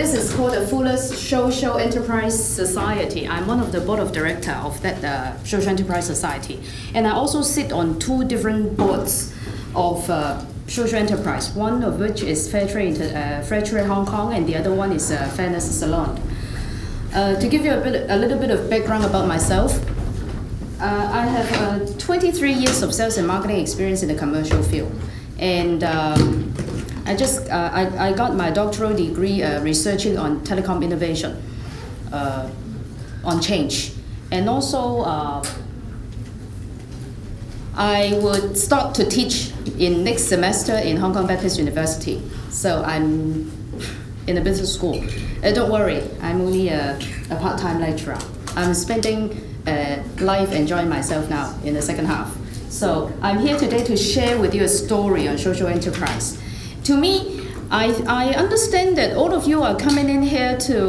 This is called the Fuller's Social Enterprise Society. I'm one of the board of director of that Social Enterprise Society. And I also sit on 2 different boards of social enterprise, one of which is Fair Trade Hong Kong, and the other one is Fairness Salon. To give you a little bit of background about myself, I have 23 years of sales and marketing experience in the commercial field. And I got my doctoral degree researching on telecom innovation, on change. And also, I would start to teach in next semester in Hong Kong Baptist University. So I'm in a business school. Don't worry, I'm only a part-time lecturer. I'm spending life enjoying myself now in the second half. So I'm here today to share with you a story on social enterprise. To me, I understand that all of you are coming in here to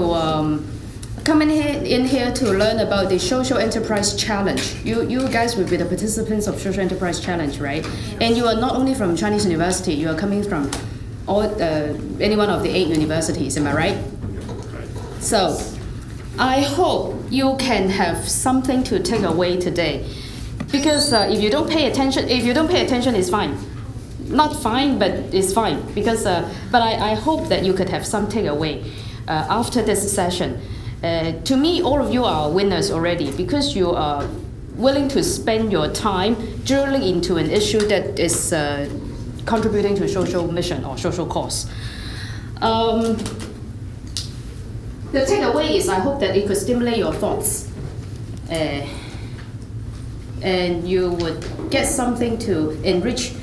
learn about the Social Enterprise Challenge. You guys will be the participants of Social Enterprise Challenge, right? And you are not only from Chinese University, you are coming from any one of the 8 universities, am I right? So, I hope you can have something to take away today. Because if you don't pay attention, it's fine. Not fine, but it's fine. Because, but I hope that you could have some takeaway after this session. To me, all of you are winners already because you are willing to spend your time drilling into an issue that is contributing to social mission or social cause. The takeaway is I hope that it could stimulate your thoughts and you would get something to enrich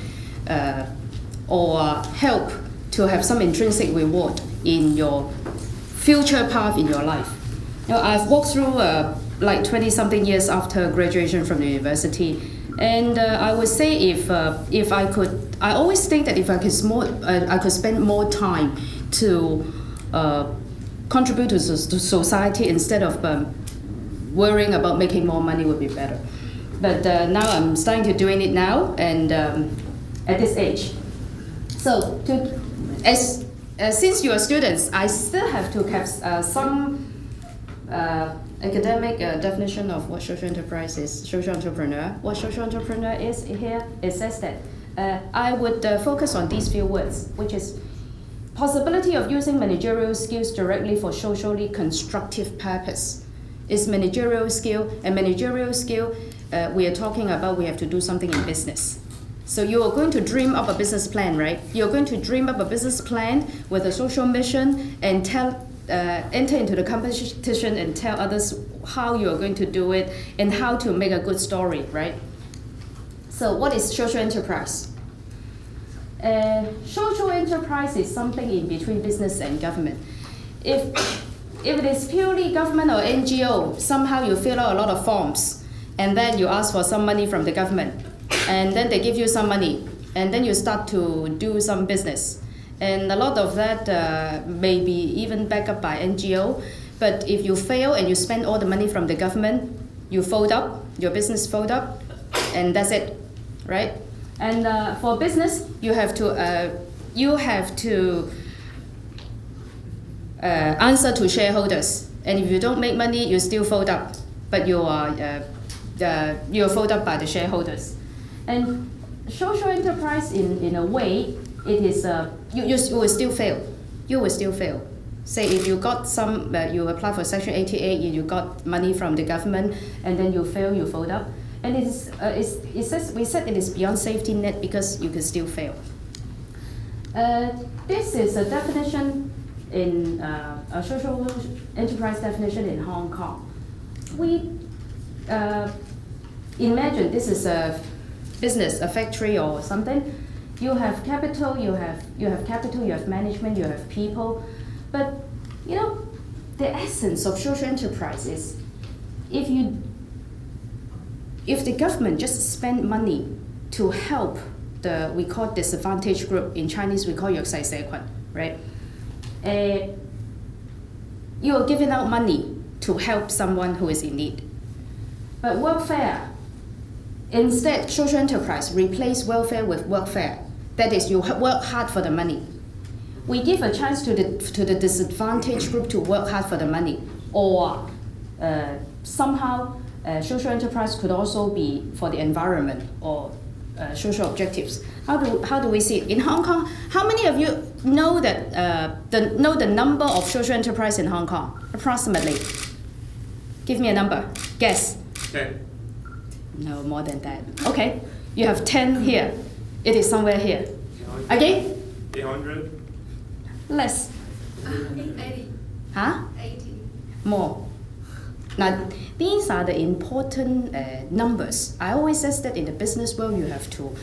or help to have some intrinsic reward in your future path in your life. Now, I've walked through like 20-something years after graduation from the university, and I would say if I could, I always think that if I could spend more time to contribute to society instead of worrying about making more money would be better. But now I'm starting to doing it now, and at this age. So, since you are students, I still have to have some academic definition of what social enterprise is, social entrepreneur. What social entrepreneur is here, it says that I would focus on these few words, which is possibility of using managerial skills directly for socially constructive purpose. Is managerial skill, and managerial skill, we are talking about we have to do something in business. So you are going to dream up a business plan, right? You're going to dream up a business plan with a social mission and enter into the competition and tell others how you are going to do it and how to make a good story, right? So what is social enterprise? Social enterprise is something in between business and government. If it is purely government or NGO, somehow you fill out a lot of forms and then you ask for some money from the government and then they give you some money and then you start to do some business. And a lot of that may be even backed up by NGO, but if you fail and you spend all the money from the government, you fold up, your business fold up, and that's it, right? And for business, you have to answer to shareholders, and if you don't make money, you still fold up, but you're fold up by the shareholders. And social enterprise, in a way, it is you will still fail. You will still fail. Say if you got some, you apply for Section 88, you got money from the government, and then you fail, you fold up. And we said it is beyond safety net because you can still fail. This is a definition in a social enterprise definition in Hong Kong. We imagine this is a business, a factory or something. You have capital, you have capital, you have management, you have people. But you know, the essence of social enterprise is if the government just spend money to help we call disadvantaged group, in Chinese we call 弱勢社群, right? You are giving out money to help someone who is in need. But welfare, instead social enterprise replace welfare with workfare. That is, you work hard for the money. we give a chance to the disadvantaged group to work hard for the money, or somehow social enterprise could also be for the environment or social objectives. How do we see it in Hong Kong? How many of you know that know the number of social enterprise in Hong Kong approximately? Give me a number. Guess. 10. No, more than that. Okay, you have 10 here. It is somewhere here. Again? 800. Less. 80. Huh? 80. More. Now, these are the important numbers. I always say that in the business world, you have to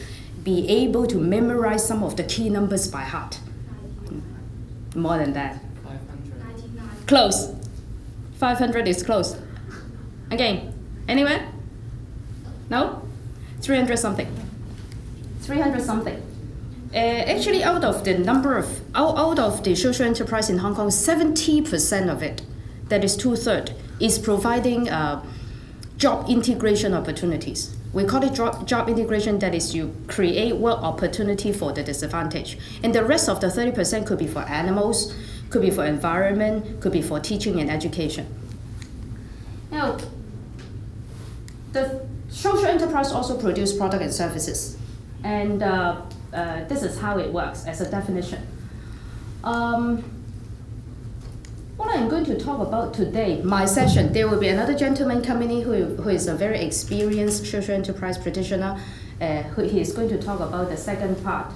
be able to memorize some of the key numbers by heart. More than that. 99. Close. 500 is close. Again, anywhere? No? 300 something. 300 something. Actually, out of the social enterprise in Hong Kong, 70% of it, that is 2/3, is providing job integration opportunities. We call it job integration, that is you create work opportunity for the disadvantaged. And the rest of the 30% could be for animals, could be for environment, could be for teaching and education. Now, the social enterprise also produce product and services. And this is how it works as a definition. What I'm going to talk about today, my session, there will be another gentleman coming in who is a very experienced social enterprise practitioner. He is going to talk about the second part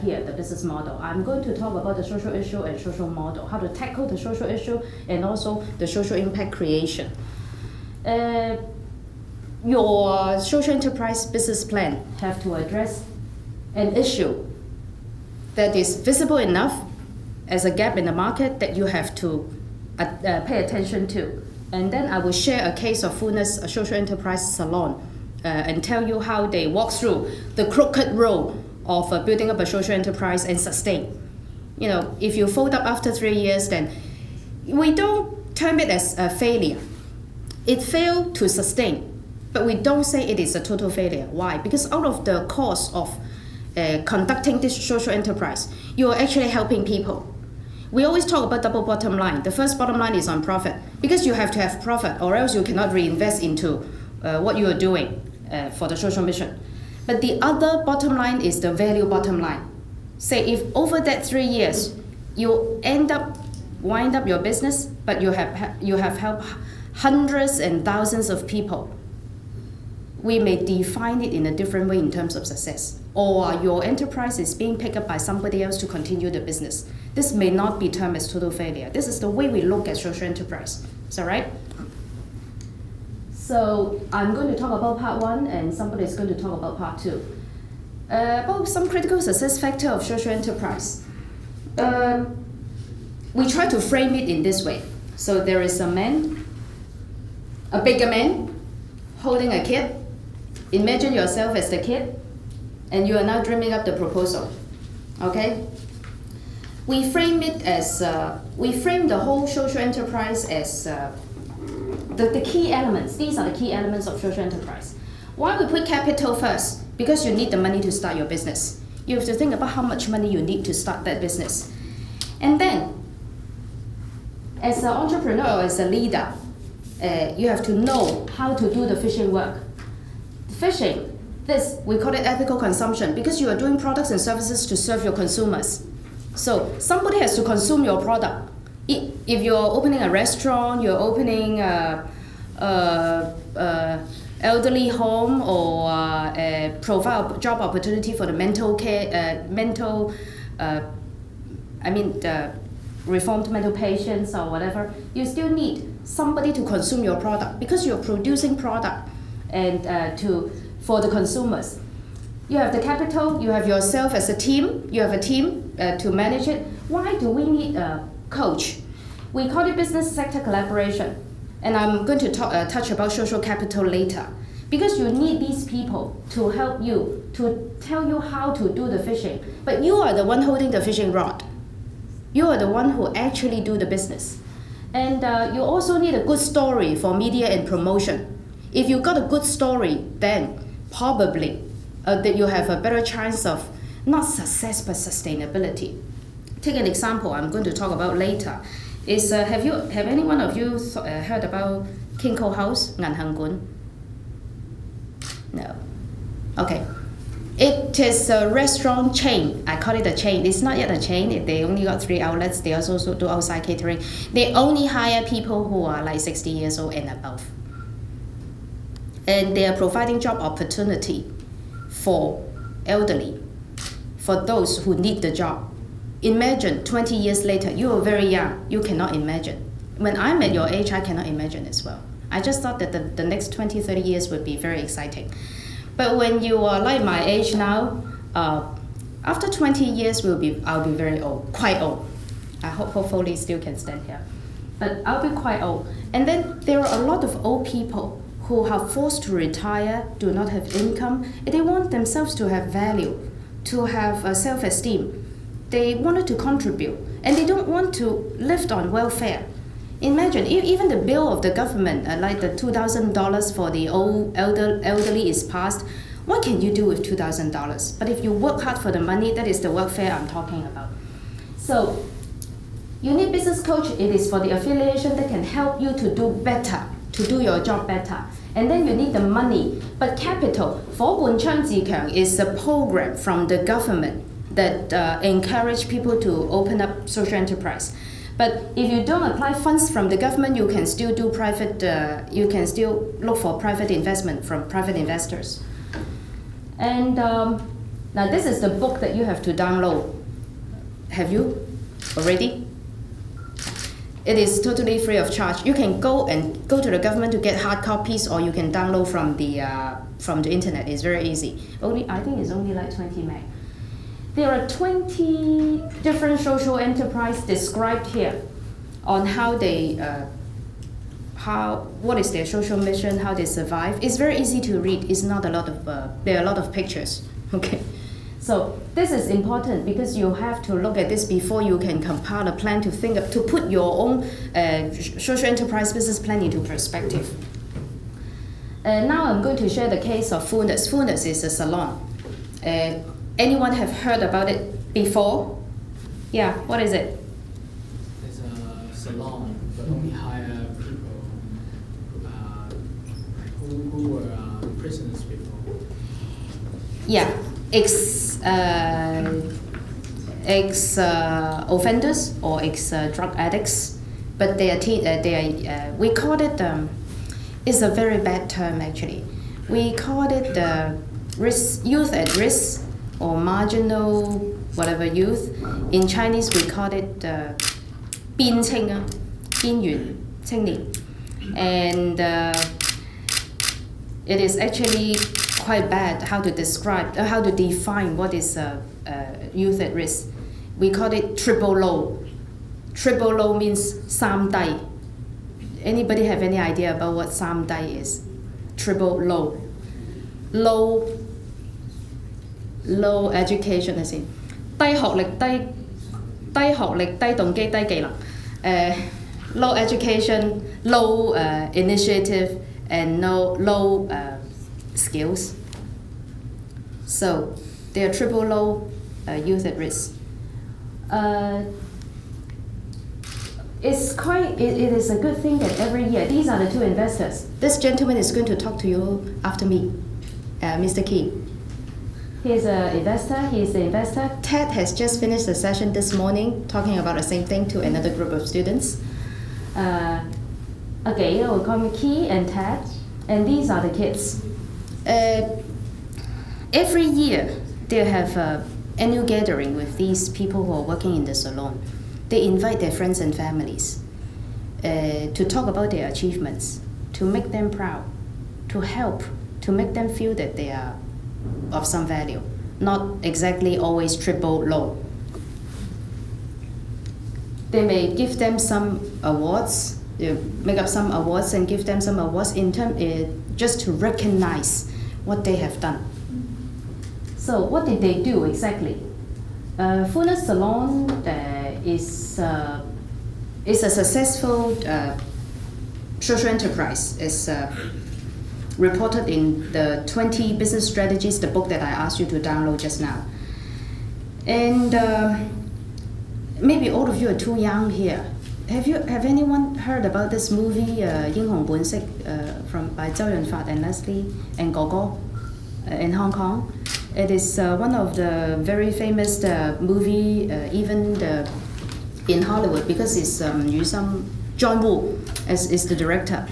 here, the business model. I'm going to talk about the social issue and social model, how to tackle the social issue and also the social impact creation. Your social enterprise business plan have to address an issue that is visible enough as a gap in the market that you have to pay attention to. And then I will share a case of Funa's social enterprise salon and tell you how they walk through the crooked road of building up a social enterprise and sustain. You know, if you fold up after 3 years, then we don't term it as a failure. It failed to sustain, but we don't say it is a total failure. Why? Because out of the cost of conducting this social enterprise, you are actually helping people. We always talk about double bottom line. The first bottom line is on profit, because you have to have profit or else you cannot reinvest into what you are doing for the social mission. But the other bottom line is the value bottom line. Say if over that 3 years you wind up your business, but you have helped hundreds and thousands of people, we may define it in a different way in terms of success. Or your enterprise is being picked up by somebody else to continue the business. This may not be termed as total failure. This is the way we look at social enterprise. Is that right? So I'm going to talk about part 1 and somebody is going to talk about part 2. About some critical success factor of social enterprise. We try to frame it in this way. So there is a man, a bigger man, holding a kid. Imagine yourself as the kid, and you are now dreaming up the proposal. Okay? We frame the whole social enterprise as the key elements. These are the key elements of social enterprise. Why we put capital first? Because you need the money to start your business. You have to think about how much money you need to start that business. And then, as an entrepreneur or as a leader, you have to know how to do the fishing work. Fishing, this, we call it ethical consumption, because you are doing products and services to serve your consumers. So somebody has to consume your product. If you're opening a restaurant, you're opening elderly home, or provide a job opportunity for the reformed mental patients or whatever, you still need somebody to consume your product, because you're producing product and for the consumers. You have the capital, you have yourself as a team, you have a team to manage it. Why do we need a coach? We call it business sector collaboration. And I'm going to touch about social capital later. Because you need these people to help you, to tell you how to do the fishing. But you are the one holding the fishing rod. You are the one who actually do the business. And you also need a good story for media and promotion. If you got a good story, then probably that you have a better chance of not success but sustainability. take an example I'm going to talk about later. Have any one of you heard about Kinko House, Ngan Hang Gun? No. Okay. It is a restaurant chain. I call it a chain. It's not yet a chain. They only got 3 outlets. They also do outside catering. They only hire people who are like 60 years old and above. And they are providing job opportunity for elderly, for those who need the job. Imagine 20 years later, you are very young. You cannot imagine. When I'm at your age, I cannot imagine as well. I just thought that the next 20, 30 years would be very exciting. But when you are like my age now, after 20 years, I'll be very old, quite old. I hopefully still can stand here. But I'll be quite old. And then there are a lot of old people who are forced to retire, do not have income, and they want themselves to have value, to have self-esteem. They wanted to contribute, and they don't want to live on welfare. Imagine, even the bill of the government, like the $2,000 for the elderly is passed. What can you do with $2,000? But if you work hard for the money, that is the welfare I'm talking about. So, you need business coach. It is for the affiliation that can help you to do better, to do your job better. And then you need the money. But capital, 伙伴倡自強 is a program from the government that encourage people to open up social enterprise. But if you don't apply funds from the government, you can still do private. You can still look for private investment from private investors. And now this is the book that you have to download. Have you already? It is totally free of charge. You can go to the government to get hard copies, or you can download from the internet. It's very easy. I think it's only like 20 meg. There are 20 different social enterprises described here on how they, what is their social mission, how they survive. It's very easy to read. It's not a lot of, there are a lot of pictures. Okay, so this is important because you have to look at this before you can compile a plan to put your own social enterprise business plan into perspective. Now I'm going to share the case of Fullness. Fullness is a salon. Anyone have heard about it before? Yeah, what is it? It's a salon, but only hire people who were prisoners before. Yeah, ex offenders or ex drug addicts, but we call it. It's a very bad term actually. We call it youth at risk. Or marginal, whatever youth. In Chinese, we call it 邊青啊，邊緣青年. And it is actually quite bad how to define what is youth at risk. We call it triple low. Triple low means 三低. Anybody have any idea about what 三低 is? Triple low. Low education 係先，低學歷、低動機、低技能。Low education, low initiative, and low skills. So they are triple low youth at risk. It is a good thing that every year, these are the two investors. This gentleman is going to talk to you after me, Mr. Key. He's an investor. Ted has just finished the session this morning talking about the same thing to another group of students. Okay, we'll call me Key and Ted, and these are the kids. Every year, they have an annual gathering with these people who are working in the salon. They invite their friends and families to talk about their achievements, to make them proud, to help, to make them feel that they are of some value, not exactly always triple low. They may give them some awards, make up some awards and give them some awards just to recognize what they have done. So what did they do exactly? Fullness Salon is a successful social enterprise. It's reported in the 20 business strategies, the book that I asked you to download just now. And maybe all of you are too young here. Have anyone heard about this movie 英雄本色 by 周潤發 and Leslie and Gogo in Hong Kong? It is one of the very famous movie even in Hollywood because it's John Woo is the director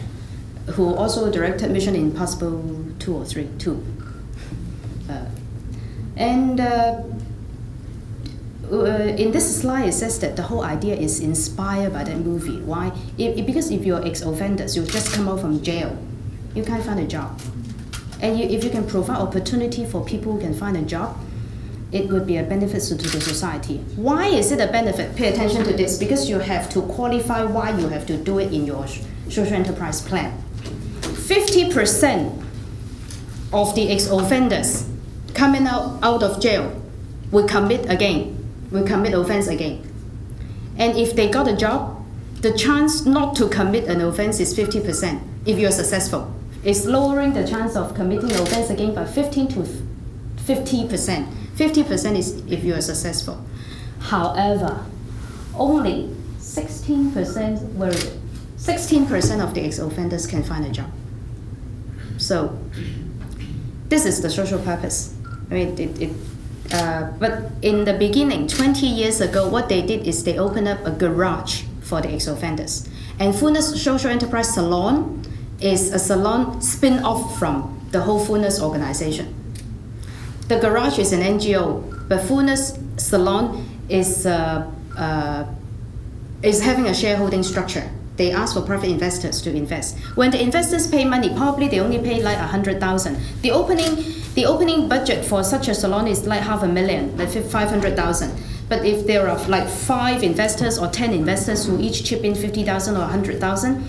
who also directed Mission Impossible 2 or 3, 2. In this slide, it says that the whole idea is inspired by that movie. Why? Because if you're ex-offenders, you just come out from jail, you can't find a job. And if you can provide opportunity for people who can find a job, it would be a benefit to the society. Why is it a benefit? Pay attention to this, because you have to qualify why you have to do it in your social enterprise plan. 50% of the ex-offenders coming out of jail will commit offense again. And if they got a job, the chance not to commit an offense is 50% if you're successful. It's lowering the chance of committing offense again by 15 to 50%. 50% is if you are successful. However, only 16%, where is it? 16% of the ex-offenders can find a job. So this is the social purpose. I mean, but in the beginning, 20 years ago, what they did is they opened up a garage for the ex-offenders. And Fullness Social Enterprise Salon is a salon spin-off from the whole Fullness organization. The garage is an NGO, but Fullness Salon is having a shareholding structure. They ask for private investors to invest. When the investors pay money, probably they only pay like 100,000. The opening budget for such a salon is like $500,000, like 500,000. But if there are like 5 investors or 10 investors who each chip in 50,000 or 100,000,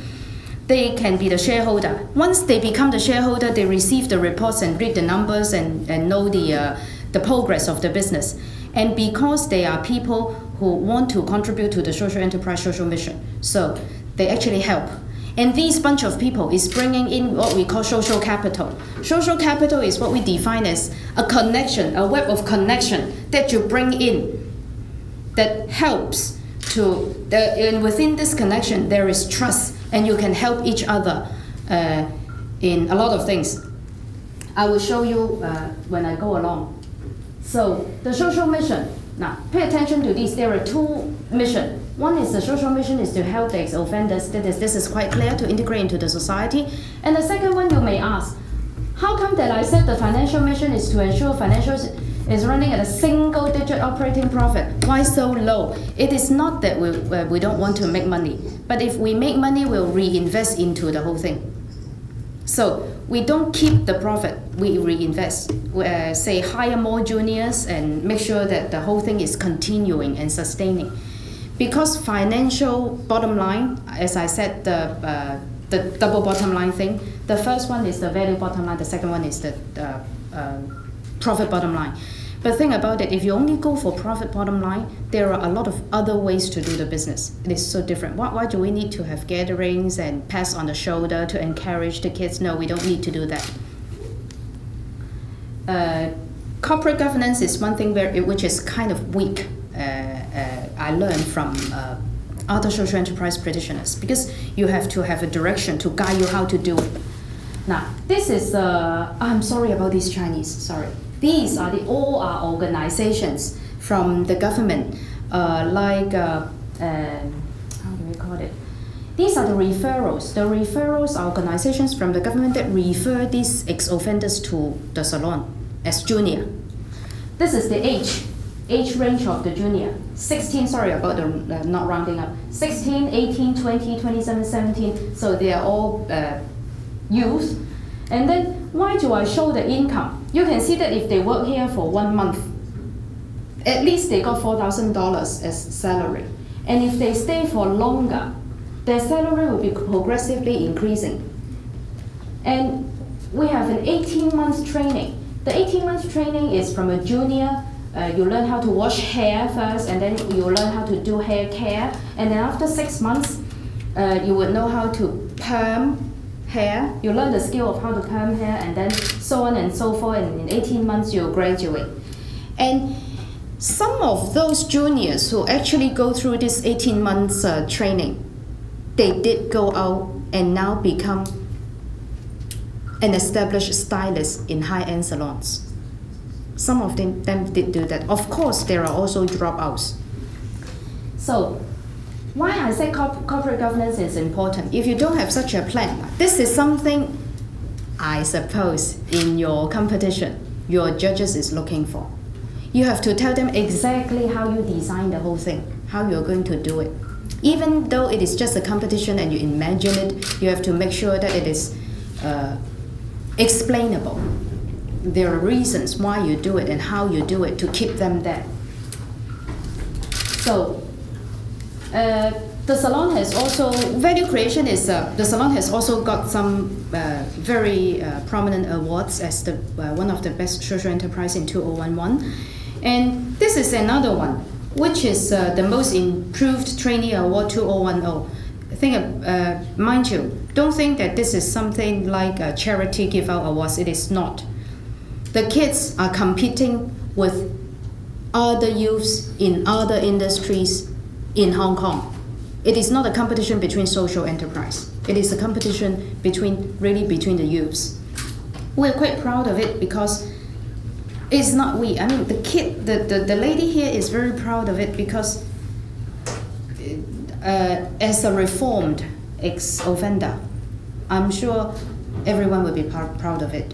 they can be the shareholder. Once they become the shareholder, they receive the reports and read the numbers and know the progress of the business. And because they are people who want to contribute to the social enterprise, social mission, so they actually help. And this bunch of people is bringing in what we call social capital. Social capital is what we define as a connection, a web of connection that you bring in that helps to, and within this connection there is trust, and you can help each other in a lot of things. I will show you when I go along. So the social mission, now pay attention to these. There are 2 missions. One is the social mission is to help the ex-offenders. This is quite clear, to integrate into the society. And the second one, you may ask, how come that I said the financial mission is to ensure financials is running at a single-digit operating profit? Why so low? It is not that we don't want to make money, but if we make money, we'll reinvest into the whole thing. So we don't keep the profit, we reinvest. Say hire more juniors and make sure that the whole thing is continuing and sustaining. Because financial bottom line, as I said, the double bottom line thing, the first one is the value bottom line, the second one is the profit bottom line. But think about it, if you only go for profit bottom line, there are a lot of other ways to do the business. It is so different. Why do we need to have gatherings and pats on the shoulder to encourage the kids? No, we don't need to do that. Corporate governance is one thing which is kind of weak. I learned from other social enterprise practitioners, because you have to have a direction to guide you how to do it. Now, this is, I'm sorry about these Chinese, sorry. These are all our organizations from the government, how do we call it? These are the referrals. The referrals are organizations from the government that refer these ex-offenders to the salon as junior. This is the age range of the junior. 16, sorry about the not rounding up. 16, 18, 20, 27, 17. So they are all youth. And then why do I show the income? You can see that if they work here for 1 month, at least they got $4,000 as salary. And if they stay for longer, their salary will be progressively increasing. And we have an 18 months training. The 18 months training is from a junior. You learn how to wash hair first, and then you learn how to do hair care. And then after 6 months, you would know how to perm hair. You learn the skill of how to perm hair, and then so on and so forth. And in 18 months, you'll graduate. And some of those juniors who actually go through this 18 months training, they did go out and now become an established stylist in high-end salons. Some of them did do that. Of course, there are also dropouts. So, why I say corporate governance is important? If you don't have such a plan, this is something I suppose in your competition, your judges is looking for. You have to tell them exactly how you design the whole thing, how you're going to do it. Even though it is just a competition and you imagine it, you have to make sure that it is explainable. There are reasons why you do it and how you do it to keep them there. So, the salon has also, value creation is, the salon has also got some very prominent awards as the one of the best social enterprise in 2011. And this is another one, which is the most improved trainee award 2010. I think, mind you, don't think that this is something like a charity give-out awards. It is not. The kids are competing with other youths in other industries in Hong Kong. It is not a competition between social enterprise. It is a competition between the youths. We're quite proud of it because it's not we. I mean, the lady here is very proud of it because as a reformed ex-offender, I'm sure everyone will be proud of it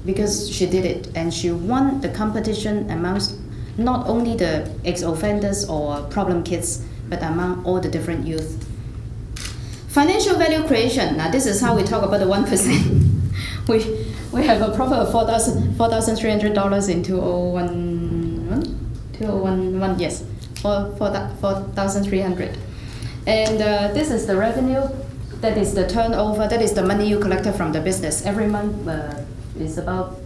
because she did it and she won the competition amongst not only the ex-offenders or problem kids, but among all the different youth. Financial value creation. Now this is how we talk about the 1%. We have a profit of $4,300 in 2011, yes, 4,300. And this is the revenue, that is the turnover, that is the money you collected from the business. Every month is about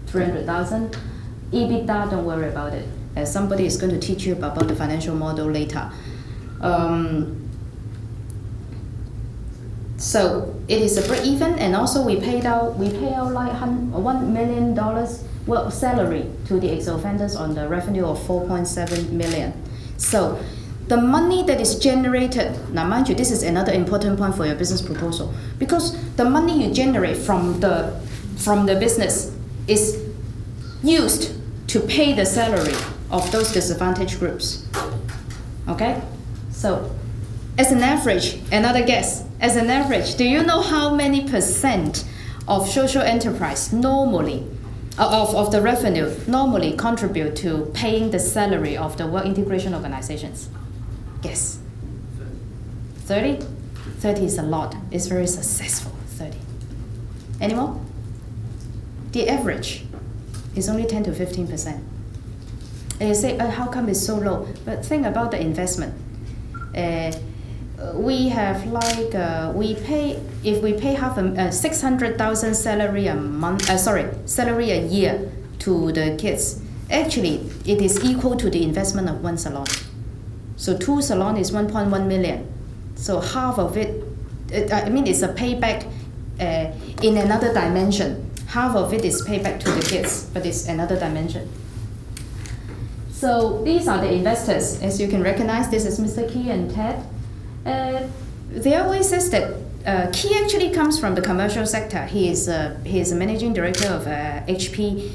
300,000. EBITDA, don't worry about it. Somebody is going to teach you about the financial model later. So it is a break-even, and also we pay out like $1 million worth salary to the ex-offenders on the revenue of 4.7 million. So the money that is generated, now mind you, this is another important point for your business proposal, because the money you generate from the business is used to pay the salary of those disadvantaged groups. Okay? So, as an average, another guess, as an average, do you know how many percent of social enterprise normally, of the revenue, normally contribute to paying the salary of the work integration organizations? Guess. 30? 30 is a lot. It's very successful, 30. Any more? The average is only 10 to 15%. And you say, how come it's so low? But think about the investment. We have like, if we pay 600,000 salary salary a year to the kids, actually it is equal to the investment of one salon. So 2 salon is 1.1 million. So half of it, it's a payback in another dimension. Half of it is payback to the kids, but it's another dimension. So these are the investors. As you can recognize, this is Mr. Key and Ted. They always says that Key actually comes from the commercial sector. He is a managing director of HP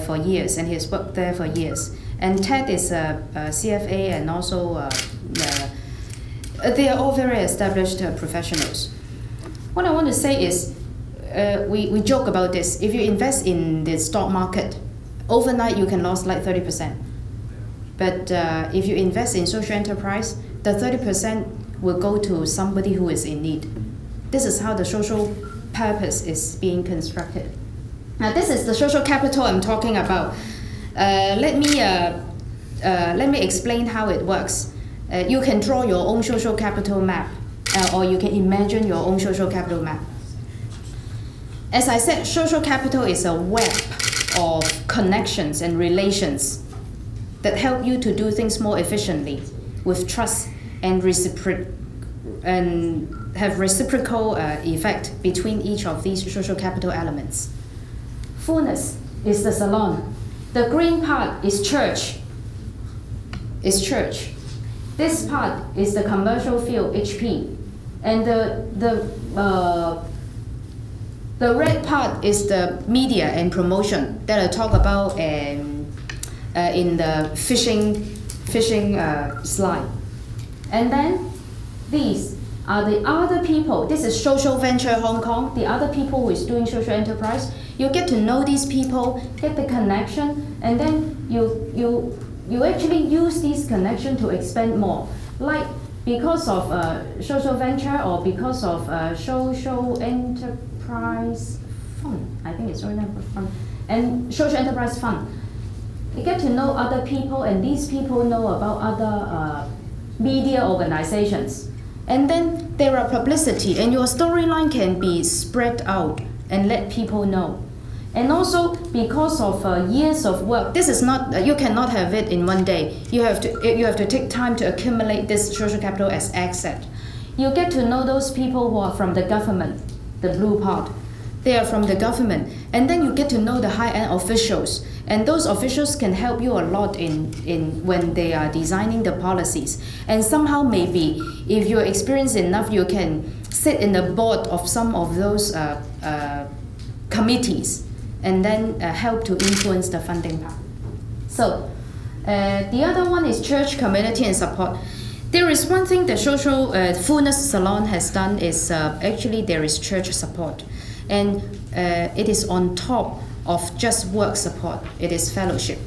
for years, and he has worked there for years. And Ted is a CFA, and also they are all very established professionals. What I want to say is, we joke about this. If you invest in the stock market, overnight you can lose like 30%. But if you invest in social enterprise, the 30% will go to somebody who is in need. This is how the social purpose is being constructed. Now this is the social capital I'm talking about. Let me explain how it works. You can draw your own social capital map, or you can imagine your own social capital map. As I said, social capital is a web of connections and relations that help you to do things more efficiently with trust and have reciprocal effect between each of these social capital elements. Fullness is the salon. The green part is church. is church. This part is the commercial field, HP. And the red part is the media and promotion that I talk about in the fishing slide. And then these are the other people. This is Social Venture Hong Kong, the other people who is doing social enterprise. You get to know these people, get the connection, and then you actually use this connection to expand more. Like because of social venture or because of social enterprise fund, I think it's social enterprise fund, and social enterprise fund. You get to know other people, and these people know about other media organizations. And then there are publicity, and your storyline can be spread out and let people know. And also because of years of work, this is not, you cannot have it in one day. You have to take time to accumulate this social capital as asset. You get to know those people who are from the government, the blue part. They are from the government. And then you get to know the high-end officials. And those officials can help you a lot in when they are designing the policies. And somehow maybe, if you're experienced enough, you can sit in the board of some of those committees and then help to influence the funding part. So the other one is church, community, and support. There is one thing the Social Fullness Salon has done is actually there is church support. And it is on top of just work support. It is fellowship.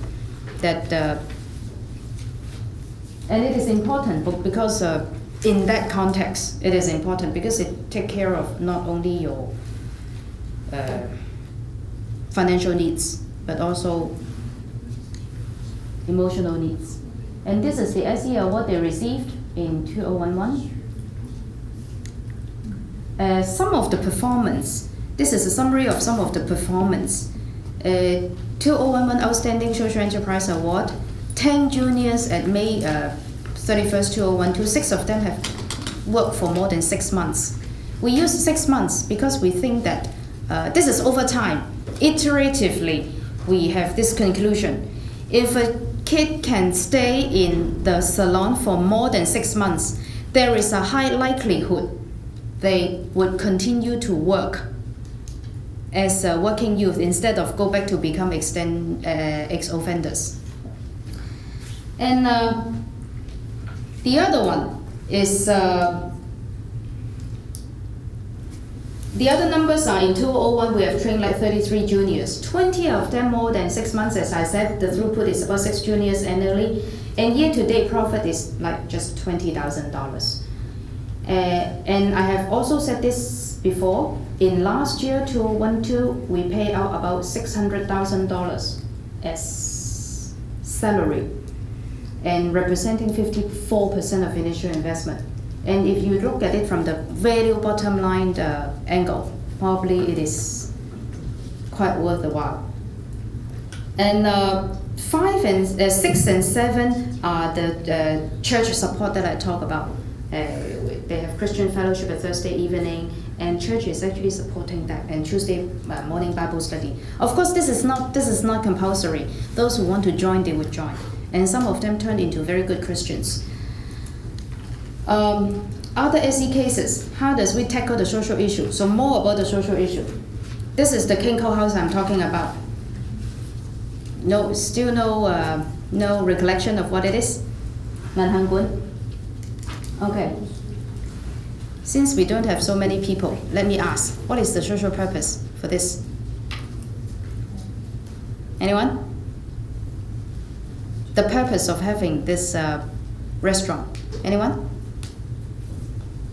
And it is important because in that context, it is important because it takes care of not only your financial needs, but also emotional needs. And this is the SE award they received in 2011. Some of the performance, this is a summary of some of the performance. 2011 Outstanding Social Enterprise Award, 10 juniors at May 31st, 2012, 6 of them have worked for more than 6 months. We use 6 months because we think that this is over time. Iteratively, we have this conclusion. If a kid can stay in the salon for more than 6 months, there is a high likelihood they would continue to work as working youth instead of go back to become ex-offenders. And the other one is, the other numbers are in 2001, we have trained like 33 juniors. 20 of them more than 6 months, as I said, the throughput is about 6 juniors annually. And year-to-date profit is like just $20,000. And I have also said this before, in last year, 2012, we pay out about $600,000 as salary and representing 54% of initial investment. And if you look at it from the value bottom line angle, probably it is quite worth the while. And 6 and 7 are the church support that I talk about. They have Christian fellowship at Thursday evening, and church is actually supporting that, and Tuesday morning Bible study. Of course, this is not compulsory. Those who want to join, they would join, and some of them turned into very good Christians. Other SE cases, how does we tackle the social issue? So more about the social issue. This is the Kinko house I'm talking about. Still no recollection of what it is? Ngan Hang Gun? Okay. Since we don't have so many people, let me ask, what is the social purpose for this? Anyone? The purpose of having this restaurant. Anyone?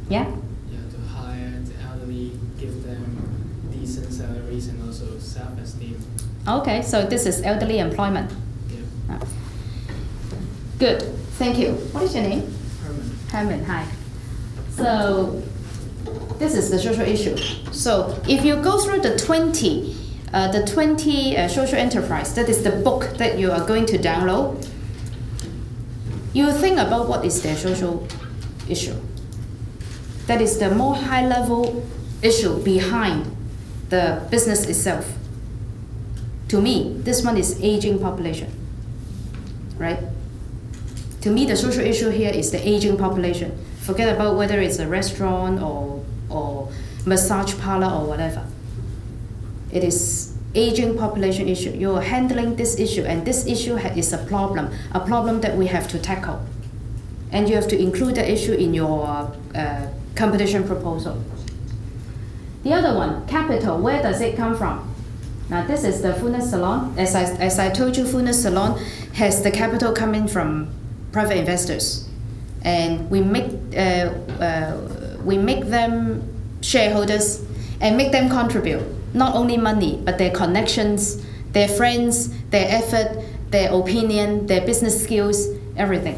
Yeah? Yeah, to hire the elderly, give them decent salaries and also self-esteem. Okay, so this is elderly employment. Yeah. Good, thank you. What is your name? Herman. Herman, hi. So this is the social issue. So if you go through the 20 social enterprise, that is the book that you are going to download, you think about what is their social issue. That is the more high-level issue behind the business itself. To me, this one is aging population, right? To me, the social issue here is the aging population. Forget about whether it's a restaurant or massage parlor or whatever. It is aging population issue. You're handling this issue, and this issue is a problem that we have to tackle. And you have to include the issue in your competition proposal. The other one, capital, where does it come from? Now this is the Funes Salon. As I told you, Funes Salon has the capital coming from private investors. And we make them shareholders and make them contribute. Not only money, but their connections, their friends, their effort, their opinion, their business skills, everything.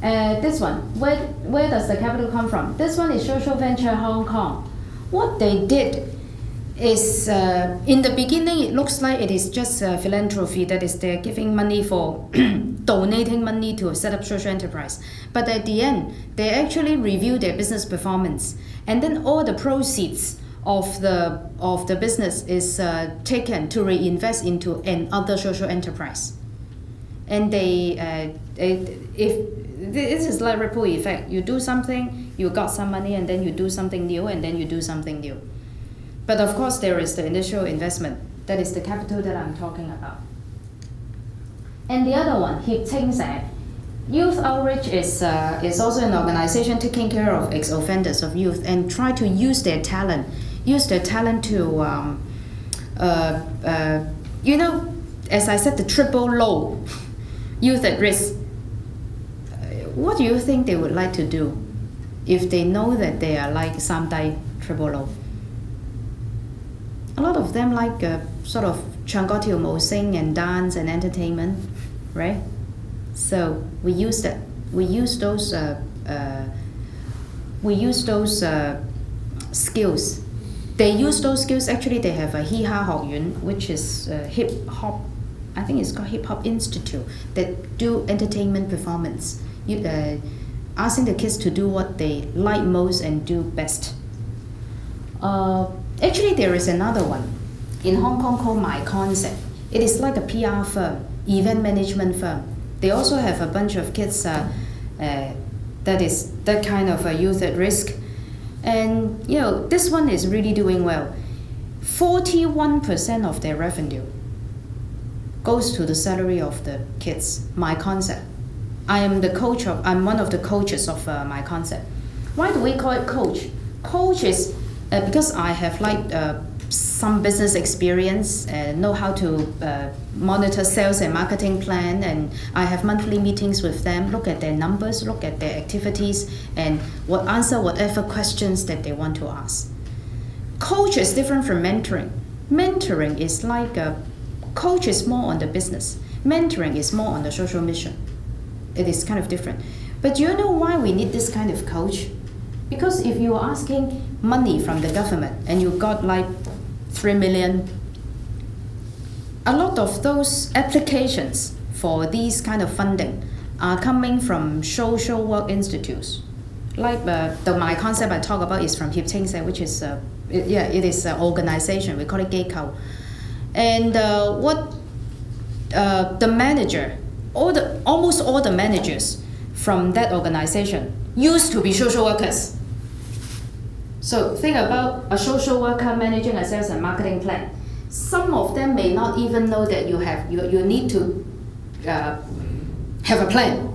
This one, where does the capital come from? This one is Social Venture Hong Kong. What they did is, in the beginning, it looks like it is just philanthropy, that is, they're giving money for donating money to set up social enterprise. But at the end, they actually review their business performance, and then all the proceeds of the business is taken to reinvest into another social enterprise. And this is like ripple effect. You do something, you got some money, and then you do something new, and then you do something new. But of course, there is the initial investment. That is the capital that I'm talking about. And the other one, HKSEC. Youth Outreach is also an organization taking care of ex-offenders of youth and try to use their talent to, as I said, the triple low, youth at risk. What do you think they would like to do if they know that they are like Samdai triple low? A lot of them like sort of Changotiumo, sing and dance and entertainment, right? So we use that. We use those skills. They use those skills. Actually, they have a Hi-Ha Hok Yun, which is hip hop. I think it's called Hip Hop Institute, that do entertainment performance. Asking the kids to do what they like most and do best. Actually, there is another one in Hong Kong called My Concept. It is like a PR firm, event management firm. They also have a bunch of kids that is that kind of a youth at risk. And this one is really doing well. 41% of their revenue goes to the salary of the kids. My Concept. I'm one of the coaches of My Concept. Why do we call it coach? Coach is because I have some business experience and know how to monitor sales and marketing plan, and I have monthly meetings with them, look at their numbers, look at their activities, and answer whatever questions that they want to ask. Coach is different from mentoring. Mentoring is coach is more on the business. Mentoring is more on the social mission. It is kind of different. But do you know why we need this kind of coach? Because if you are asking money from the government and you got 3 million, a lot of those applications for these kind of funding are coming from social work institutes. The My Concept I talk about is from HKSEC, which is it is an organization. We call it Geikao. And the manager, almost all the managers from that organization used to be social workers. So think about a social worker managing a sales and marketing plan. Some of them may not even know that you need to have a plan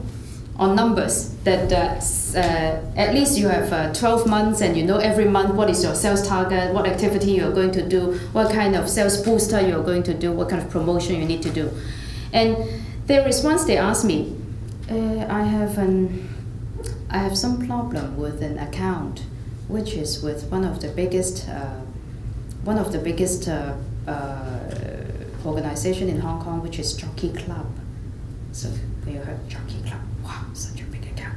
on numbers, that at least you have 12 months and you know every month what is your sales target, what activity you're going to do, what kind of sales booster you're going to do, what kind of promotion you need to do. And there is once they asked me, I have some problem with an account, which is with one of the biggest organization in Hong Kong, which is Jockey Club. So you heard Jockey Club? Wow, such a big account.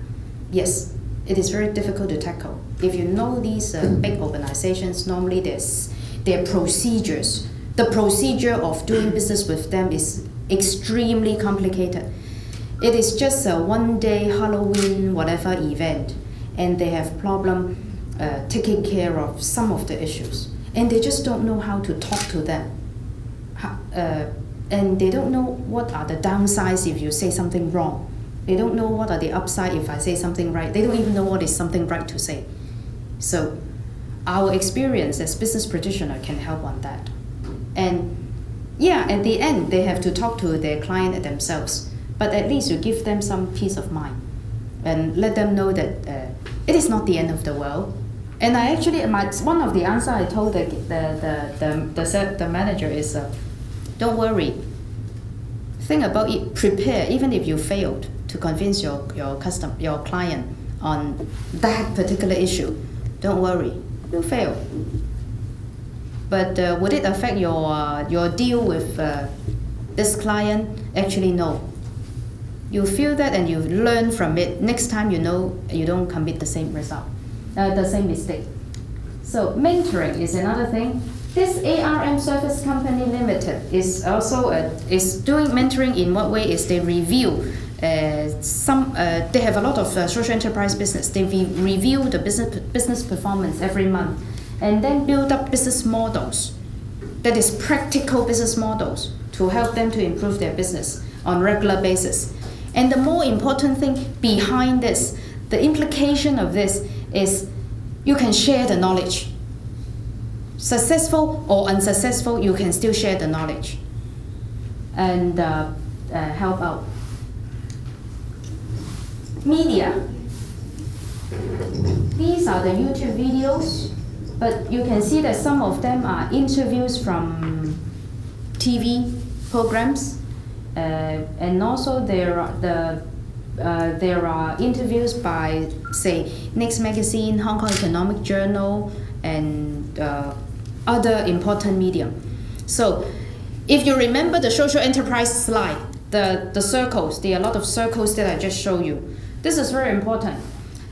Yes, it is very difficult to tackle. If you know these big organizations, normally their procedures. The procedure of doing business with them is extremely complicated. It is just a one-day Halloween whatever event, and they have problem taking care of some of the issues, and they just don't know how to talk to them. and they don't know what are the downsides if you say something wrong. They don't know what are the upside if I say something right. They don't even know what is something right to say. So our experience as business practitioner can help on that. And yeah, at the end, they have to talk to their client themselves. But at least you give them some peace of mind and let them know that it is not the end of the world. And I actually, one of the answers I told the manager is, don't worry. Think about it, prepare, even if you failed to convince your client on that particular issue. Don't worry, you fail. But would it affect your deal with this client? Actually, no. You feel that and you learn from it. Next time you know you don't commit the same result, the same mistake. So mentoring is another thing. This ARM Service Company Limited is also is doing mentoring in what way? Is they review they have a lot of social enterprise business. They review the business performance every month, and then build up business models, that is practical business models to help them to improve their business on regular basis. And the more important thing behind this, the implication of this is you can share the knowledge. Successful or unsuccessful, you can still share the knowledge and help out. Media. These are the YouTube videos, but you can see that some of them are interviews from TV programs, and also there are interviews by, say, Next Magazine, Hong Kong Economic Journal, and other important medium. So if you remember the social enterprise slide, the circles, there are a lot of circles that I just showed you. This is very important.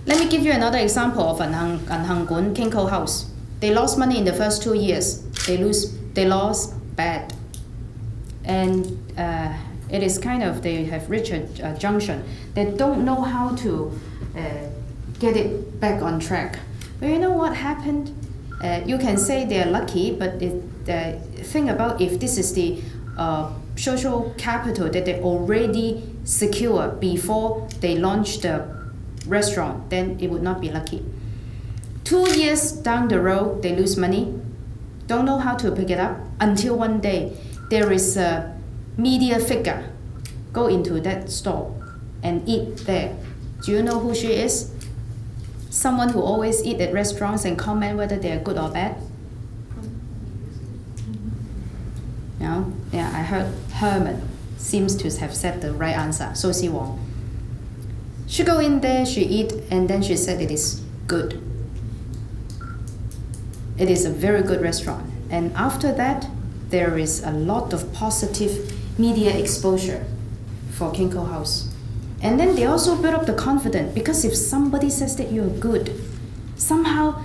Let me give you another example of Anhanggun Kinko House. They lost money in the first 2 years. They lost bad. And it is kind of, they have reached a junction. They don't know how to get it back on track. But you know what happened? You can say they're lucky, but think about if this is the social capital that they already secure before they launch the restaurant, then it would not be lucky. 2 years down the road, they lose money, don't know how to pick it up, until one day there is a media figure go into that store and eat there. Do you know who she is? Someone who always eat at restaurants and comment whether they are good or bad. No? Yeah, I heard Herman seems to have said the right answer, So Si Wong. She go in there, she eat, and then she said it is good. It is a very good restaurant. And after that, there is a lot of positive media exposure for Kinko House. And then they also build up the confidence, because if somebody says that you're good, somehow,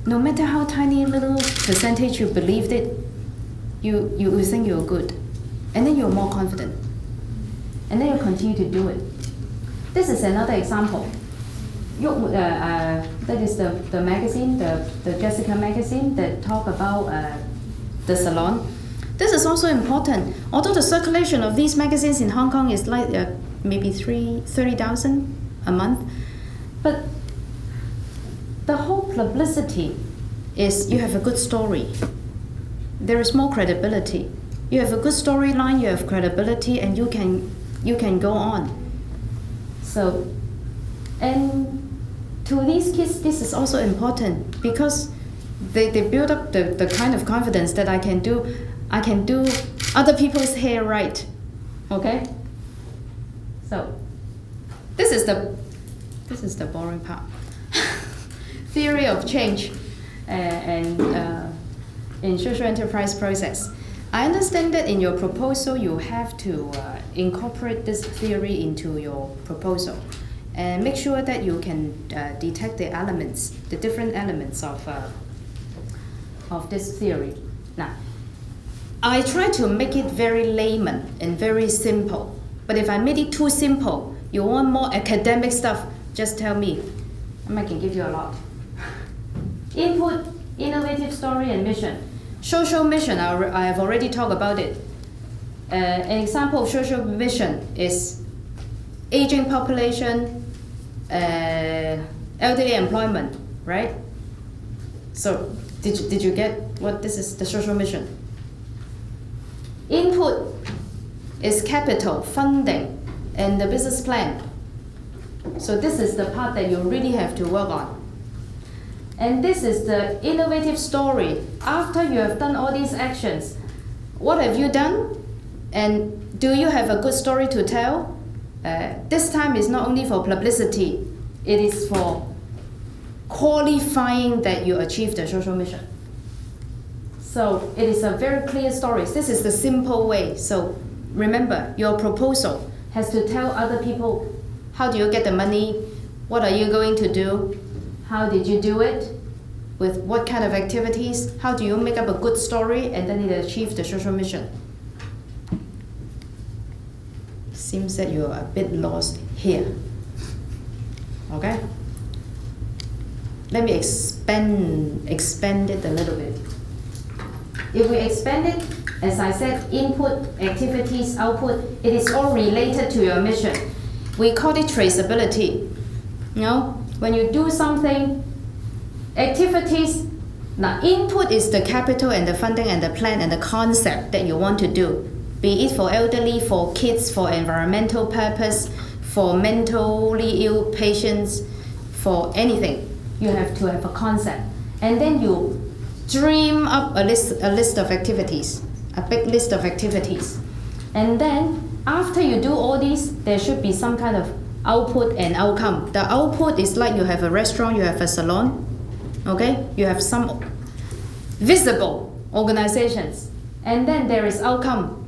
no matter how tiny little percentage you believed it, you think you're good. And then you're more confident. And then you continue to do it. This is another example. That is the magazine, the Jessica magazine that talk about the salon. This is also important. Although the circulation of these magazines in Hong Kong is like maybe 30,000 a month, but the whole publicity is you have a good story. There is more credibility. You have a good storyline, you have credibility, and you can go on. So, and to these kids, this is also important because they build up the kind of confidence that I can do other people's hair right. Okay? So this is the boring part. Theory of change and in social enterprise process. I understand that in your proposal you have to incorporate this theory into your proposal and make sure that you can detect the different elements of this theory. Now, I try to make it very layman and very simple, but if I made it too simple, you want more academic stuff, just tell me. I can give you a lot. Input, innovative story and mission. Social mission, I have already talked about it. An example of social mission is aging population, elderly employment, right? So did you get what this is, the social mission? Input is capital, funding, and the business plan. So this is the part that you really have to work on. And this is the innovative story. After you have done all these actions, what have you done? And do you have a good story to tell? This time is not only for publicity, it is for qualifying that you achieved the social mission. So it is a very clear story. This is the simple way. So remember, your proposal has to tell other people, how do you get the money? What are you going to do? How did you do it? With what kind of activities? How do you make up a good story and then it achieve the social mission? Seems that you're a bit lost here. Okay? Let me expand it a little bit. If we expand it, as I said, input, activities, output, it is all related to your mission. We call it traceability. You know, when you do something, activities, now input is the capital and the funding and the plan and the concept that you want to do. Be it for elderly, for kids, for environmental purpose, for mentally ill patients, for anything. You have to have a concept. And then you dream up a list of activities, a big list of activities. And then after you do all these, there should be some kind of output and outcome. The output is like you have a restaurant, you have a salon, okay? You have some visible organizations. And then there is outcome.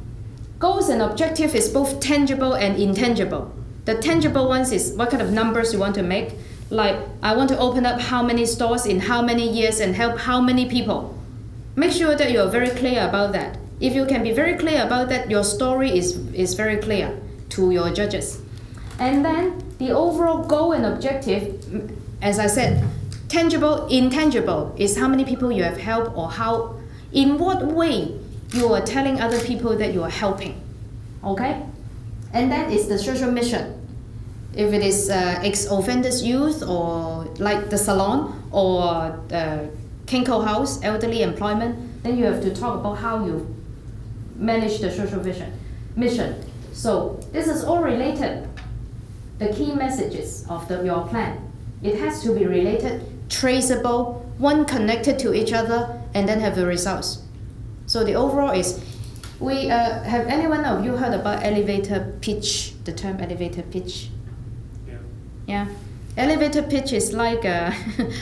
Goals and objective is both tangible and intangible. The tangible ones is what kind of numbers you want to make. Like, I want to open up how many stores in how many years and help how many people. Make sure that you're very clear about that. If you can be very clear about that, your story is very clear to your judges. And then the overall goal and objective, as I said, tangible, intangible is how many people you have helped or how, in what way you are telling other people that you are helping. Okay? And then it's the social mission. If it is ex-offenders youth or like the salon or the Kinko House, elderly employment, then you have to talk about how you manage the social mission. So this is all related. The key messages of your plan. It has to be related, traceable, one connected to each other, and then have the results. So the overall is, have any one of you heard about elevator pitch, the term elevator pitch? Yeah, elevator pitch is like I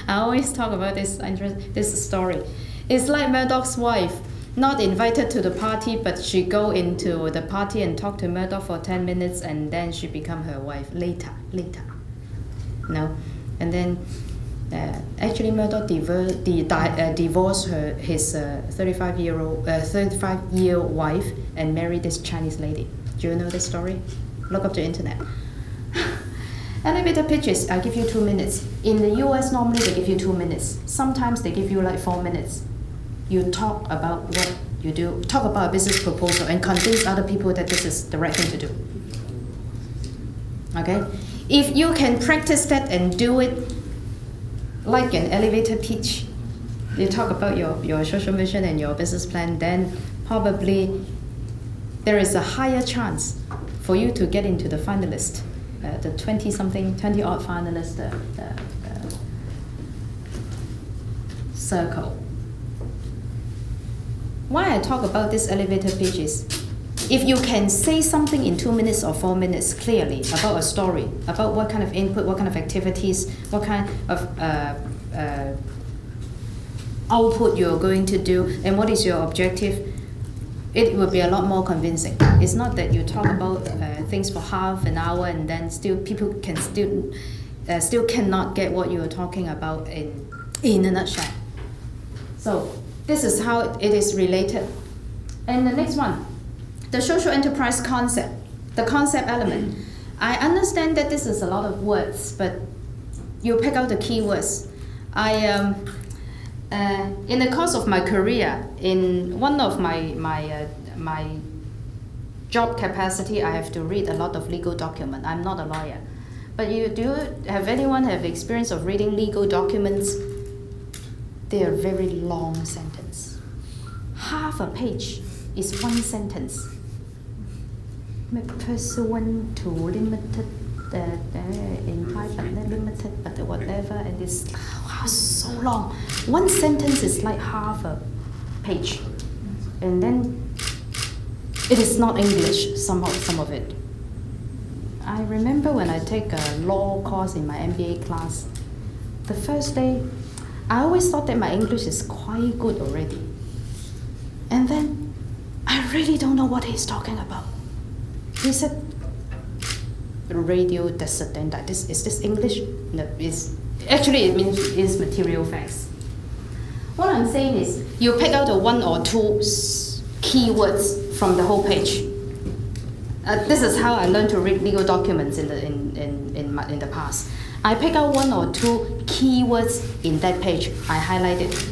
always talk about this story. It's like Murdoch's wife, not invited to the party, but she go into the party and talk to Murdoch for 10 minutes, and then she become her wife later. No, and then actually Murdoch divorced his 35-year wife and married this Chinese lady. Do you know this story? Look up the internet. Elevator pitches, I give you 2 minutes. In the US, normally they give you 2 minutes. Sometimes they give you like 4 minutes. You talk about what you do, talk about a business proposal and convince other people that this is the right thing to do. Okay? If you can practice that and do it like an elevator pitch, you talk about your social mission and your business plan, then probably there is a higher chance for you to get into the finalist. The 20-odd finalists, the circle. Why I talk about this elevator pitch is, if you can say something in 2 minutes or 4 minutes clearly about a story, about what kind of input, what kind of activities, what kind of output you're going to do, and what is your objective, it will be a lot more convincing. It's not that you talk about things for half an hour and then people can still cannot get what you are talking about in a nutshell. So this is how it is related. And the next one, the social enterprise concept, the concept element. I understand that this is a lot of words, but you pick out the key words. In the course of my career, in one of my job capacity, I have to read a lot of legal document. I'm not a lawyer. But have anyone have experience of reading legal documents? They are very long sentence. Half a page is one sentence. Pursuant to limited, in private limited, but whatever, and it's so long. One sentence is like half a page. And then it is not English, some of it. I remember when I take a law course in my MBA class, the first day, I always thought that my English is quite good already. And then I really don't know what he's talking about. He said, radio descendant, that is this English? No, it means material facts. What I'm saying is, you pick out one or two keywords from the whole page. This is how I learned to read legal documents in the past. I pick out one or two keywords in that page. I highlight it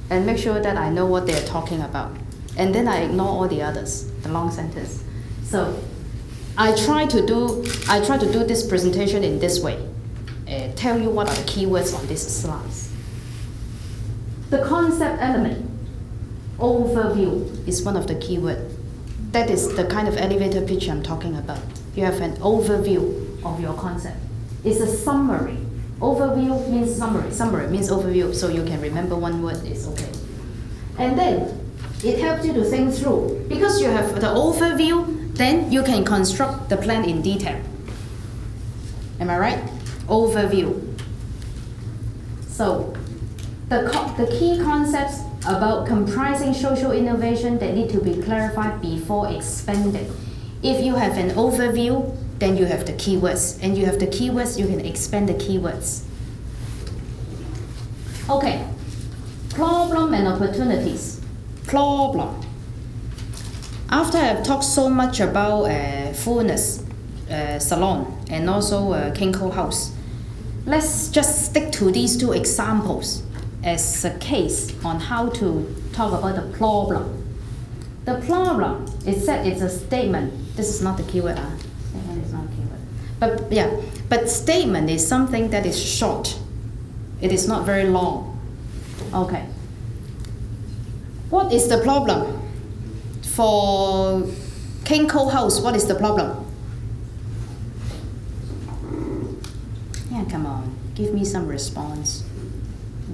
and make sure that I know what they're talking about. And then I ignore all the others, the long sentence. So I try to do this presentation in this way. Tell you what are the keywords on this slides. The concept element, overview, is one of the keywords. That is the kind of elevator pitch I'm talking about. You have an overview of your concept. It's a summary. Overview means summary. Summary means overview, so you can remember one word is okay. And then it helps you to think through. Because you have the overview, then you can construct the plan in detail. Am I right? Overview. So the key concepts about comprising social innovation that need to be clarified before expanding. If you have an overview, then you have the keywords. And you have the keywords, you can expand the keywords. Okay, problem and opportunities. Problem. After I've talked so much about Fullness Salon and also Kinko House, let's just stick to these two examples as a case on how to talk about the problem. The problem, it said it's a statement. This is not the keyword. Statement is not a keyword. But statement is something that is short. It is not very long. Okay. What is the problem? For Kinko House, what is the problem? Yeah, come on. Give me some response.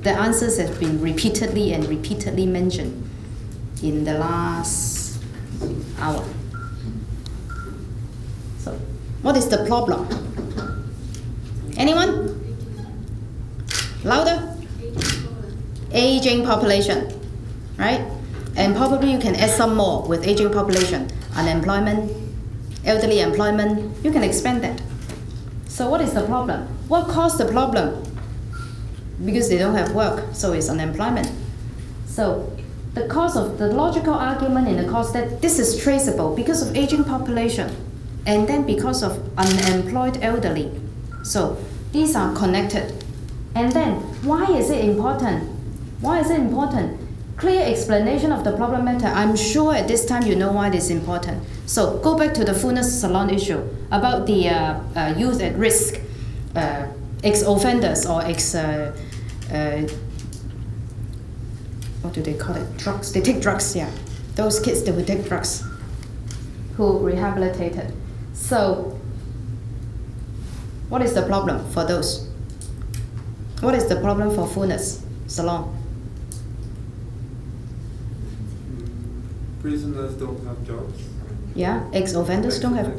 The answers have been repeatedly and repeatedly mentioned in the last hour. So, what is the problem? Anyone? Louder? Aging population, right? And probably you can add some more with aging population. Unemployment, elderly employment, you can expand that. So what is the problem? What caused the problem? Because they don't have work, so it's unemployment. So the cause of the logical argument in the cause that this is traceable because of aging population and then because of unemployed elderly. So these are connected. And then why is it important? Why is it important? Clear explanation of the problem matter. I'm sure at this time you know why it is important. So go back to the Fullness Salon issue about the youth at risk, ex-offenders or what do they call it? Drugs. They take drugs, yeah. Those kids that will take drugs who rehabilitated. So what is the problem for those? What is the problem for Fullness Salon? Prisoners don't have jobs. Yeah, ex-offenders don't have.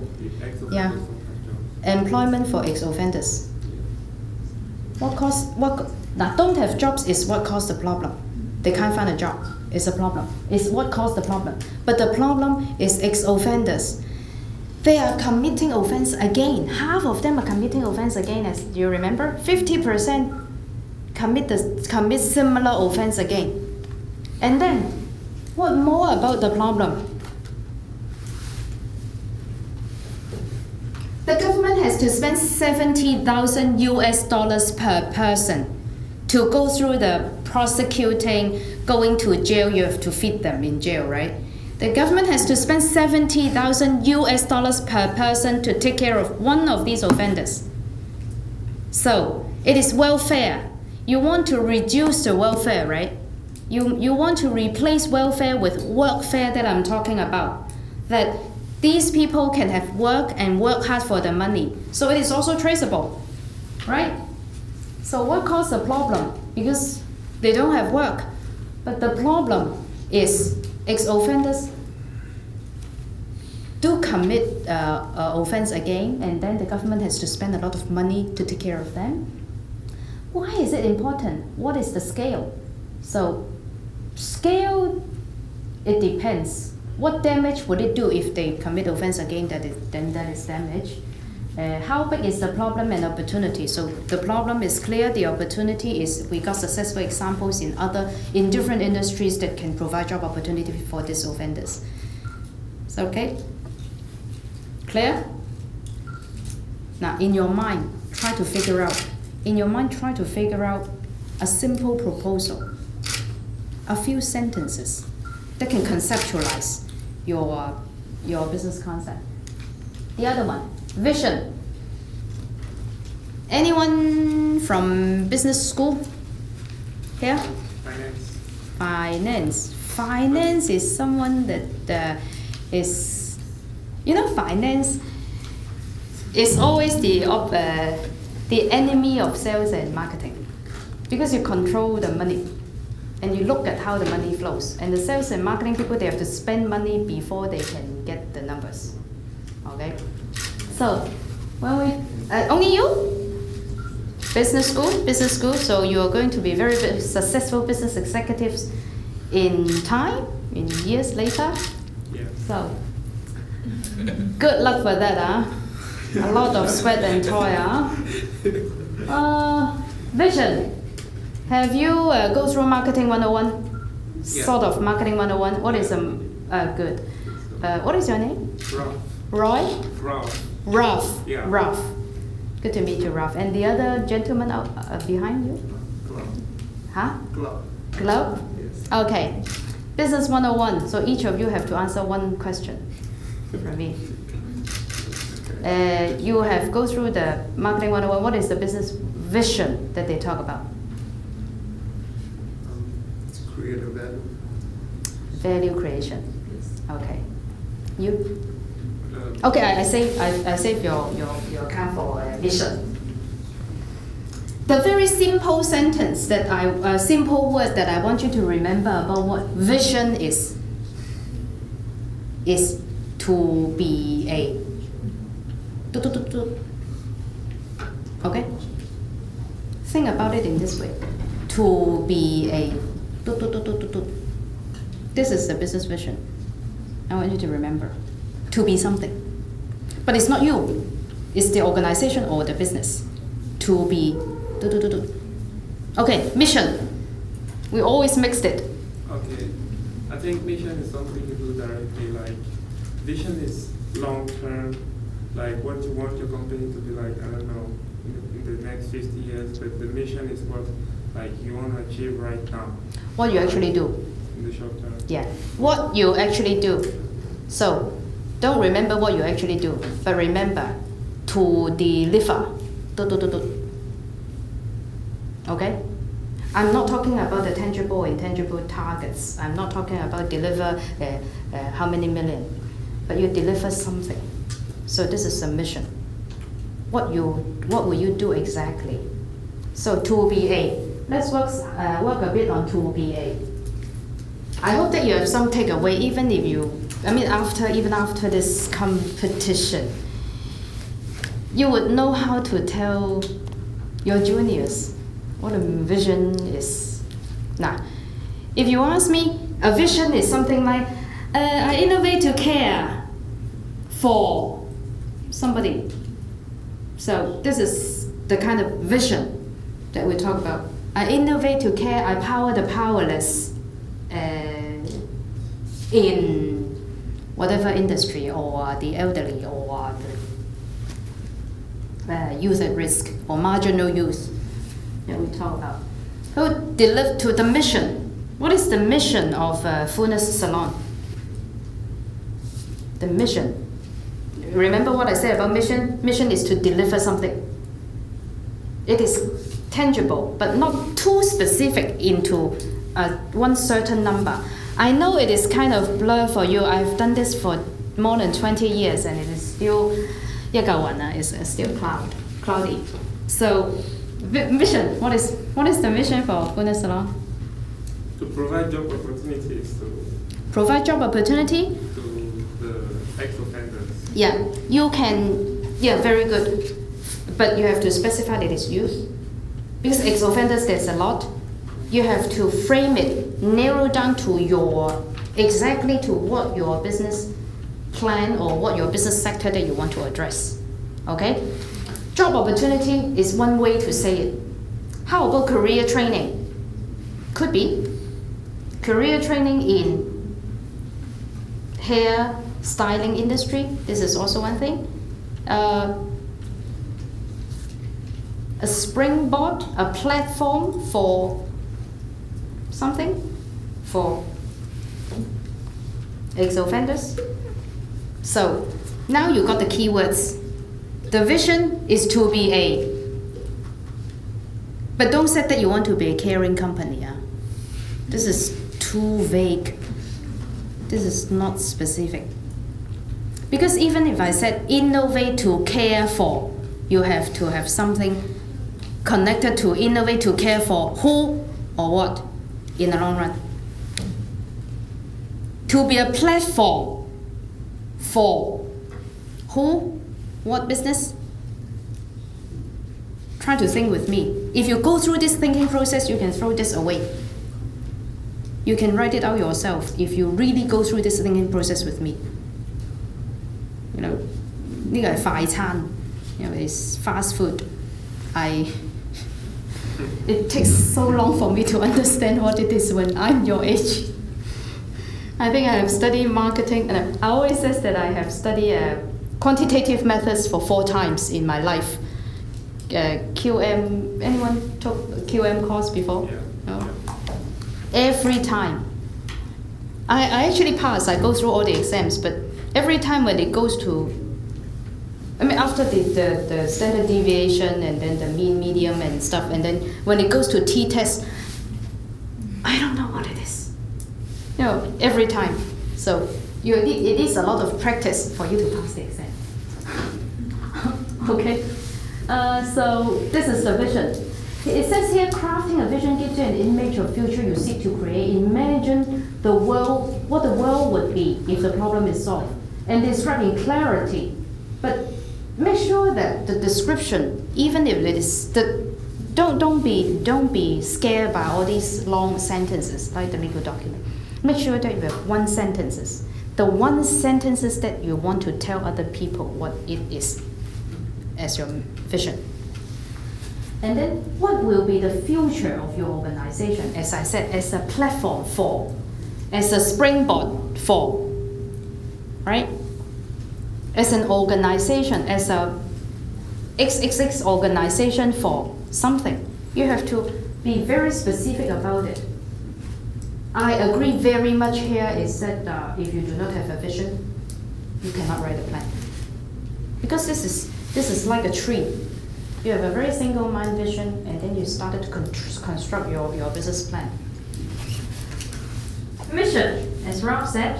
Yeah, don't have jobs. Employment for ex-offenders. Now, don't have jobs is what caused the problem. They can't find a job. It's a problem. It's what caused the problem. But the problem is ex-offenders. They are committing offense again. Half of them are committing offense again. As you remember, 50% commit similar offense again. And then, what more about the problem? The government has to spend $70,000 per person to go through the prosecuting, going to jail. You have to feed them in jail, right? The government has to spend $70,000 per person to take care of one of these offenders. So it is welfare. You want to reduce the welfare, right? You want to replace welfare with workfare that I'm talking about. That these people can have work and work hard for the money. So it is also traceable, right? So what caused the problem? Because they don't have work. But the problem is ex-offenders do commit offense again, and then the government has to spend a lot of money to take care of them. Why is it important? What is the scale? So scale, it depends. What damage would it do if they commit offense again? Then that is damage. How big is the problem and opportunity? So the problem is clear. The opportunity is we got successful examples in different industries that can provide job opportunity for these offenders. So okay, clear? Now in your mind, try to figure out a simple proposal, a few sentences that can conceptualize your business concept. The other one, vision. Anyone from business school here? Finance is someone that is, finance is always the enemy of sales and marketing, because you control the money and you look at how the money flows. And the sales and marketing people, they have to spend money before they can get the numbers. Okay? So, when we, only you? Business school, so you are going to be very successful business executives in years later. Yeah. So, good luck for that, huh? A lot of sweat and toil, huh? Vision. Have you go through Marketing 101? Yeah. Sort of Marketing 101. What is good? What is your name? Ralph. Roy? Ralph. Yeah. Ralph. Good to meet you, Ralph. And the other gentleman out behind you? Huh? Glove? Yes. Okay. Business 101. So each of you have to answer one question from me. You have go through the Marketing 101. What is the business vision that they talk about? To create a value. Value creation. Yes. Okay. You? Okay, I save your account for mission. The very simple sentence simple word that I want you to remember about what vision is to be a. Okay? Think about it in this way. To be a. This is the business vision. I want you to remember. To be something. But it's not you. It's the organization or the business. To be. Okay, mission. We always mixed it. Okay. I think mission is something you do directly. Like, vision is long term. Like, what you want your company to be like, I don't know, in the next 50 years. But the mission is what, like, you want to achieve right now. What you actually do. In the short term. Yeah. What you actually do. So, don't remember what you actually do, but remember to deliver. Okay? I'm not talking about the tangible and intangible targets. I'm not talking about deliver how many million, but you deliver something. So this is a mission. What will you do exactly? So to be a. Let's work a bit on to be a. I hope that you have some takeaway, even after this competition, you would know how to tell your juniors what a vision is. Now, if you ask me, a vision is something like, I innovate to care for somebody. So this is the kind of vision that we talk about. I innovate to care, I power the powerless in whatever industry, or the elderly, or the youth at risk, or marginal youth that we talk about. Who deliver to the mission? What is the mission of Fullness Salon? the mission. Remember what I said about mission? Mission is to deliver something. It is tangible, but not too specific into one certain number. I know it is kind of blur for you. I've done this for more than 20 years and it is still, it's still cloudy. So, mission, what is the mission for Goodness Salon? To provide job opportunities Provide job opportunity? to the ex-offenders. Yeah, you can, very good. But you have to specify that it's youth. Because ex-offenders, there's a lot. You have to frame it, narrow down to exactly to what your business plan or what your business sector that you want to address. Okay? Job opportunity is one way to say it. How about career training? Could be. Career training in hair styling industry, this is also one thing. A springboard, a platform for something, for ex-offenders. So now you got the keywords. The vision is to be but don't say that you want to be a caring company. This is too vague. This is not specific. Because even if I said innovate to care for, you have to have something connected to innovate to care for who or what in the long run. To be a platform for who, what business? Try to think with me. If you go through this thinking process, you can throw this away. You can write it out yourself if you really go through this thinking process with me. This is 快餐, it's fast food. It takes so long for me to understand what it is when I'm your age. I think I have studied marketing, and I always say that I have studied quantitative methods for 4 times in my life. QM, anyone took QM course before? Yeah. No? Every time. I actually pass, I go through all the exams, but every time when it goes to, after the standard deviation and then the mean, medium and stuff, and then when it goes to t-test, I don't know what it is. Every time. So it is a lot of practice for you to pass the exam. Okay. So this is the vision. It says here, crafting a vision gives you an image of future you seek to create. Imagine the world, what the world would be if the problem is solved, and describe in clarity. But make sure that the description, even if it is don't be scared by all these long sentences like the legal document. Make sure that you have 1 sentences. The 1 sentences that you want to tell other people what it is as your vision. And then what will be the future of your organization? As I said, as a platform for, as a springboard for, right? As an organization, as a XXX organization for something. You have to be very specific about it. I agree very much here is that if you do not have a vision, you cannot write a plan. Because this is like a tree. You have a very single mind vision, and then you started to construct your business plan. Mission, as Ralph said,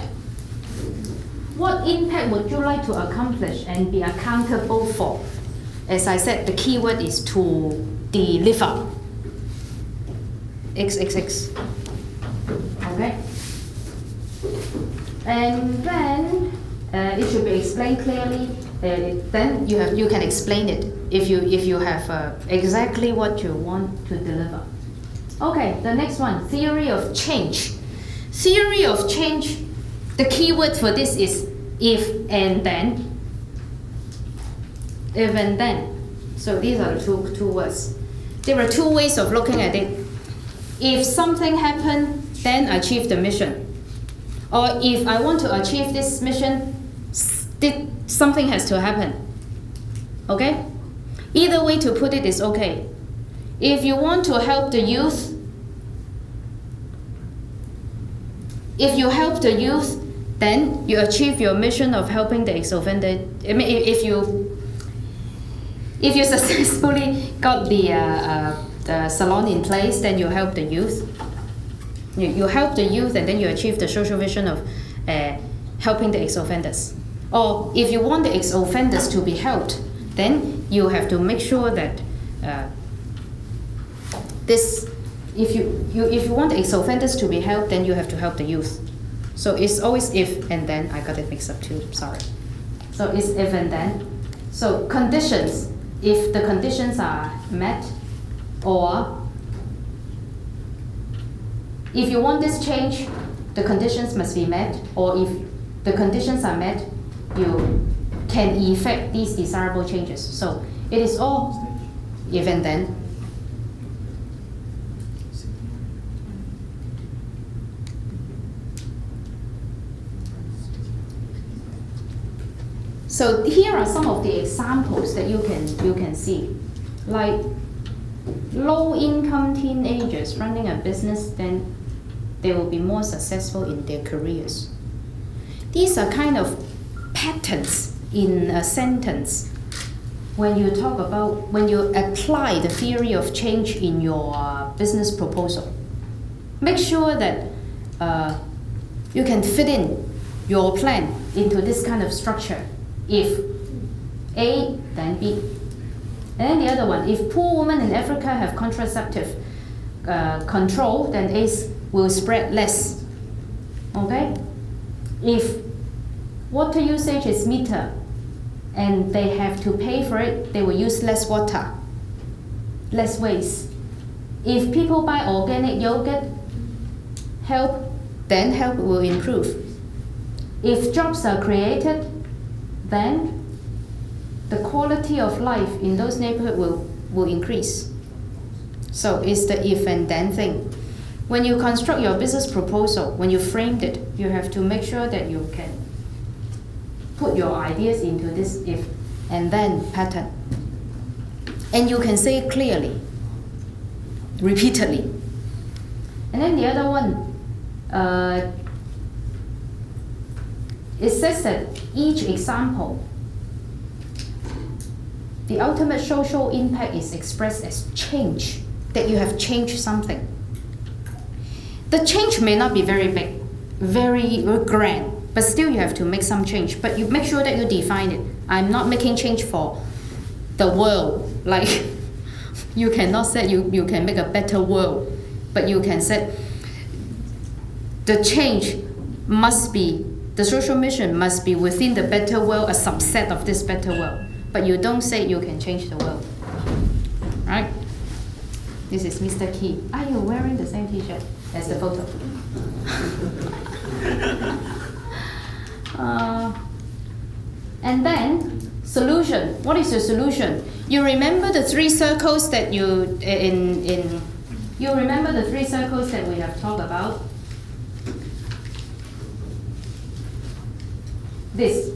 what impact would you like to accomplish and be accountable for? As I said, the keyword is to deliver. XXX. Okay? And then it should be explained clearly. Then you can explain it if you have exactly what you want to deliver. Okay, the next one, theory of change. Theory of change, the keyword for this is if and then. If and then. So these are the two words. There are 2 ways of looking at it. If something happened, then achieve the mission. Or if I want to achieve this mission, something has to happen. Okay? Either way to put it is okay. If you want to help the youth, then you achieve your mission of helping the ex-offender. I mean, if you successfully got the salon in place, then you help the youth. You help the youth, and then you achieve the social vision of helping the ex-offenders. Or if you want the ex-offenders to be helped, then you have to make sure that if you want the ex-offenders to be helped, then you have to help the youth. So it's always if and then. I got it mixed up too, sorry. So it's if and then. So conditions, if the conditions are met, or if you want this change, the conditions must be met, or if the conditions are met, you can effect these desirable changes. So it is all if and then. So here are some of the examples that you can see, like low-income teenagers running a business, then they will be more successful in their careers. These are kind of patterns in a sentence when you talk about, when you apply the theory of change in your business proposal. Make sure that you can fit in your plan into this kind of structure. If A, then B. And then the other one, if poor women in Africa have contraceptive control, then AIDS will spread less. Okay? If water usage is metered and they have to pay for it, they will use less water, less waste. If people buy organic yogurt, then health will improve. If jobs are created, then the quality of life in those neighborhoods will increase. So it's the if and then thing. When you construct your business proposal, when you framed it, you have to make sure that you can put your ideas into this if and then pattern. And you can say it clearly, repeatedly. And then the other one, it says that each example, the ultimate social impact is expressed as change, that you have changed something. The change may not be very big, very grand, but still you have to make some change. But you make sure that you define it. I'm not making change for the world. Like, you cannot say you can make a better world, but you can say the change must be, the social mission must be within the better world, a subset of this better world. But you don't say you can change the world. Right? This is Mr. Key. Are you wearing the same t-shirt as the photo? And then, solution. What is your solution? You remember the three circles that you remember the three circles that we have talked about? This.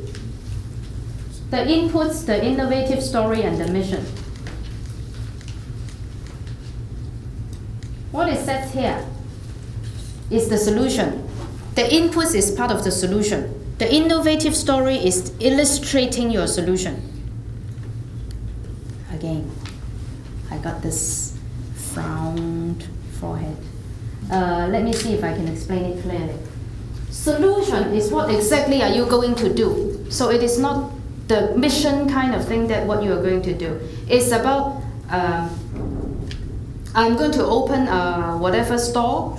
The inputs, the innovative story, and the mission. What is said here is the solution. The inputs is part of the solution. The innovative story is illustrating your solution. Again, I got this frowned forehead. Let me see if I can explain it clearly. Solution is what exactly are you going to do. So it is not the mission kind of thing that what you are going to do. It's about, I'm going to open whatever store,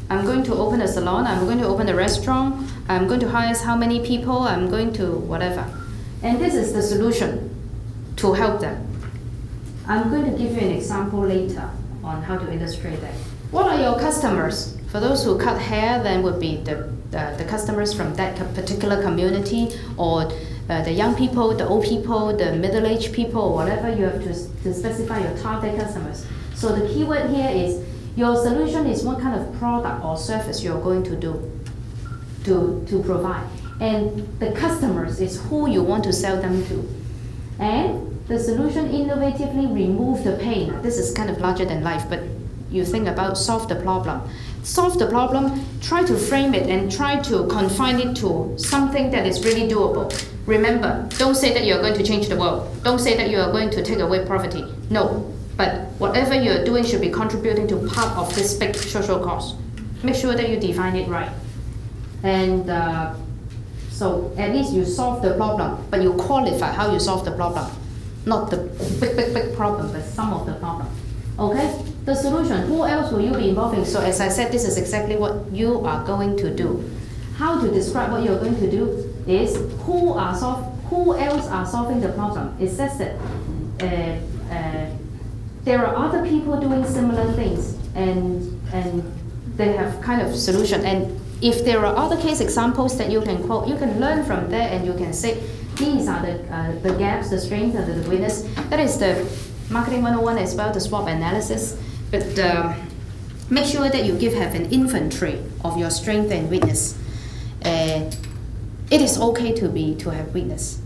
I'm going to open a salon, I'm going to open a restaurant, I'm going to hire how many people, I'm going to whatever. And this is the solution to help them. I'm going to give you an example later on how to illustrate that. What are your customers? For those who cut hair, then would be the customers from that particular community, or the young people, the old people, the middle-aged people, or whatever. You have to specify your target customers. So the keyword here is your solution is what kind of product or service you're going to do, to provide. And the customers is who you want to sell them to. And the solution innovatively remove the pain. This is kind of larger than life, but you think about solve the problem. solve the problem, try to frame it and try to confine it to something that is really doable. Remember, don't say that you are going to change the world. Don't say that you are going to take away poverty. No, but whatever you are doing should be contributing to part of this big social cause. Make sure that you define it right. And so at least you solve the problem, but you qualify how you solve the problem. Not the big problem, but some of the problem. Okay? The solution, who else will you be involving? So as I said, this is exactly what you are going to do. How to describe what you're going to do is who else are solving the problem. It says that there are other people doing similar things and they have kind of solution. And if there are other case examples that you can quote, you can learn from there and you can say, these are the gaps, the strengths, and the weakness. That is the Marketing 101 as well, the SWOT analysis. But make sure that you have an inventory of your strength and weakness. It is okay to have weakness.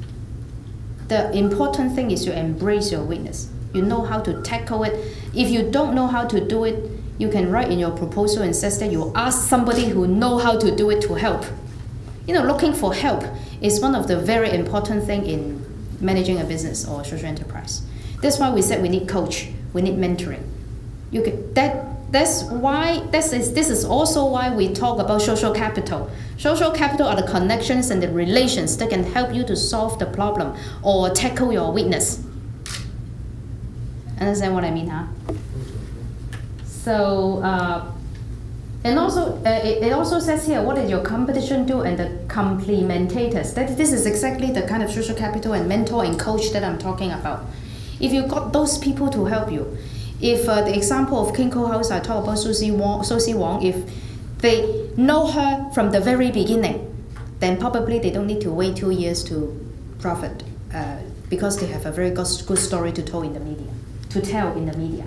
The important thing is to embrace your weakness. You know how to tackle it. If you don't know how to do it, you can write in your proposal and says that you ask somebody who know how to do it to help. Looking for help is one of the very important thing in managing a business or social enterprise. That's why we said we need coach, we need mentoring. This is also why we talk about social capital. Social capital are the connections and the relations that can help you to solve the problem or tackle your weakness. Understand what I mean, huh? So, and also, it also says here, what did your competition do and the complementators. This is exactly the kind of social capital and mentor and coach that I'm talking about. If you got those people to help you, if the example of Kinko House, I talk about Susie Wong, if they know her from the very beginning, then probably they don't need to wait 2 years to profit because they have a very good story to tell in the media.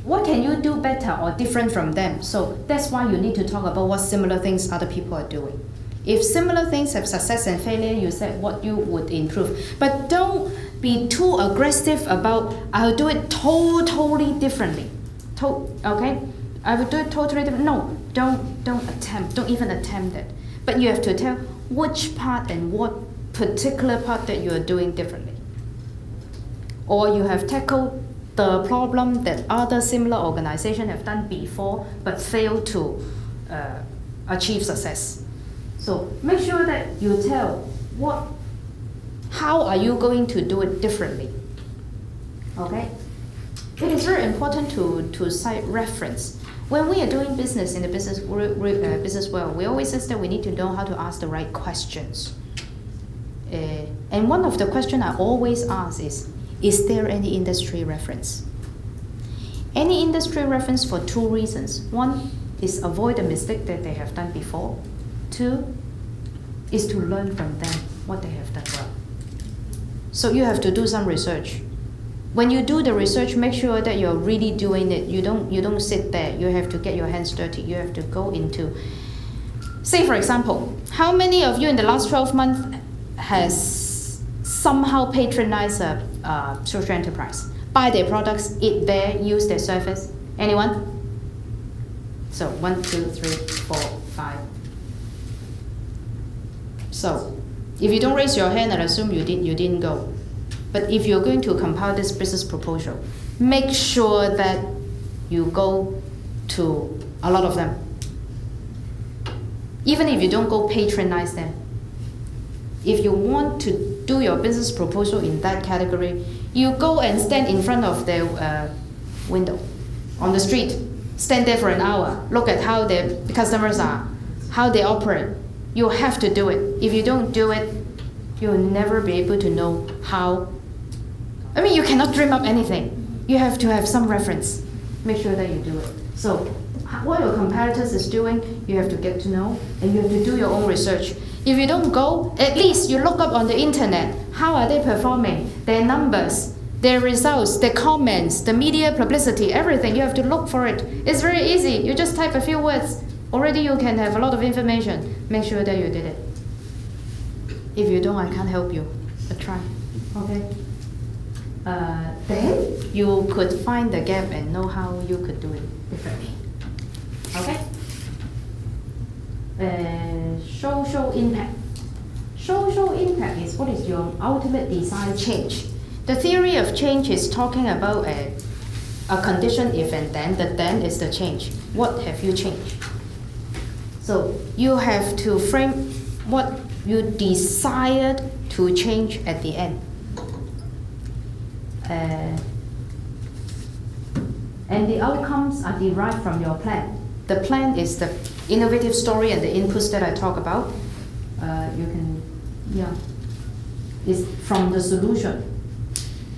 What can you do better or different from them? So that's why you need to talk about what similar things other people are doing. If similar things have success and failure, you said what you would improve. But don't be too aggressive about, I'll do it totally differently. Okay? I will do it totally different. No, don't even attempt it. But you have to tell which part and what particular part that you are doing differently. Or you have tackled the problem that other similar organizations have done before but failed to achieve success. So make sure that you tell how are you going to do it differently. Okay? It is very important to cite reference. When we are doing business in the business world, we always say that we need to know how to ask the right questions. And one of the questions I always ask is there any industry reference? Any industry reference for 2 reasons. 1 is avoid the mistake that they have done before. 2 is to learn from them what they have done well. So you have to do some research. When you do the research, make sure that you're really doing it. You don't sit there. You have to get your hands dirty. You have to go into, say for example, how many of you in the last 12 months has somehow patronized a social enterprise? Buy their products, eat there, use their service? Anyone? So 1, 2, 3, 4, 5. So if you don't raise your hand, I assume you didn't go. But if you're going to compile this business proposal, make sure that you go to a lot of them. Even if you don't go patronize them. If you want to do your business proposal in that category, you go and stand in front of their window on the street. Stand there for an hour. Look at how the customers are, how they operate. You have to do it. If you don't do it, you'll never be able to know how. I mean, you cannot dream up anything. You have to have some reference. Make sure that you do it. So what your competitors is doing, you have to get to know, and you have to do your own research. If you don't go, at least you look up on the internet. How are they performing? Their numbers, their results, their comments, the media publicity, everything. You have to look for it. It's very easy. You just type a few words. Already you can have a lot of information. Make sure that you did it. If you don't, I can't help you. But try. Okay? Then you could find the gap and know how you could do it differently. Okay? Social impact. Social impact is what is your ultimate desired change. The theory of change is talking about a condition if and then. The then is the change. What have you changed? So you have to frame what you desired to change at the end. And the outcomes are derived from your plan. The plan is the innovative story and the inputs that I talk about. Is from the solution.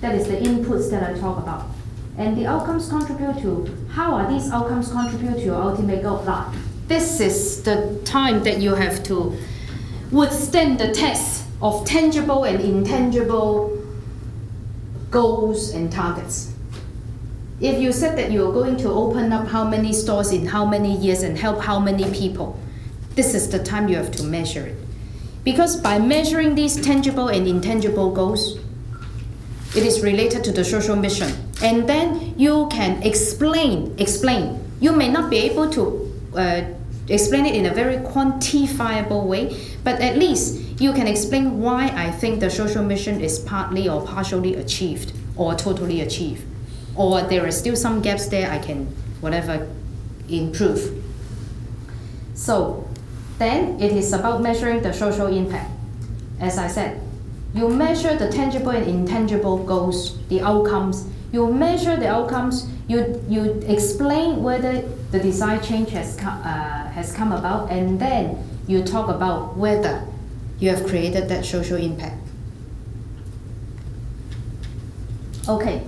That is the inputs that I talk about. And the outcomes contribute to, how are these outcomes contribute to your ultimate goal? Now, this is the time that you have to withstand the test of tangible and intangible goals and targets. If you said that you're going to open up how many stores in how many years and help how many people, this is the time you have to measure it. Because by measuring these tangible and intangible goals, it is related to the social mission. And then you can explain. You may not be able to explain it in a very quantifiable way, but at least you can explain why I think the social mission is partly or partially achieved or totally achieved. Or there are still some gaps there I can, improve. So, then it is about measuring the social impact. As I said, you measure the tangible and intangible goals, the outcomes. You measure the outcomes, you explain whether the desired change has come about, and then you talk about whether you have created that social impact. Okay,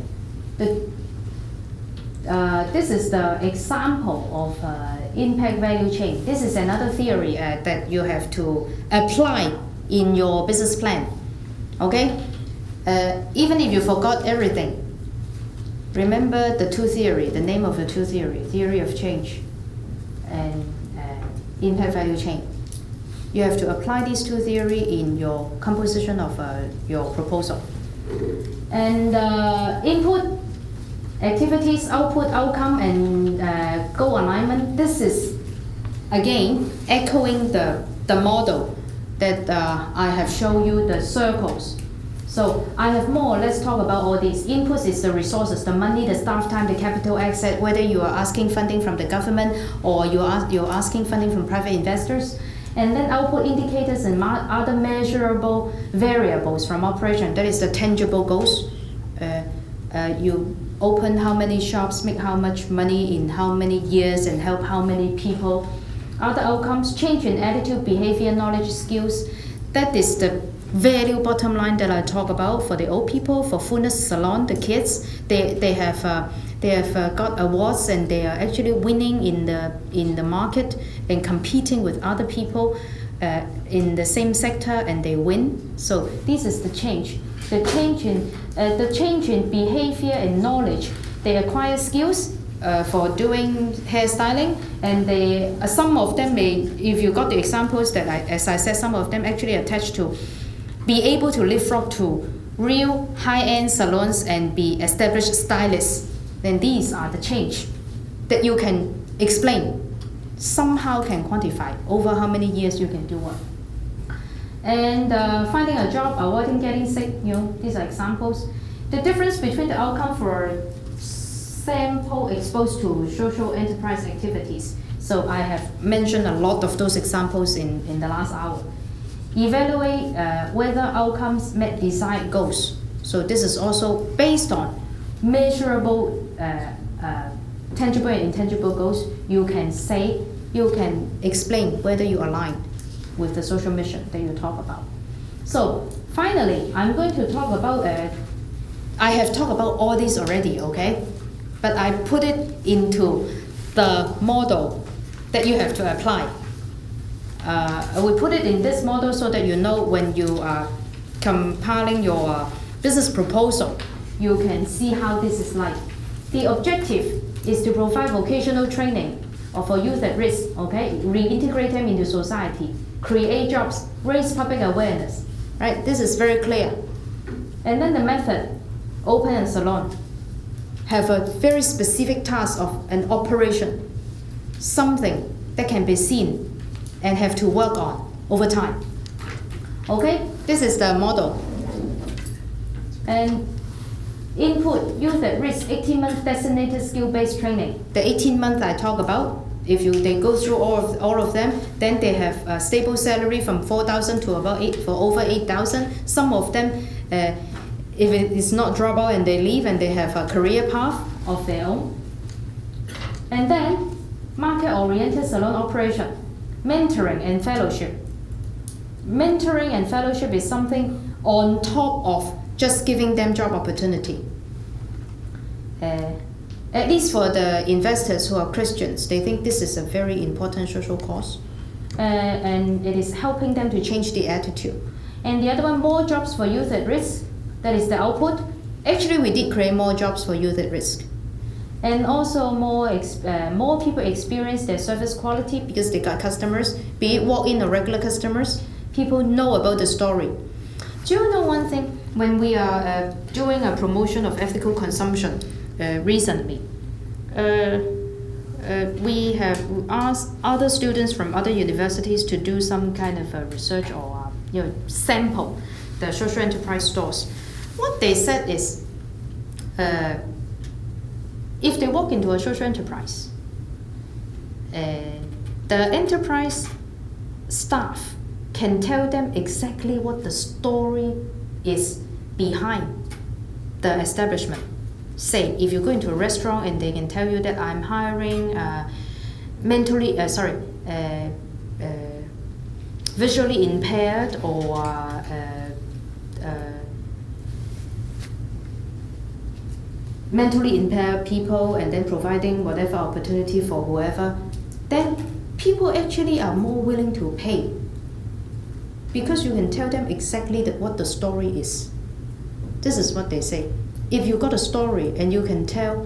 this is the example of impact value chain. This is another theory that you have to apply in your business plan. Okay? Even if you forgot everything, remember the two theory, the name of the two theory of change and impact value chain. You have to apply these two theory in your composition of your proposal. And input, activities, output, outcome, and goal alignment. This is, again, echoing the model that I have shown you, the circles. So I have more or less talked about all these. Inputs is the resources, the money, the staff time, the capital asset, whether you are asking funding from the government or you're asking funding from private investors. And then output indicators and other measurable variables from operation. That is the tangible goals. You open how many shops, make how much money in how many years, and help how many people. Other outcomes, change in attitude, behavior, knowledge, skills. That is the value bottom line that I talk about for the old people, for Fullness Salon, the kids. They have got awards and they are actually winning in the market and competing with other people in the same sector, and they win. So this is the change. The change in behavior and knowledge. They acquire skills for doing hairstyling, and some of them may, if you got the examples that as I said, some of them actually attached to be able to leapfrog to real high-end salons and be established stylists. Then these are the change that you can explain, somehow can quantify over how many years you can do what. And finding a job, avoiding getting sick, these are examples. The difference between the outcome for sample exposed to social enterprise activities. So I have mentioned a lot of those examples in the last hour. Evaluate whether outcomes met desired goals. So this is also based on measurable, tangible and intangible goals. You can explain whether you align with the social mission that you talk about. So finally, I'm going to talk about, I have talked about all these already, okay? But I put it into the model that you have to apply. We put it in this model so that you know when you are compiling your business proposal, you can see how this is like. The objective is to provide vocational training for youth at risk, okay? Reintegrate them into society, create jobs, raise public awareness, right? This is very clear. And then the method, open a salon, have a very specific task of an operation. something that can be seen and have to work on over time. Okay, this is the model. And input, youth at risk, 18-month designated skill-based training. The 18 months I talk about, if they go through all of them, then they have a stable salary from 4,000 to about over 8,000. Some of them, if it is not drop out and they leave and they have a career path of their own. And then market-oriented salon operation, mentoring and fellowship. Mentoring and fellowship is something on top of just giving them job opportunity. At least for the investors who are Christians, they think this is a very important social cause. And it is helping them to change the attitude. And the other one, more jobs for youth at risk. That is the output. Actually, we did create more jobs for youth at risk. And also more people experience their service quality because they got customers, be it walk-in or regular customers. People know about the story. Do you know one thing? When we are doing a promotion of ethical consumption recently, we have asked other students from other universities to do some kind of research or sample the social enterprise stores. What they said is, if they walk into a social enterprise, the enterprise staff can tell them exactly what the story is behind the establishment. Say, if you go into a restaurant and they can tell you that I'm hiring visually impaired or mentally impaired people, and then providing whatever opportunity for whoever, then people actually are more willing to pay because you can tell them exactly what the story is. This is what they say. If you got a story and you can tell,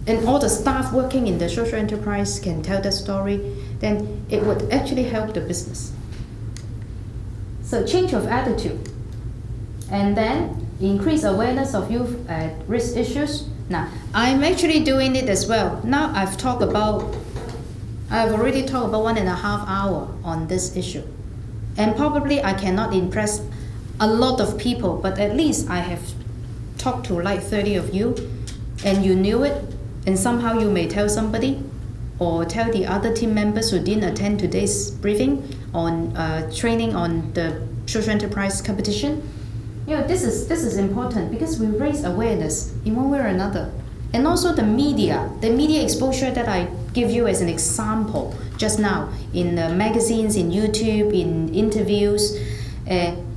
and all the staff working in the social enterprise can tell the story, then it would actually help the business. So change of attitude. And then increase awareness of youth at risk issues. Now, I'm actually doing it as well. Now I've already talked about 1.5 hours on this issue. And probably I cannot impress a lot of people, but at least I have talked to like 30 of you, and you knew it, and somehow you may tell somebody, or tell the other team members who didn't attend today's briefing on training on the social enterprise competition. This is important because we raise awareness in one way or another. And also the media exposure that I give you as an example just now in magazines, in YouTube, in interviews,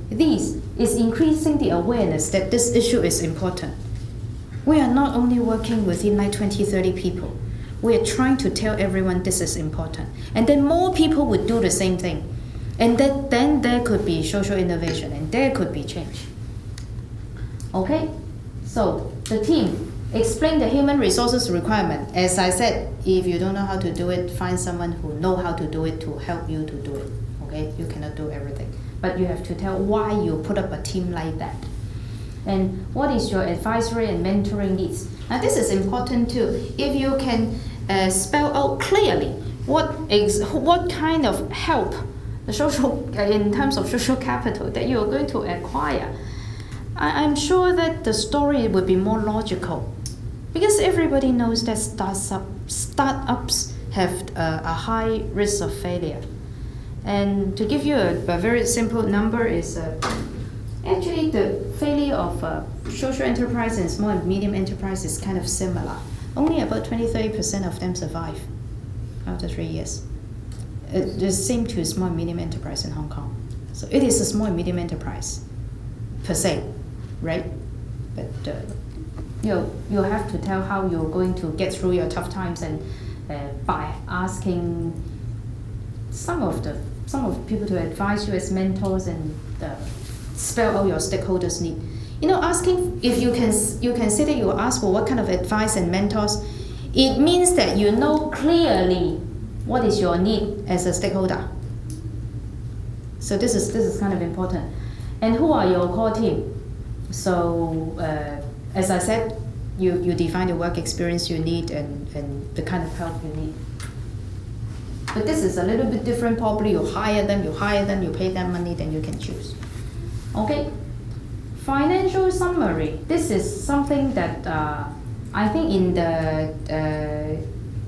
this is increasing the awareness that this issue is important. We are not only working within like 20, 30 people. We are trying to tell everyone this is important. And then more people would do the same thing. And then there could be social innovation and there could be change. Okay? So the team, explain the human resources requirement. As I said, if you don't know how to do it, find someone who knows how to do it to help you to do it. Okay? You cannot do everything. But you have to tell why you put up a team like that. And what is your advisory and mentoring needs? Now this is important too. If you can spell out clearly what kind of help the social in terms of social capital that you are going to acquire, I'm sure that the story would be more logical, because everybody knows that startups have a high risk of failure. And to give you a very simple number is actually the failure of social enterprise and small and medium enterprise is kind of similar. Only about 20-30% of them survive after 3 years. The same to small and medium enterprise in Hong Kong. So it is a small and medium enterprise per se, right? But you have to tell how you're going to get through your tough times, and by asking some of people to advise you as mentors and spell out your stakeholders' need. Asking, if you can say that you ask for what kind of advice and mentors, it means that you know clearly what is your need as a stakeholder. So this is kind of important. And who are your core team? So as I said, you define the work experience you need and the kind of help you need. But this is a little bit different. Probably you hire them, you pay them money, then you can choose. Okay. Financial summary. This is something that I think in the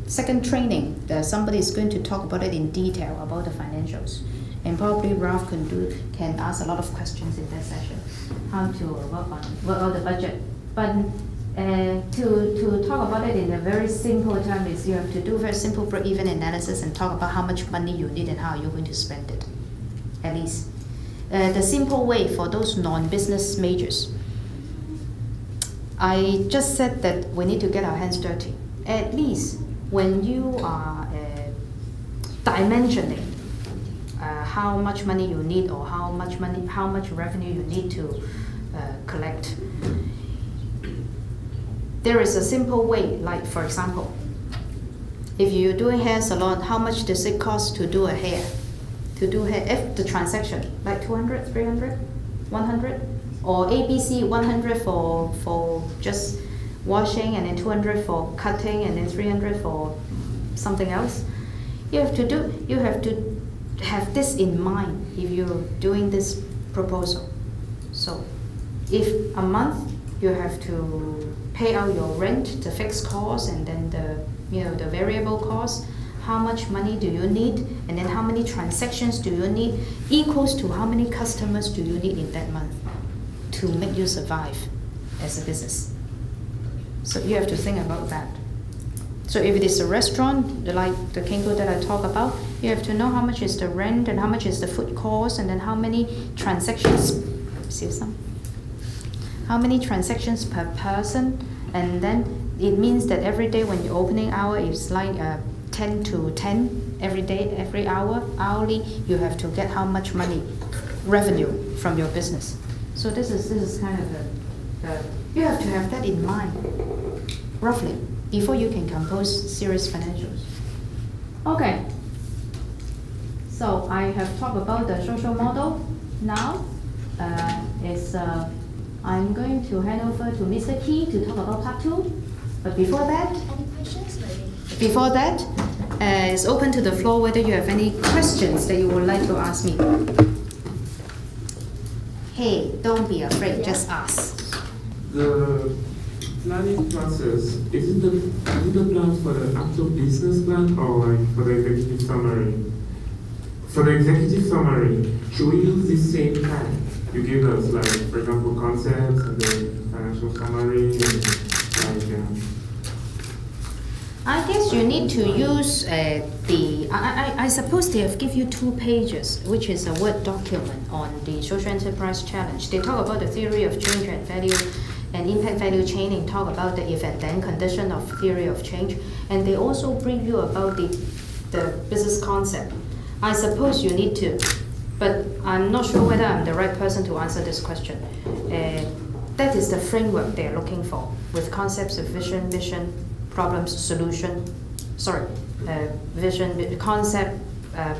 second training, somebody is going to talk about it in detail about the financials. And probably Ralph can ask a lot of questions in that session, how to work on the budget. But to talk about it in a very simple term is you have to do very simple break-even analysis and talk about how much money you need and how you're going to spend it, at least. The simple way for those non-business majors, I just said that we need to get our hands dirty. At least when you are dimensioning how much money you need or how much revenue you need to collect. There is a simple way, like for example, if you're doing hair salon, how much does it cost to do a hair? If the transaction, like 200, 300, 100? Or ABC 100 for just washing, and then 200 for cutting, and then 300 for something else. You have to have this in mind if you're doing this proposal. So if a month you have to pay out your rent, the fixed cost, and then the variable cost, how much money do you need, and then how many transactions do you need, equals to how many customers do you need in that month to make you survive as a business. So you have to think about that. So if it is a restaurant, like the Kinko that I talk about, you have to know how much is the rent and how much is the food cost, and then how many transactions, how many transactions per person, and then it means that every day when your opening hour is like 10 to 10, every day, every hour, hourly, you have to get how much money, revenue from your business. So this is kind of you have to have that in mind, roughly, before you can compose serious financials. Okay. So I have talked about the social model. Now I'm going to hand over to Mr. Key to talk about part 2. But before that, Any questions, lady? before that, it's open to the floor whether you have any questions that you would like to ask me. Hey, don't be afraid, just ask. The planning process, is it the plan for the actual business plan or like for the executive summary? For the executive summary, should we use the same plan? You give us like, for example, concepts and then financial summary and I guess you need to use I suppose they have give you 2 pages, which is a Word document on the social enterprise challenge. They talk about the theory of change and value and impact value chain, and talk about the if and then condition of theory of change. And they also brief you about the business concept. I suppose you need to, but I'm not sure whether I'm the right person to answer this question. That is the framework they're looking for, with concepts of vision, problems, solution, vision, concept,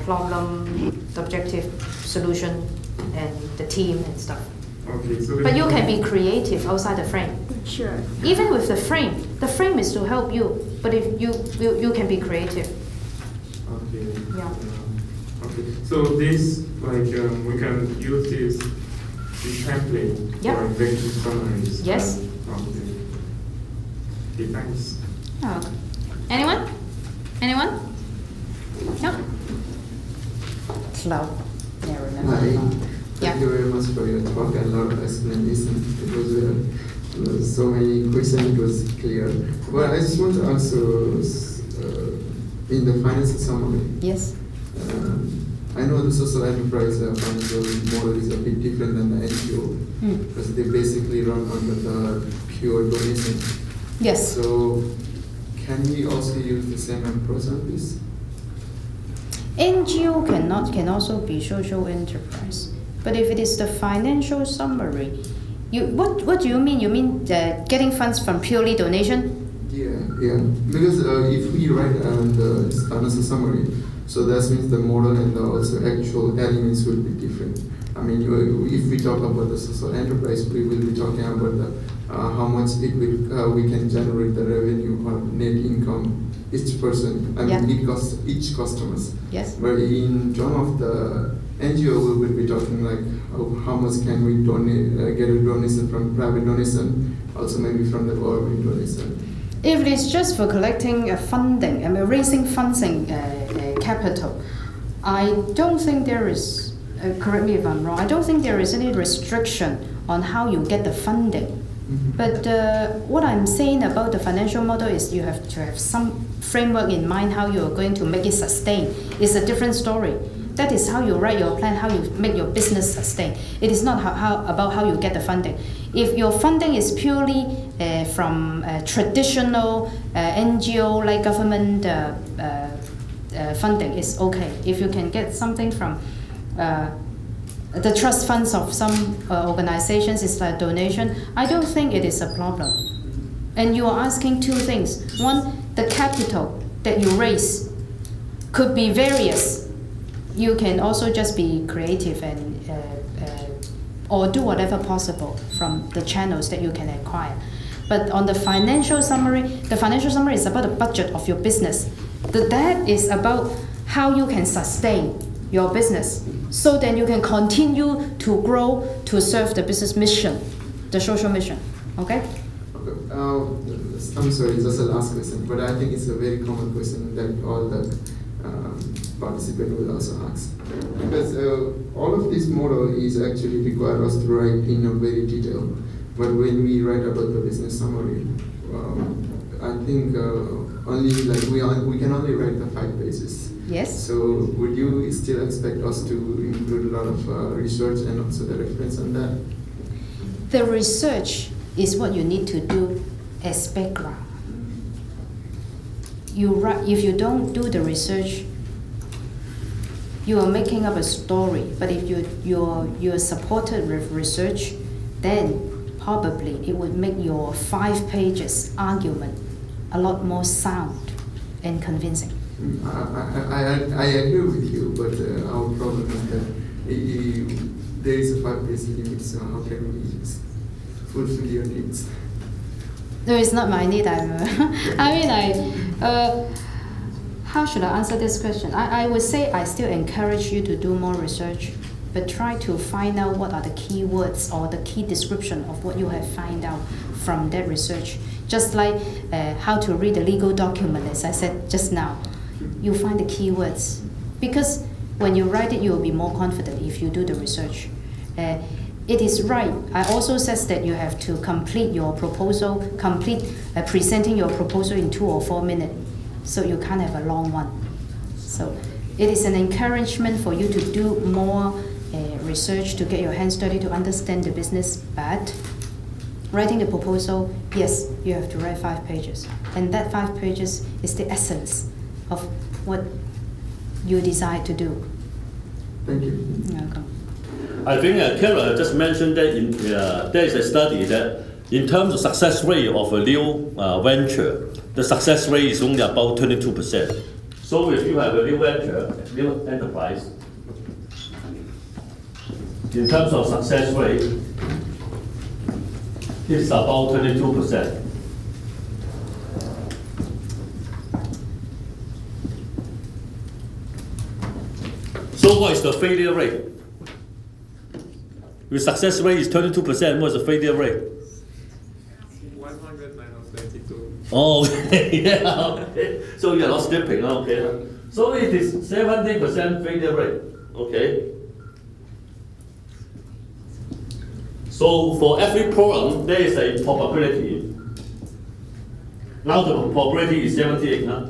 problem, objective, solution, and the team and stuff. okay, so But you can be creative outside the frame. Sure. Even with the frame is to help you, but if you can be creative. Okay. Yeah. Okay. So this, like, we can use this template Yep. for executive summaries. Yes. Okay. Okay, thanks. Oh. Anyone? No? Slow. Yeah, remember. Hi. Yeah. Thank you very much for your talk and a lot of explanation. It was so many questions, it was clear. Well, I just want to ask in the financial summary, Yes. I know the social enterprise financial model is a bit different than the NGO because they basically run under the pure donation. Yes. So can we also use the same approach on this? NGO can also be social enterprise. But if it is the financial summary, what do you mean? You mean getting funds from purely donation? Yeah. Because if we write the financial summary, so that means the model and the also actual elements will be different. I mean, if we talk about the social enterprise, we will be talking about how much it will we can generate the revenue or net net income each person, Yeah. each customers. Yes. But in terms of the NGO, we will be talking like how much can we donate, get a donation from private donation, also maybe from the government donation. If it is just for collecting funding, raising funding capital, I don't think there is, correct me if I'm wrong, I don't think there is any restriction on how you get the funding. Mm-hmm. But what I'm saying about the financial model is you have to have some framework in mind how you are going to make it sustain. It's a different story. That is how you write your plan, how you make your business sustain. It is not about how you get the funding. If your funding is purely from traditional NGO like government funding, it's okay. If you can get something from the trust funds of some organizations, it's like donation, I don't think it is a problem. And you are asking two things. One, the capital that you raise could be various. You can also just be creative and or do whatever possible from the channels that you can acquire. But on the financial summary is about the budget of your business. That is about how you can sustain your business so then you can continue to grow to serve the business mission, the social mission. Okay? I'm sorry, just a last question, but I think it's a very common question that all the participants will also ask. Because all of this model is actually require us to write in a very detail. But when we write about the business summary, I think only like we can only write the 5 pages. Yes. So would you still expect us to include a lot of research and also the reference on that? The research is what you need to do as background. If you don't do the research, you are making up a story. But if you're supported with research, then probably it would make your 5 pages argument a lot more sound and convincing. I agree with you, but our problem is that there is a 5-page limit, so how can we fulfill your needs? No, it's not my need. How should I answer this question? I would say I still encourage you to do more research, but try to find out what are the key words or the key description of what you have found out from that research. Just like how to read a legal document, as I said just now. You find the key words. Because when you write it, you will be more confident if you do the research. It is right. I also says that you have to complete your proposal, presenting your proposal in 2 or 4 minutes. So you can't have a long one. So it is an encouragement for you to do more research to get your hands dirty to understand the business. But writing the proposal, yes, you have to write 5 pages. And that 5 pages is the essence of what you decide to do. Thank you. You're welcome. I think Carol just mentioned that there is a study that in terms of success rate of a new venture, the success rate is only about 22%. So if you have a new venture, new enterprise, in terms of success rate, it's about 22%. So what is the failure rate? Your success rate is 22%, what is the failure rate? 100 minus 32. Oh, okay, yeah, okay. So you're not skipping, okay. So it is 70% failure rate, okay. So for every problem, there is a probability. Now the probability is 78, huh?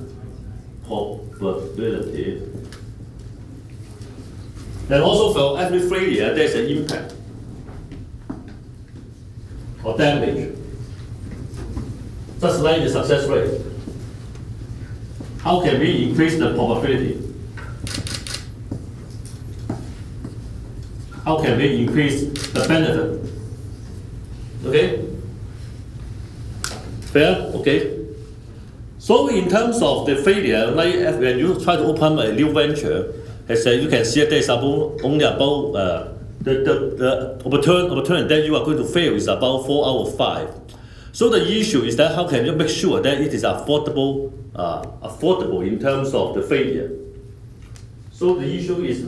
Probability. And also for every failure, there's an impact or damage. Just like the success rate. How can we increase the probability? How can we increase the benefit? Okay? Fair? Okay. So in terms of the failure, like when you try to open a new venture, as you can see, there is only about the opportunity that you are going to fail is about 4 out of 5. So the issue is that how can you make sure that it is affordable in terms of the failure? So the issue is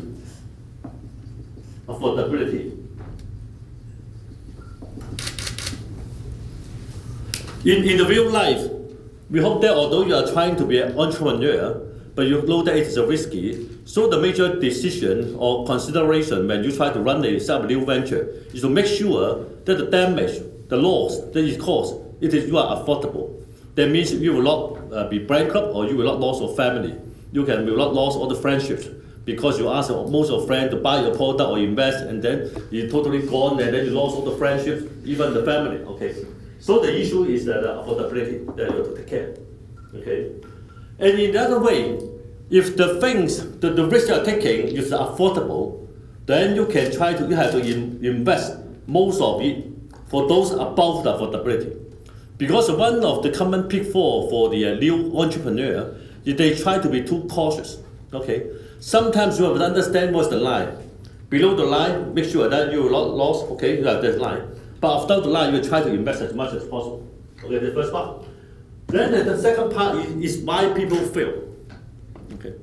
affordability. In the real life, we hope that although you are trying to be an entrepreneur, but you know that it is risky, so the major decision or consideration when you try to run a new venture is to make sure that the damage, the loss that is caused, you are affordable. That means you will not be bankrupt or you will not lose your family. You will not lose all the friendships because you ask most of your friends to buy your product or invest and then you're totally gone and then you lost all the friendships, even the family. Okay. So the issue is that affordability that you have to take care. Okay. And in the other way, if the risk you are taking is affordable, then you have to invest most of it for those above the affordability. Because one of the common pitfalls for the new entrepreneur is they try to be too cautious. Okay. Sometimes you have to understand what's the line. Below the line, make sure that you will not lose. Okay, you have that line. But after the line, you try to invest as much as possible. Okay, the first part. Then the second part is why people fail. Okay.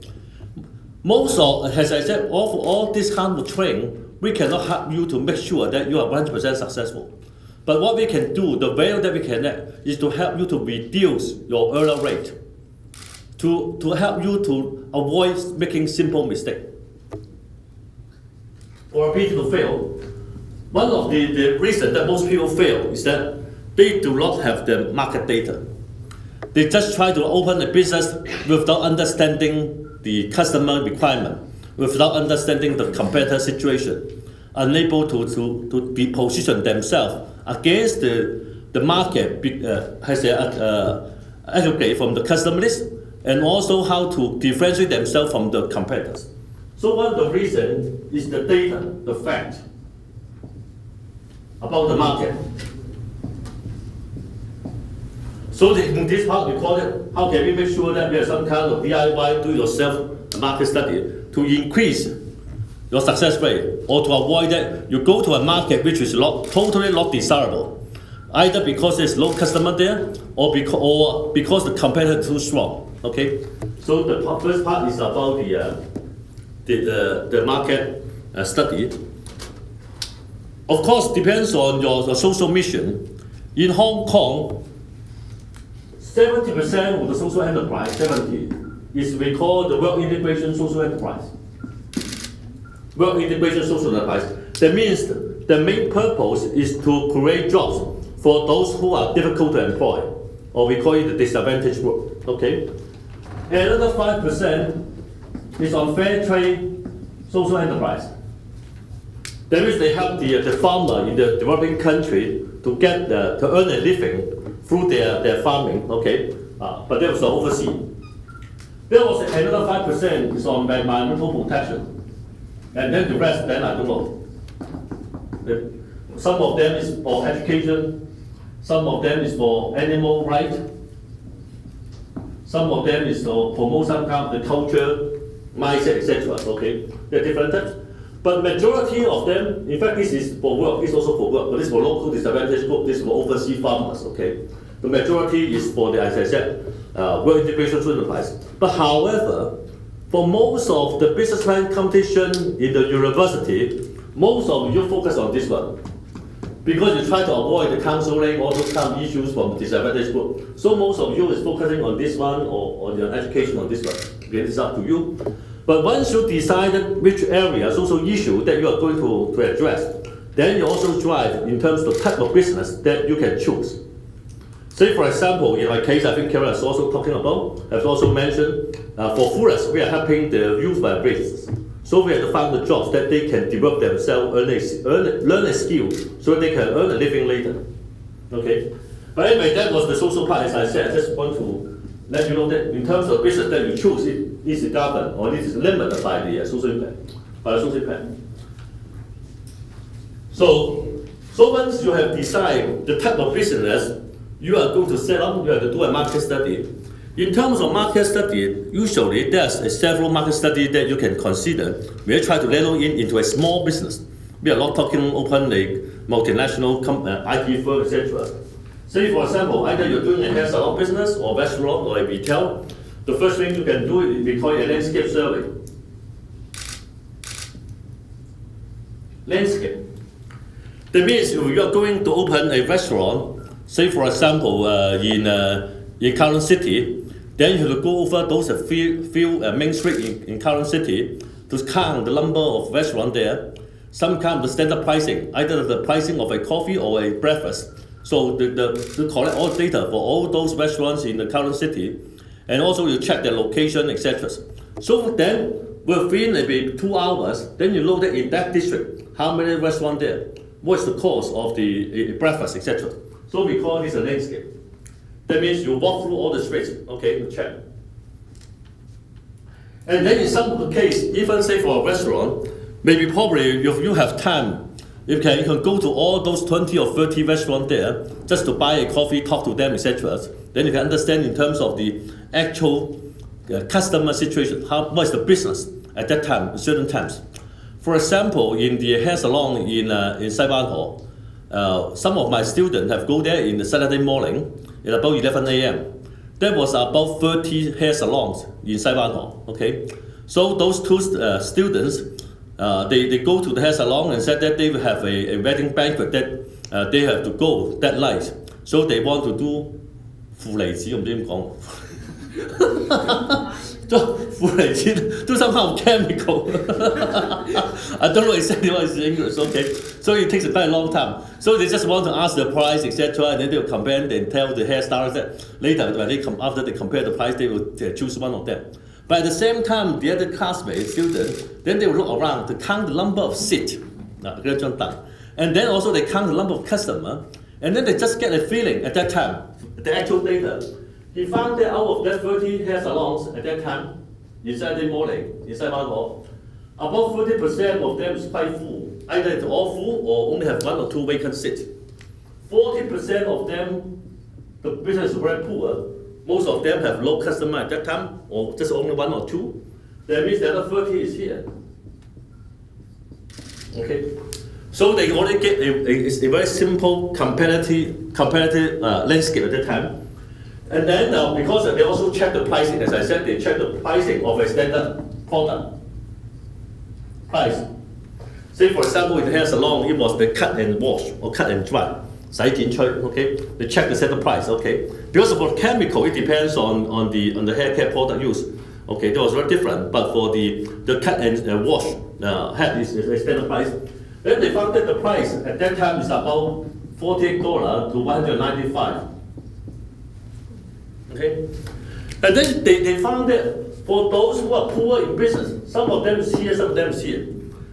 Most of, as I said, all this kind of training, we cannot help you to make sure that you are 100% successful. But what we can do, the value that we can add, is to help you to reduce your error rate, to help you to avoid making simple mistakes. For people to fail, one of the reasons that most people fail is that they do not have the market data. They just try to open a business without understanding the customer requirement, without understanding the competitor situation, unable to be position themselves against the market, has aggregate from the customer list, and also how to differentiate themselves from the competitors. So one of the reasons is the data, the fact about the market. So in this part we call it, how can we make sure that we have some kind of DIY, do-yourself market study to increase your success rate, or to avoid that you go to a market which is totally not desirable, either because there's low customer there or because the competitor is too strong. Okay, so the first part is about the market study. Of course, depends on your social mission. In Hong Kong, 70% of the social enterprise, 70, is we call the work integration social enterprise. Work integration social enterprise. That means the main purpose is to create jobs for those who are difficult to employ, or we call it the disadvantaged group. Okay. Another 5% is on fair trade social enterprise. That means they help the farmer in the developing country to earn a living through their farming. Okay. But that was overseas. There was another 5% is on environmental protection. And then the rest, then I don't know. Some of them is for education, some of them is for animal rights, some of them is to promote some kind of the culture, mindset, etc. Okay, they're different types. But majority of them, in fact, this is for work, this is also for work, but this is for local disadvantaged group, this is for overseas farmers. Okay, the majority is for the, as I said, work integration social enterprise. But however, for most of the business plan competition in the university, most of you focus on this one. Because you try to avoid the counseling, all those kind of issues from the disadvantaged group. So most of you is focusing on this one or on your education on this one. Okay, it's up to you. But once you decided which area, social issue that you are going to address, then you also drive in terms of the type of business that you can choose. Say for example, in my case, I think Karen is also talking about, has also mentioned, for fooders, we are helping the youth by business. So we have to find the jobs that they can develop themselves, learn a skill, so they can earn a living later. Okay? But anyway, that was the social part, as I said. I just want to let you know that in terms of business that you choose, it is governed or it is limited by the social plan. So once you have decided the type of business you are going to set up, you have to do a market study. In terms of market study, usually there's several market studies that you can consider. We try to narrow into a small business. We are not talking open like multinational IT firm, etc. Say for example, either you're doing a hair salon business or restaurant or a retail, the first thing you can do is we call it a landscape survey. Landscape. That means if you are going to open a restaurant, say for example in Kowloon City, then you have to go over those few main streets in Kowloon City to count the number of restaurants there. Some kind of the standard pricing, either the pricing of a coffee or a breakfast. So to collect all data for all those restaurants in the Kowloon City, and also you check their location, etc. So then within maybe 2 hours, then you know that in that district, how many restaurants there, what's the cost of the breakfast, etc. So we call this a landscape. That means you walk through all the streets, okay, to check. And then in some case, even say for a restaurant, maybe probably if you have time, you can go to all those 20 or 30 restaurants there just to buy a coffee, talk to them, etc. Then you can understand in terms of the actual customer situation, what is the business at that time, at certain times. For example, in the hair salon in Sai Wan Ho, some of my students have go there in the Saturday morning at about 11 a.m. There was about 30 hair salons in Sai Wan Ho, okay? So those two students, they go to the hair salon and said that they will have a wedding banquet that they have to go that night. So they want to do 負離子，我唔知點講。負離子 do some kind of chemical. I don't know exactly what is English, okay? So it takes a very long time. So they just want to ask the price, etc. And then they will compare and tell the hairstylist that later when they come after they compare the price, they will choose one of them. But at the same time, the other classmates, students, then they will look around to count the number of seats. And then also they count the number of customers. And then they just get a feeling at that time, the actual data. He found that out of that 30 hair salons at that time, in Saturday morning, in Sai Wan Ho, about 30% of them is quite full. Either it's all full or only have 1 or 2 vacant seats. 40% of them, the business is very poor. Most of them have low customer at that time, or just only 1 or 2. That means the other 30 is here. Okay, so they only get a very simple competitive landscape at that time. And then because they also check the pricing, as I said, they check the pricing of a standard product. Price. Say for example, in the hair salon, it was the cut and wash or cut and dry. 洗剪吹, okay? They check the standard price, okay? Because for chemical, it depends on the hair care product used. Okay, that was very different. But for the cut and wash, head is a standard price. Then they found that the price at that time is about $48 to $195. Okay, and then they found that for those who are poor in business, some of them is here, some of them is here.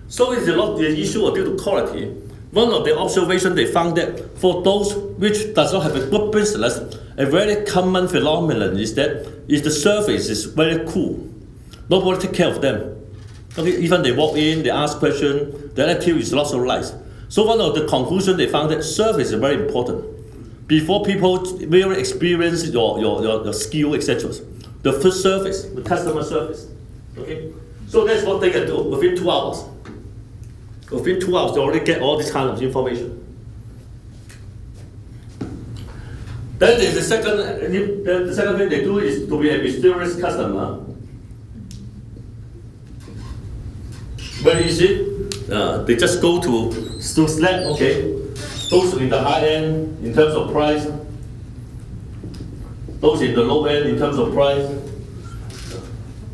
So it's not the issue of due to quality. One of the observations they found that for those which does not have a good business, a very common phenomenon is that the service is very cool. Nobody take care of them. Okay, even they walk in, they ask questions, the attitude is not so nice. So one of the conclusions they found that service is very important. Before people really experience your skill, etc. The first service, the customer service. Okay? So that's what they can do within 2 hours. Within 2 hours, they already get all this kind of information. Then the second thing they do is to be a mysterious customer. Very easy. They just go to select, okay, those in the high end in terms of price, those in the low end in terms of price,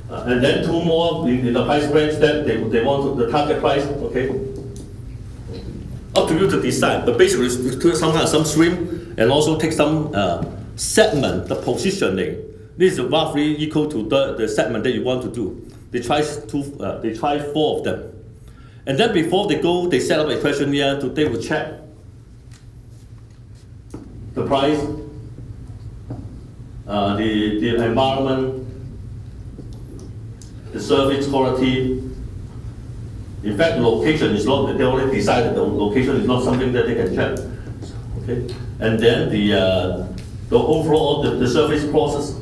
and then 2 more in the price range that they want the target price, okay? Up to you to decide, but basically do some swim and also take some segment, the positioning. This is roughly equal to the segment that you want to do. They try 4 of them. And then before they go, they set up a questionnaire they will check the price, the environment, the service quality. In fact, the location is not, they already decided the location is not something that they can check. Okay? And then the overall, the service process.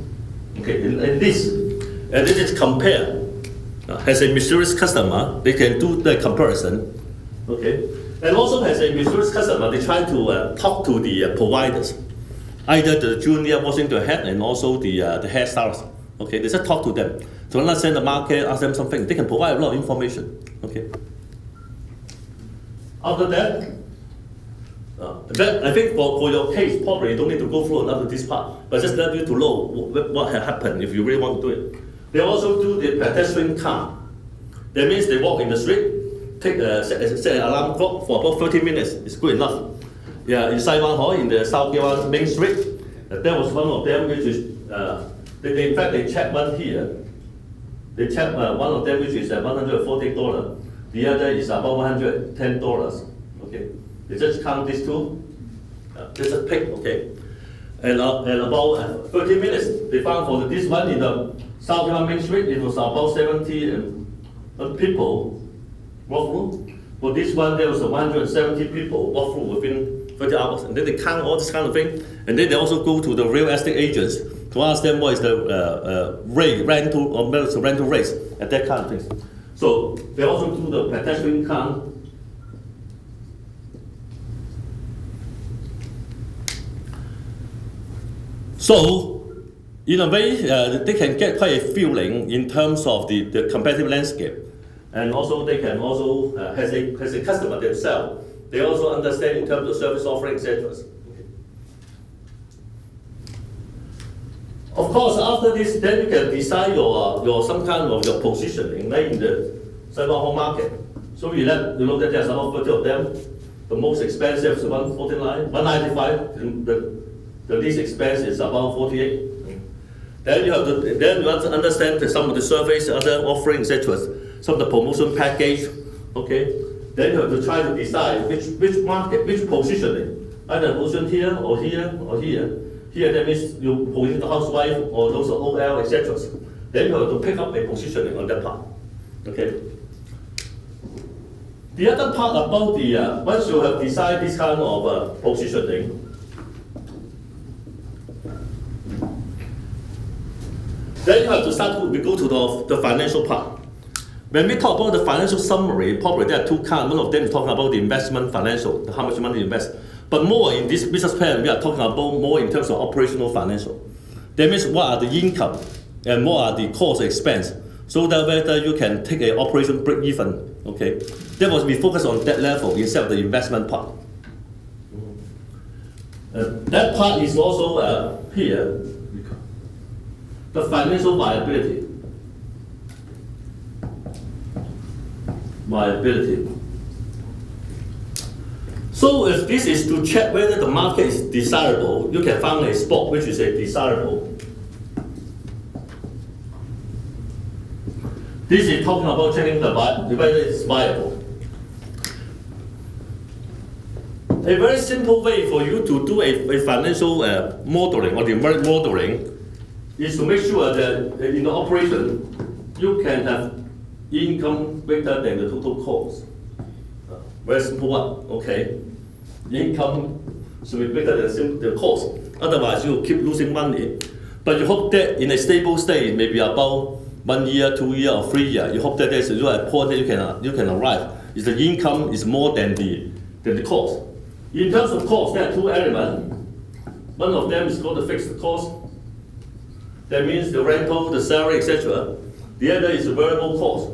Okay, and this is compare. As a mysterious customer, they can do the comparison. Okay? And also as a mysterious customer, they try to talk to the providers. either the junior washing their head and also the hairstylist. Okay, they just talk to them to understand the market, ask them something. They can provide a lot of information. Okay. After that, I think for your case, probably you don't need to go through another this part, but just let you to know what has happened if you really want to do it. They also do the pedestrian car. That means they walk in the street, set an alarm clock for about 30 minutes. It's good enough. Yeah, in Saiwan Hall, in the South Geylang Main Street, that was one of them which is, in fact they checked one here. They checked one of them which is $140. The other is about $110. Okay, they just count these two. Just a pick, okay. And about 30 minutes, they found for this one in the South Geylang Main Street, it was about 70 people walk through. For this one, there was 170 people walk through within 30 hours. And then they count all this kind of thing. And then they also go to the real estate agents to ask them what is the rental rates and that kind of things. So they also do the pedestrian count. So in a way, they can get quite a feeling in terms of the competitive landscape. And also they can also, as a customer themselves, they also understand in terms of service offering, etc. Of course, after this, then you can design your some kind of your positioning, like in the Saiwan Hall market. So you look at there's about 30 of them. The most expensive is 149, 195. The least expensive is about 48. Then you have to understand some of the service, other offerings, etc. Some of the promotion package. Okay. Then you have to try to decide which market, which positioning. Either position here or here or here. Here that means you position the housewife or those OL, etc. Then you have to pick up a positioning on that part. Okay. The other part about the once you have decided this kind of positioning, then you have to we go to the financial part. When we talk about the financial summary, probably there are two kinds. One of them is talking about the investment financial, how much money you invest. But more in this business plan, we are talking about more in terms of operational financial. That means what are the income and what are the cost expense, so that whether you can take an operation break even. Okay, that was we focus on that level instead of the investment part. That part is also here. The financial viability. So if this is to check whether the market is desirable, you can find a spot which is a desirable. This is talking about checking whether it's viable. A very simple way for you to do a financial modeling or numeric modeling is to make sure that in the operation you can have income greater than the total cost. Very simple one, okay? Income should be greater than the cost. Otherwise, you will keep losing money. But you hope that in a stable state, maybe about 1 year, 2 years, or 3 years, you hope that there's a point that you can arrive. Is the income is more than the cost. In terms of cost, there are two elements. One of them is called the fixed cost. That means the rental, the salary, etc. The other is the variable cost.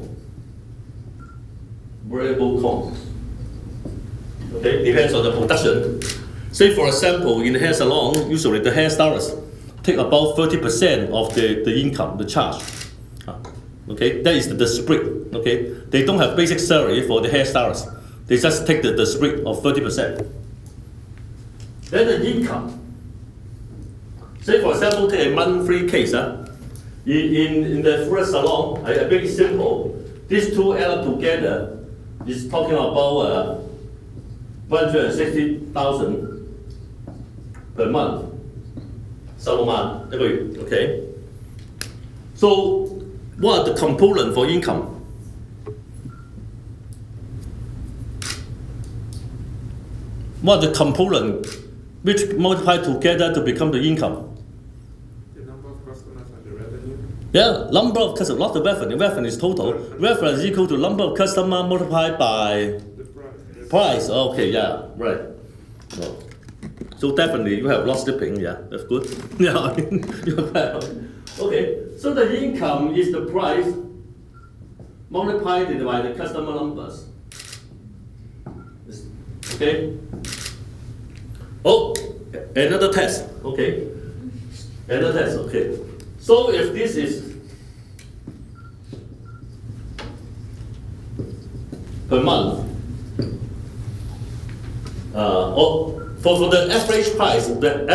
Variable cost. Okay, depends on the production. Say for example, in the hair salon, usually the hairstylists take about 30% of the income, the charge. Okay, that is the split. Okay, they don't have basic salary for the hairstylists. They just take the split of 30%. Then the income. Say for example, take a monthly case. In the first salon, I make it simple. These two add up together is talking about 160,000 per month. Salon okay. So what are the components for income? What are the components which multiply together to become the income? Yeah, number of customers, not the revenue. Revenue is total. Revenue is equal to number of customers multiplied by The price. price. Okay, yeah, right. So definitely you have lost sleeping, yeah, that's good. Yeah, you're right. Okay, so the income is the price multiplied by the customer numbers. Okay. Oh, another test. Okay. Another test. Okay. So if this is per month, or for the average price per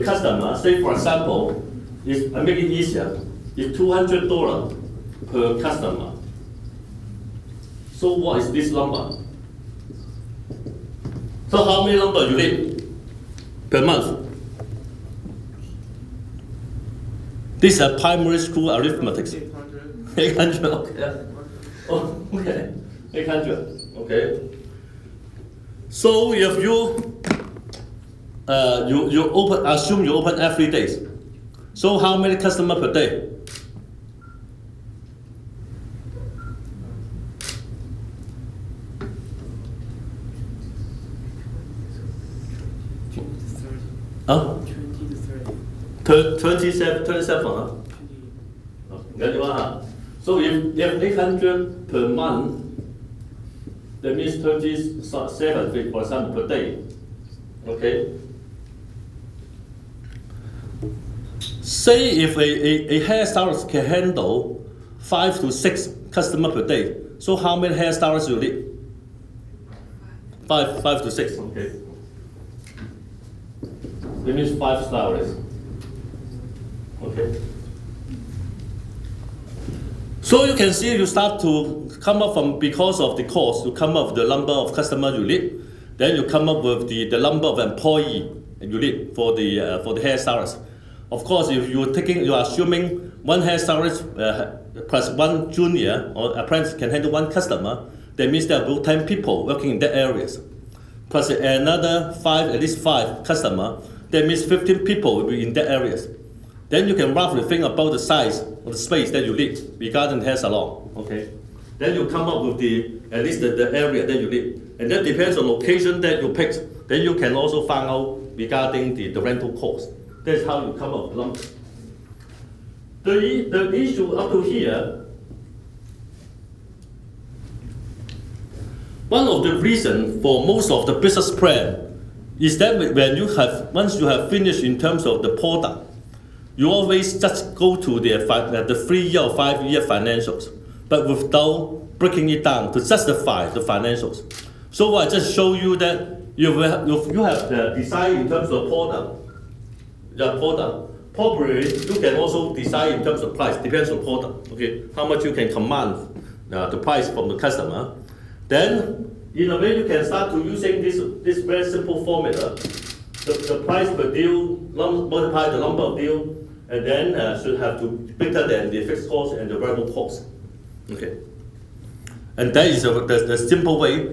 customer, say for example, I make it easier, is $200 per customer. So what is this number? So how many number you need per month? This is a primary school arithmetic. 800, okay. Oh, okay. 800, okay. So if you assume you open every day. So how many customer per day? Huh? 27, huh? So if 800 per month, that means 27, for example, per day. Okay. Say if a hairstylist can handle 5 to 6 customers per day, so how many hairstylists you need? 5 to 6. Okay. That means 5 stylists. Okay. So you can see you start to come up from, because of the cost, you come up with the number of customers you need. Then you come up with the number of employees you need for the hairstylist. Of course, if you are assuming one hairstylist plus one junior or apprentice can handle one customer, that means there are about 10 people working in that areas. Plus another at least 5 customers, that means 15 people will be in that areas. Then you can roughly think about the size of the space that you need regarding hair salon. Okay. Then you come up with at least the area that you need. And that depends on location that you pick. Then you can also find out regarding the rental cost. That's how you come up with numbers. The issue up to here, one of the reasons for most of the business plan is that once you have finished in terms of the product, you always just go to the 3-year or 5-year financials, but without breaking it down to justify the financials. So I just show you that you have the design in terms of product. Probably you can also decide in terms of price, depends on product. Okay, how much you can command the price from the customer. Then, in a way, you can start to using this very simple formula. The price per deal multiply the number of deal, and then should have to be bigger than the fixed cost and the variable cost. Okay, and that is the simple way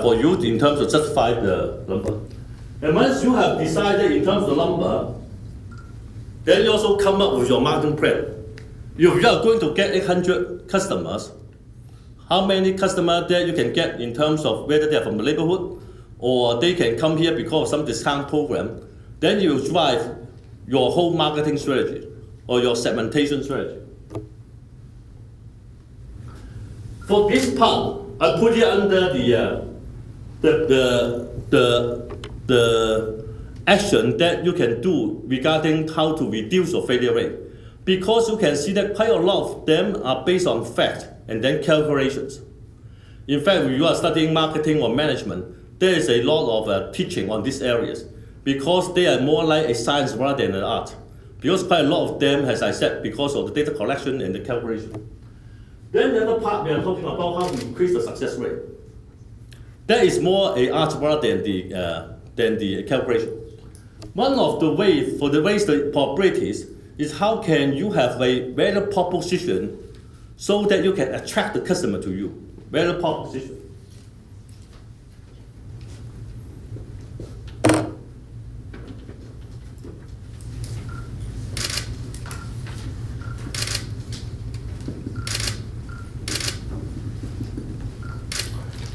for you in terms of justify the number. And once you have decided in terms of the number, then you also come up with your marketing plan. If you are going to get 800 customers, how many customers that you can get in terms of whether they are from the neighborhood or they can come here because of some discount program, then you drive your whole marketing strategy or your segmentation strategy. For this part, I put it under the action that you can do regarding how to reduce your failure rate. Because you can see that quite a lot of them are based on fact and then calculations. In fact, when you are studying marketing or management, there is a lot of teaching on these areas because they are more like a science rather than an art. Because quite a lot of them, as I said, because of the data collection and the calculation. Then the other part, we are talking about how to increase the success rate. That is more an art rather than the calculation. One of the ways for the raise the probabilities is how can you have a value proposition so that you can attract the customer to you. Value proposition.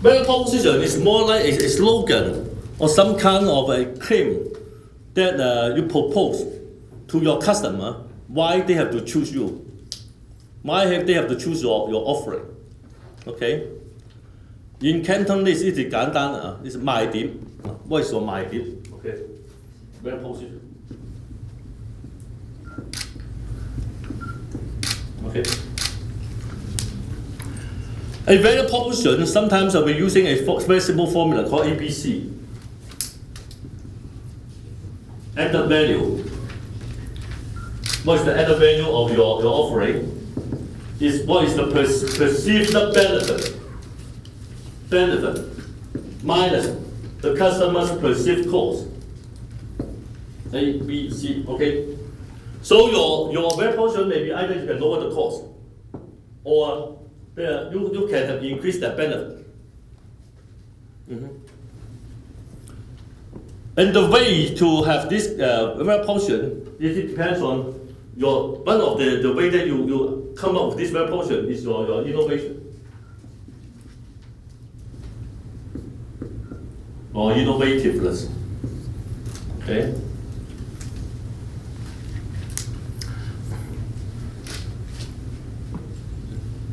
Value proposition is more like a slogan or some kind of a claim that you propose to your customer, why they have to choose you? Why have they have to choose your offering? Okay? In Cantonese 一直簡單啊，是賣點。What is your 賣點 ？Okay. Very positive. Okay. A value proposition, sometimes we're using a very simple formula called ABC. Added value. What is the added value of your offering? Is what is the perceived benefit minus the customer's perceived cost. A, B, C, okay? So your value proposition may be either you can lower the cost or you can have increased the benefit. And the way to have this value proposition, it depends on one of the way that you come up with this value proposition is your innovation. Or innovativeness. Okay?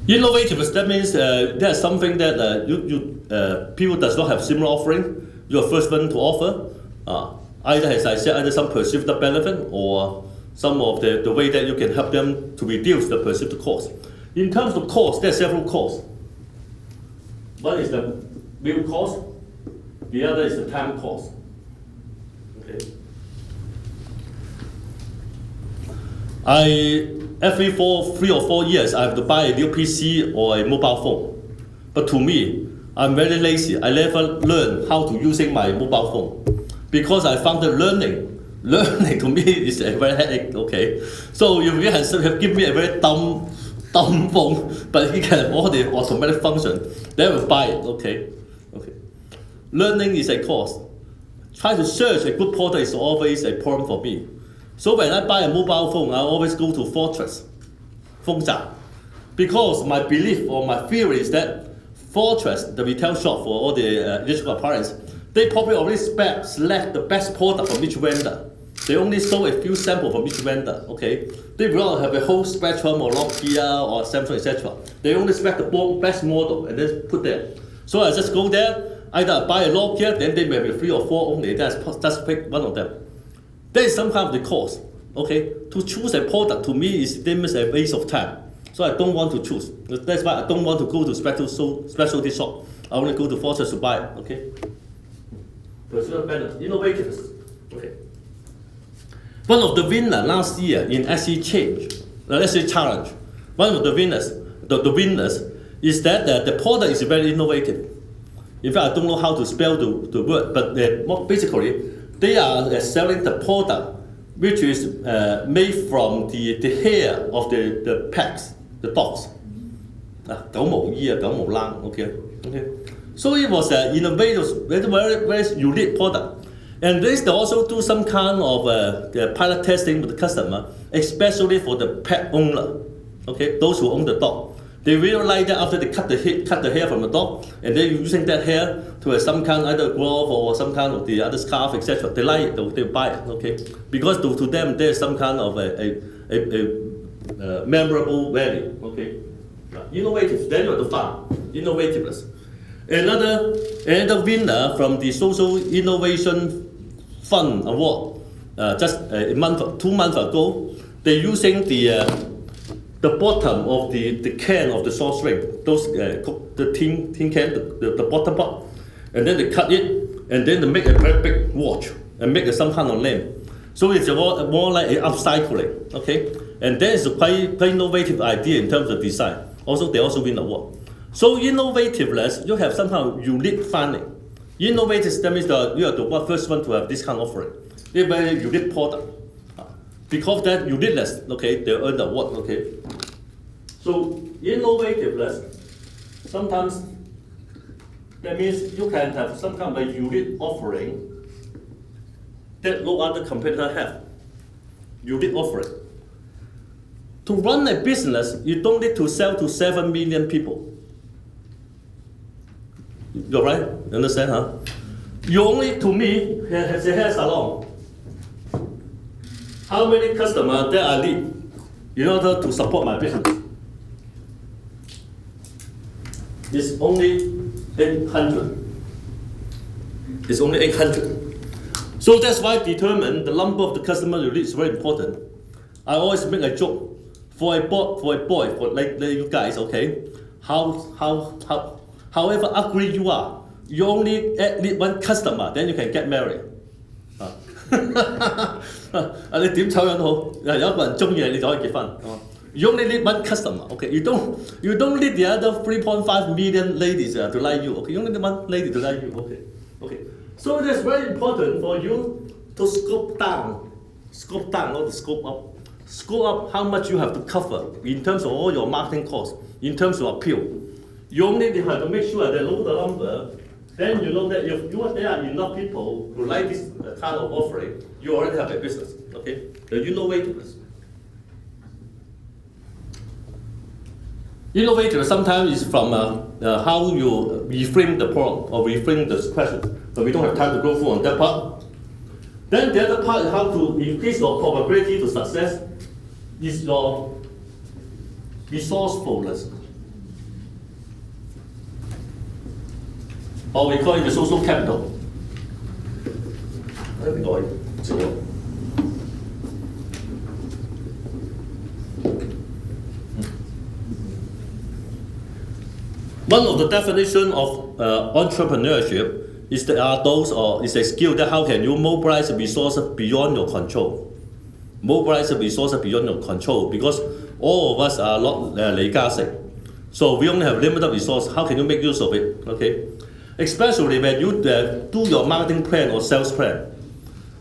Innovativeness, that means there's something that people does not have similar offering. You're first one to offer. Either, as I said, either some perceived benefit or some of the way that you can help them to reduce the perceived cost. In terms of cost, there are several costs. One is the real cost. The other is the time cost. Okay. Every 3 or 4 years, I have to buy a new PC or a mobile phone. But to me, I'm very lazy. I never learn how to using my mobile phone because I found that learning to me is a very headache. Okay, so if you have give me a very dumb phone, but it can have all the automatic function, then I will buy it. Okay. Learning is a cost. Trying to search a good product is always a problem for me. So when I buy a mobile phone, I always go to Fortress, 豐澤, because my belief or my theory is that Fortress, the retail shop for all the electrical appliances, they probably already select the best product from each vendor. They only sold a few samples from each vendor. Okay, they will not have a whole spectrum or Nokia or Samsung, etc. They only select the best model and then put there. So I just go there. Either I buy a Nokia, then they may be 3 or 4 only. Just pick one of them. There is some kind of the cost. Okay, to choose a product to me is a waste of time. So I don't want to choose. That's why I don't want to go to specialty shop. I only go to Fortress to buy it. Okay. Personal benefit, innovativeness. Okay. One of the winners last year in SE Challenge. One of the winners, the winners is that the product is very innovative. In fact, I don't know how to spell the word, but basically, they are selling the product which is made from the hair of the pets, the dogs. 狗毛衣啊，狗毛冷 okay. So it was an innovative, very unique product. And they also do some kind of pilot testing with the customer, especially for the pet owner, okay, those who own the dog. They really like that after they cut the hair from the dog, and they're using that hair to have some kind of either glove or some kind of the other scarf, etc. They like it, they buy it, okay? Because to them there's some kind of a memorable value, okay? Innovative, then you have to find innovativeness. Another winner from the Social Innovation Fund Award, just 2 months ago, they're using the bottom of the can of the soft drink, the tin can, the bottom part, and then they cut it, and then they make a very big watch and make some kind of name. So it's more like an upcycling, okay? And that is a quite innovative idea in terms of design. Also, they also win the award. So innovativeness, you have some kind of unique finding. Innovative, that means you are the first one to have this kind of offering. They're very unique product. Because that uniqueness, okay, they earn the award, okay. So innovativeness, sometimes that means you can have some kind of a unique offering that no other competitor have. Unique offering. To run a business, you don't need to sell to 7 million people. You're right, you understand, huh? You only to me as a hair salon. How many customers that I need in order to support my business? It's only 800. It's only 800. So that's why determine the number of the customers you reach is very important. I always make a joke for a boy, for like you guys, okay? However ugly you are, you only need one customer, then you can get married. 你點醜樣都好，有一個人中意你，你就可以結婚。You only need one customer, okay? You don't need the other 3.5 million ladies to like you, okay? You only need one lady to like you, okay? Okay. So it is very important for you to scope down, not to scope up. Scope up how much you have to cover in terms of all your marketing costs, in terms of appeal. You only have to make sure that know the number. Then you know that if there are enough people who like this kind of offering, you already have a business, okay? The innovators. Innovators sometimes is from how you reframe the problem or reframe the question, but we don't have time to go through on that part. Then the other part is how to increase your probability to success is your resourcefulness. Or we call it the social capital. One of the definitions of entrepreneurship is there are those, or is a skill that how can you mobilize resources beyond your control. Mobilize resources beyond your control, because all of us are not 李嘉誠. So we only have limited resources. How can you make use of it? Okay. Especially when you do your marketing plan or sales plan.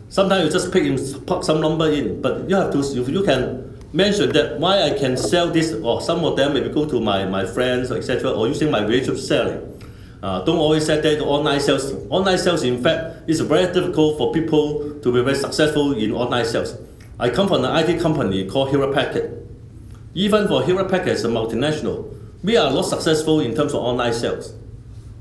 Sometimes you just put some number in, but you have to, if you can mention that why I can sell this, or some of them maybe go to my friends, etc., or using my relationship selling. Don't always say that online sales. Online sales, in fact, is very difficult for people to be very successful in online sales. I come from an IT company called Hewlett Packard. Even for Hewlett Packard as a multinational, we are not successful in terms of online sales.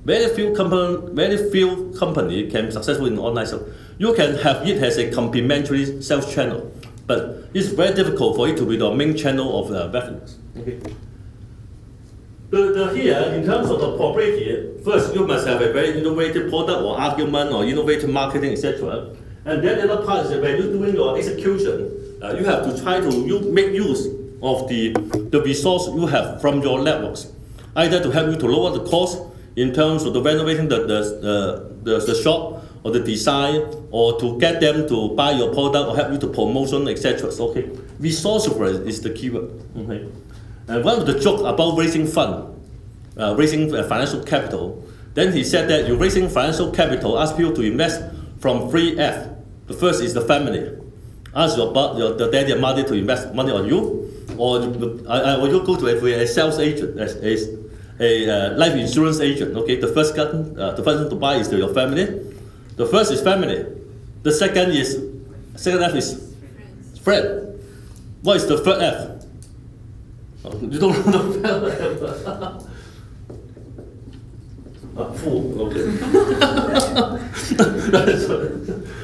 Very few company can be successful in online sales. You can have it as a complementary sales channel, but it's very difficult for it to be the main channel of revenues. Okay. Here, in terms of the probability, first you must have a very innovative product or argument or innovative marketing, etc. And then the other part is that when you're doing your execution, you have to try to make use of the resource you have from your networks, either to help you to lower the cost in terms of the renovating the shop or the design, or to get them to buy your product or help you to promotion, etc. So, okay, resourceful is the keyword. Okay. And one of the jokes about raising fund, raising financial capital, then he said that you're raising financial capital, ask people to invest from 3F. The first is the family. Ask your daddy and mother to invest money on you, or you go to a sales agent, a life insurance agent. Okay, the first person to buy is your family. The first is family. The second F is friend. What is the third F? You don't know the F. Fool. Okay.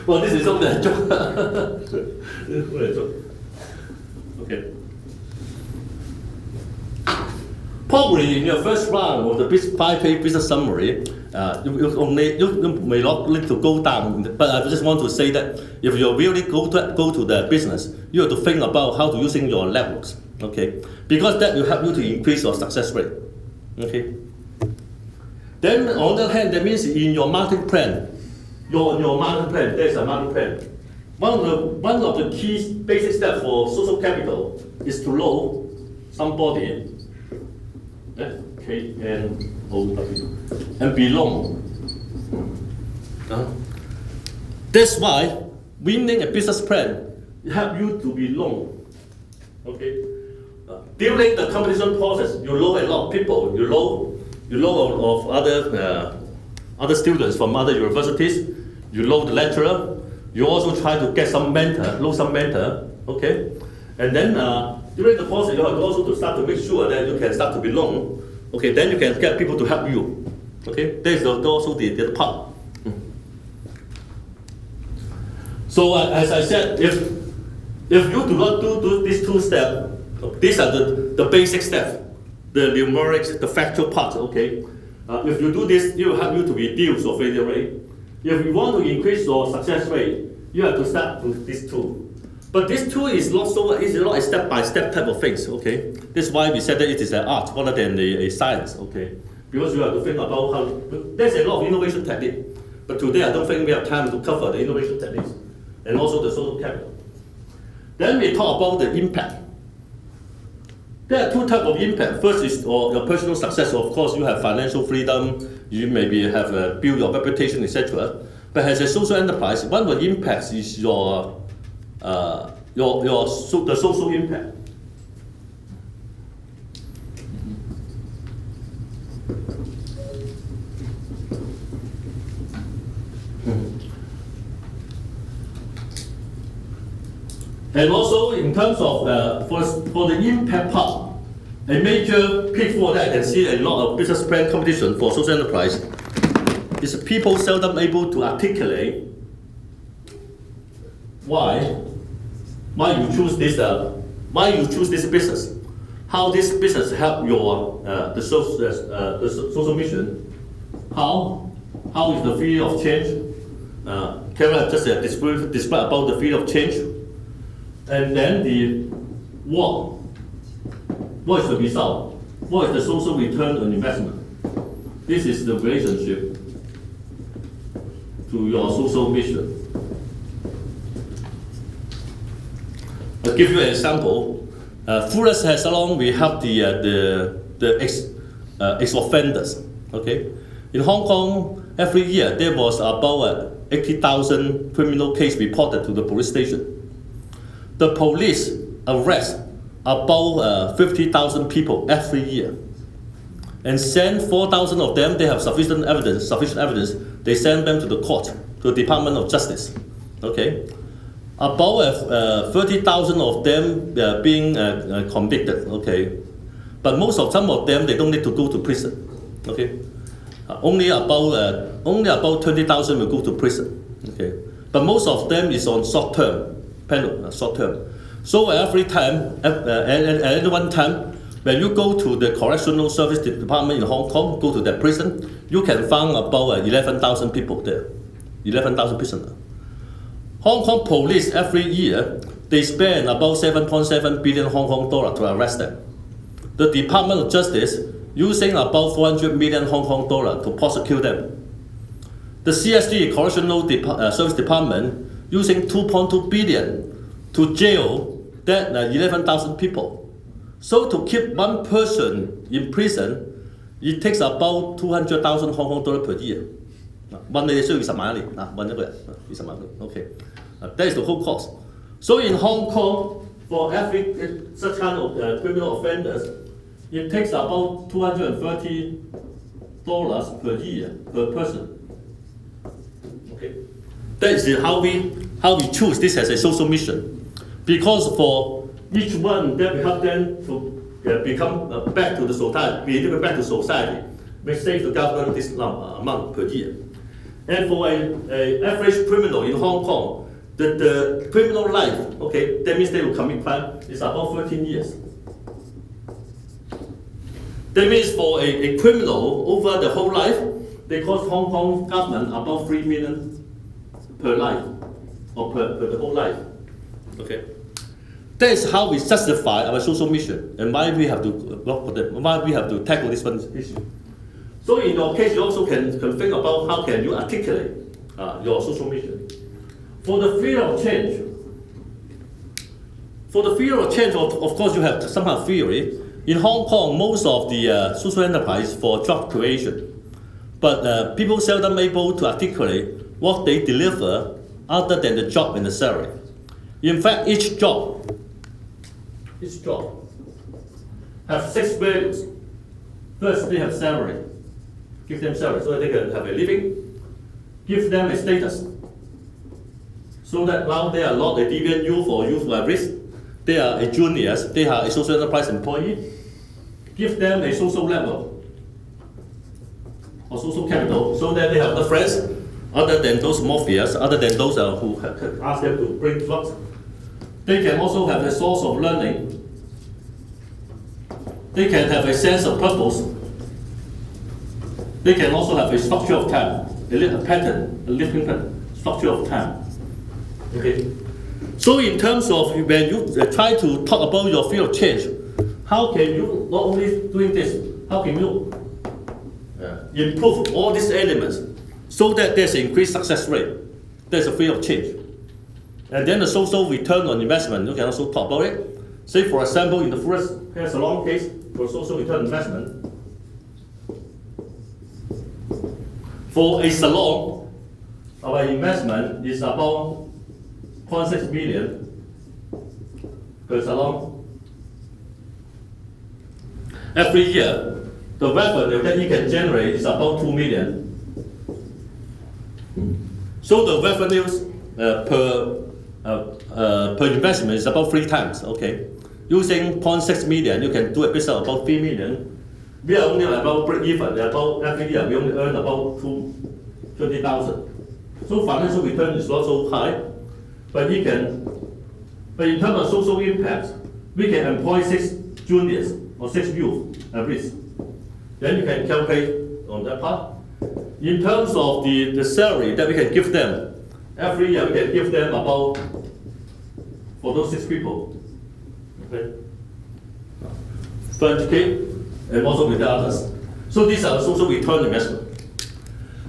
Well, this is only a joke. Okay. Probably in your first round of the 5-page business summary, you may not need to go down, but I just want to say that if you really go to the business, you have to think about how to using your networks, okay? Because that will help you to increase your success rate, okay? Then on the other hand, that means in your marketing plan, your marketing plan, there's a marketing plan. One of the key basic steps for social capital is to know somebody. K-N-O-W, and belong. That's why winning a business plan help you to belong. Okay. During the competition process, you know a lot of people. You know of other students from other universities. You know the lecturer. You also try to get some mentor, okay? And then during the process, you have also to start to make sure that you can start to belong. Okay, then you can get people to help you. Okay, that is also the other part. So as I said, if you do not do these two steps, these are the basic steps, the numerics, the factual part, okay? If you do this, it will help you to reduce your failure rate. If you want to increase your success rate, you have to start with these two. But this tool is not a step-by-step type of things, okay? This is why we said that it is an art rather than a science, okay? Because you have to think about how, there's a lot of innovation technique, but today I don't think we have time to cover the innovation techniques and also the social capital. Then we talk about the impact. There are two types of impact. First is your personal success. Of course, you have financial freedom, you maybe have built your reputation, etc. But as a social enterprise, one of the impacts is the social impact. And also in terms of for the impact part, a major pitfall that I can see a lot of business plan competition for social enterprise is people seldom able to articulate why you choose this business, how this business help your the social mission, how is the field of change. Kevin just described about the field of change, and then the what is the result, what is the social return on investment. This is the relationship to your social mission. I'll give you an example. Fullest has along we help the ex-offenders. Okay, in Hong Kong every year there was about 80,000 criminal cases reported to the police station. The police arrest about 50,000 people every year, and send 4,000 of them. They have sufficient evidence. They send them to the court, to the Department of Justice. Okay. About 30,000 of them being convicted, okay, but some of them they don't need to go to prison, okay. Only about 20,000 will go to prison, okay. But most of them is on short-term penalty, short-term. So every time, at any one time, when you go to the correctional service department in Hong Kong, go to that prison, you can find about 11,000 people there, 11,000 prisoners. Hong Kong police every year, they spend about 7.7 billion Hong Kong dollar to arrest them. The Department of Justice using about 400 million Hong Kong dollar to prosecute them. The CSD, Correctional Service Department, using 2.2 billion to jail that 11,000 people. So to keep one person in prison, it takes about 200,000 Hong Kong dollar per year. 揾你哋需要20萬一年揾一個人20萬，okay. That is the whole cost. So in Hong Kong, for every such kind of criminal offenders, it takes about $230 per year per person. Okay. That is how we choose this as a social mission, because for each one that we help them to become back to the society, be back to society, we save the government this amount per year. And for an average criminal in Hong Kong, the criminal life, okay, that means they will commit crime, is about 13 years. That means for a criminal over the whole life, they cost Hong Kong government about 3 million per life, or per the whole life. Okay. That is how we justify our social mission and why we have to work for them, why we have to tackle this one issue. So in your case, you also can think about how can you articulate your social mission. For the field of change, of course, you have some kind of theory. In Hong Kong, most of the social enterprise for job creation, but people seldom able to articulate what they deliver other than the job and the salary. In fact, each job have 6 values. First, they have salary. Give them salary so that they can have a living. Give them a status, so that now they are not a deviant youth or youth at risk. They are a juniors, they are a social enterprise employee. Give them a social level or social capital, so that they have the friends. other than those mafias, other than those who ask them to bring drugs. They can also have a source of learning. They can have a sense of purpose. They can also have a structure of time, a pattern, a living pattern, structure of time. Okay. So in terms of when you try to talk about your field of change, how can you not only doing this, how can you improve all these elements so that there's an increased success rate? There's a field of change. And then the social return on investment, you can also talk about it. Say for example, in the first hair salon case, for social return on investment, for a salon, our investment is about 0.6 million per salon. Every year, the revenue that you can generate is about 2 million. So the revenues per investment is about 3 times. Okay, using 0.6 million, you can do a business about 3 million. We are only about break even. About every year we only earn about 20,000. So financial return is not so high, but in terms of social impact, we can employ 6 juniors or 6 youth at least. Then you can calculate on that part. In terms of the salary that we can give them, every year we can give them about, for those 6 people, okay, 20K, and also with the others. So these are the social return investment.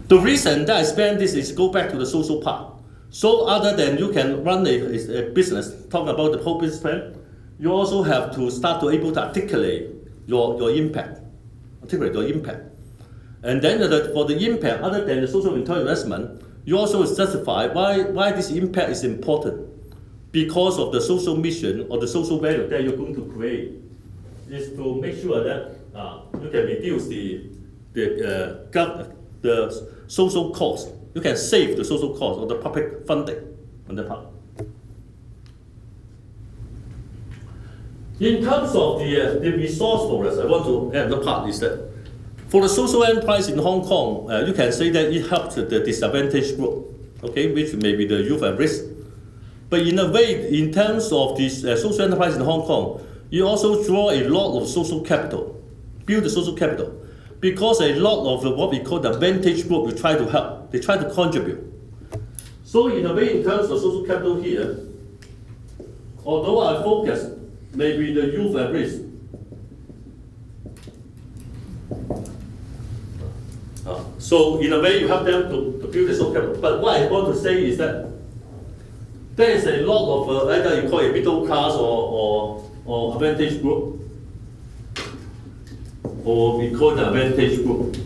The reason that I spend this is go back to the social part. So other than you can run a business, talk about the whole business plan, you also have to start to able to articulate your impact. Articulate your impact. And then for the impact, other than the social return investment, you also justify why this impact is important. Because of the social mission or the social value that you're going to create, is to make sure that you can reduce the social cost. You can save the social cost or the public funding on that part. In terms of the resourcefulness, I want to add another part is that for the social enterprise in Hong Kong, you can say that it helps the disadvantaged group, okay, which may be the youth at risk. But in a way, in terms of this social enterprise in Hong Kong, you also draw a lot of social capital, build the social capital, because a lot of what we call the vantage group you try to help, they try to contribute. So in a way, in terms of social capital here, although our focus may be the youth at risk, so in a way you help them to build the social capital. But what I want to say is that there is a lot of either you call it middle class or advantage group, or we call the advantage group.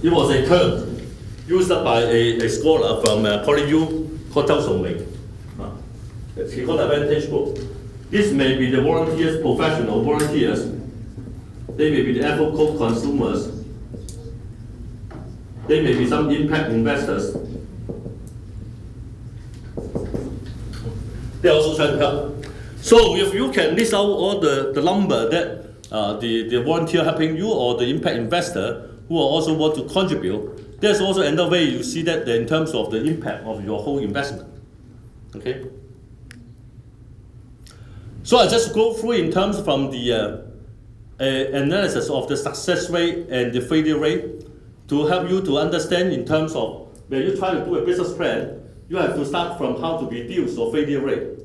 It was a term used by a scholar from PolyU called Zhao Songming. He called advantage group. This may be the volunteers, professional volunteers. They may be the ethical consumers. They may be some impact investors. They also try to help. So if you can list out all the number that the volunteer helping you or the impact investor who also want to contribute, there's also another way you see that in terms of the impact of your whole investment. Okay. So I just go through in terms from the analysis of the success rate and the failure rate to help you to understand in terms of when you try to do a business plan, you have to start from how to reduce your failure rate.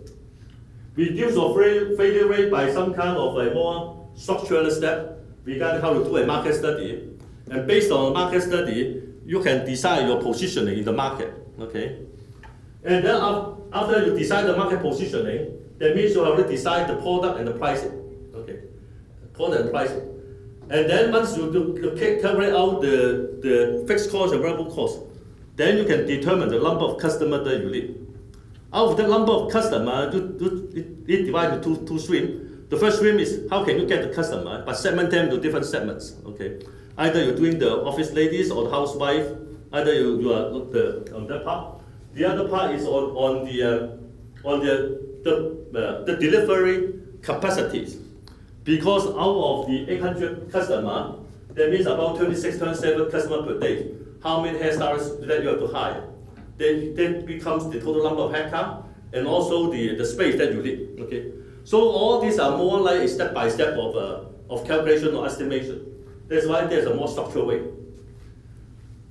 Reduce your failure rate by some kind of a more structural step regarding how to do a market study. And based on a market study, you can decide your positioning in the market. Okay. And then after you decide the market positioning, that means you already decide the product and the pricing. Okay. Product and pricing. And then once you calculate out the fixed cost and variable cost, then you can determine the number of customers that you need. Out of the number of customers, it divides into two streams. The first stream is how can you get the customer, but segment them to different segments. Okay, either you're doing the office ladies or the housewife, either you are on that part. The other part is on the delivery capacities, because out of the 800 customers, that means about 26, 27 customers per day. how many hairstylists that you have to hire. Then becomes the total number of headcount and also the space that you need. Okay, so all these are more like a step by step of calculation or estimation. That's why there's a more structured way.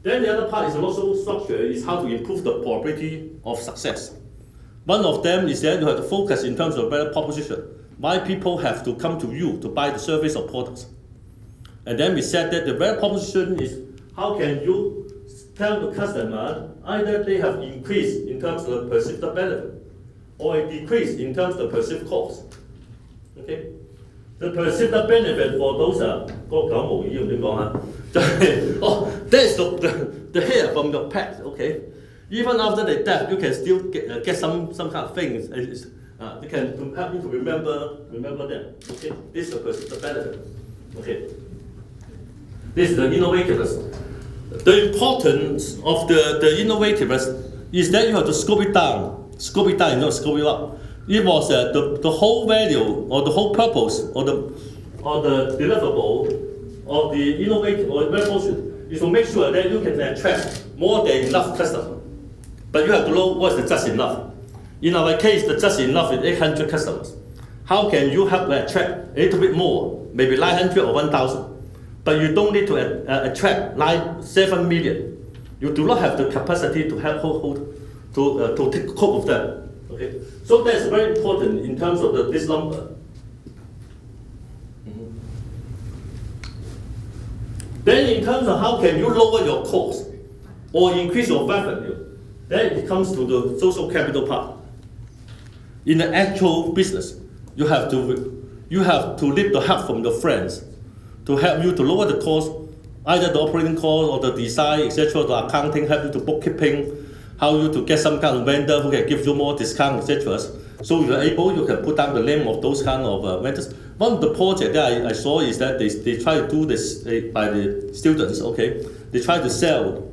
Then the other part is also structure is how to improve the probability of success. One of them is that you have to focus in terms of value proposition. Why people have to come to you to buy the service or products. And then we said that the value proposition is how can you tell the customer either they have increased in terms of the perceived benefit or a decrease in terms of the perceived cost. Okay? The perceived benefit for those there's the hair from your pet, okay? Even after they death, you can still get some kind of things. They can help you to remember them. Okay, this is the benefit. Okay, this is the innovativeness. The importance of the innovativeness is that you have to scope it down, scope it up. It was the whole value or the whole purpose or the deliverable of the innovative or revolution is to make sure that you can attract more than enough customers. But you have to know what's the just enough. In our case, the just enough is 800 customers. How can you help to attract a little bit more, maybe 900 or 1,000? But you don't need to attract 7 million. You do not have the capacity to help to cope with them. Okay, so that's very important in terms of this number. Then in terms of how can you lower your cost or increase your revenue, then it comes to the social capital part. In the actual business, you have to need the help from your friends to help you to lower the cost, either the operating cost or the design, etc., the accounting, help you to bookkeeping, how you to get some kind of vendor who can give you more discount, etc. So if you're able, you can put down the name of those kind of vendors. One of the projects that I saw is that they try to do this by the students. Okay, they try to sell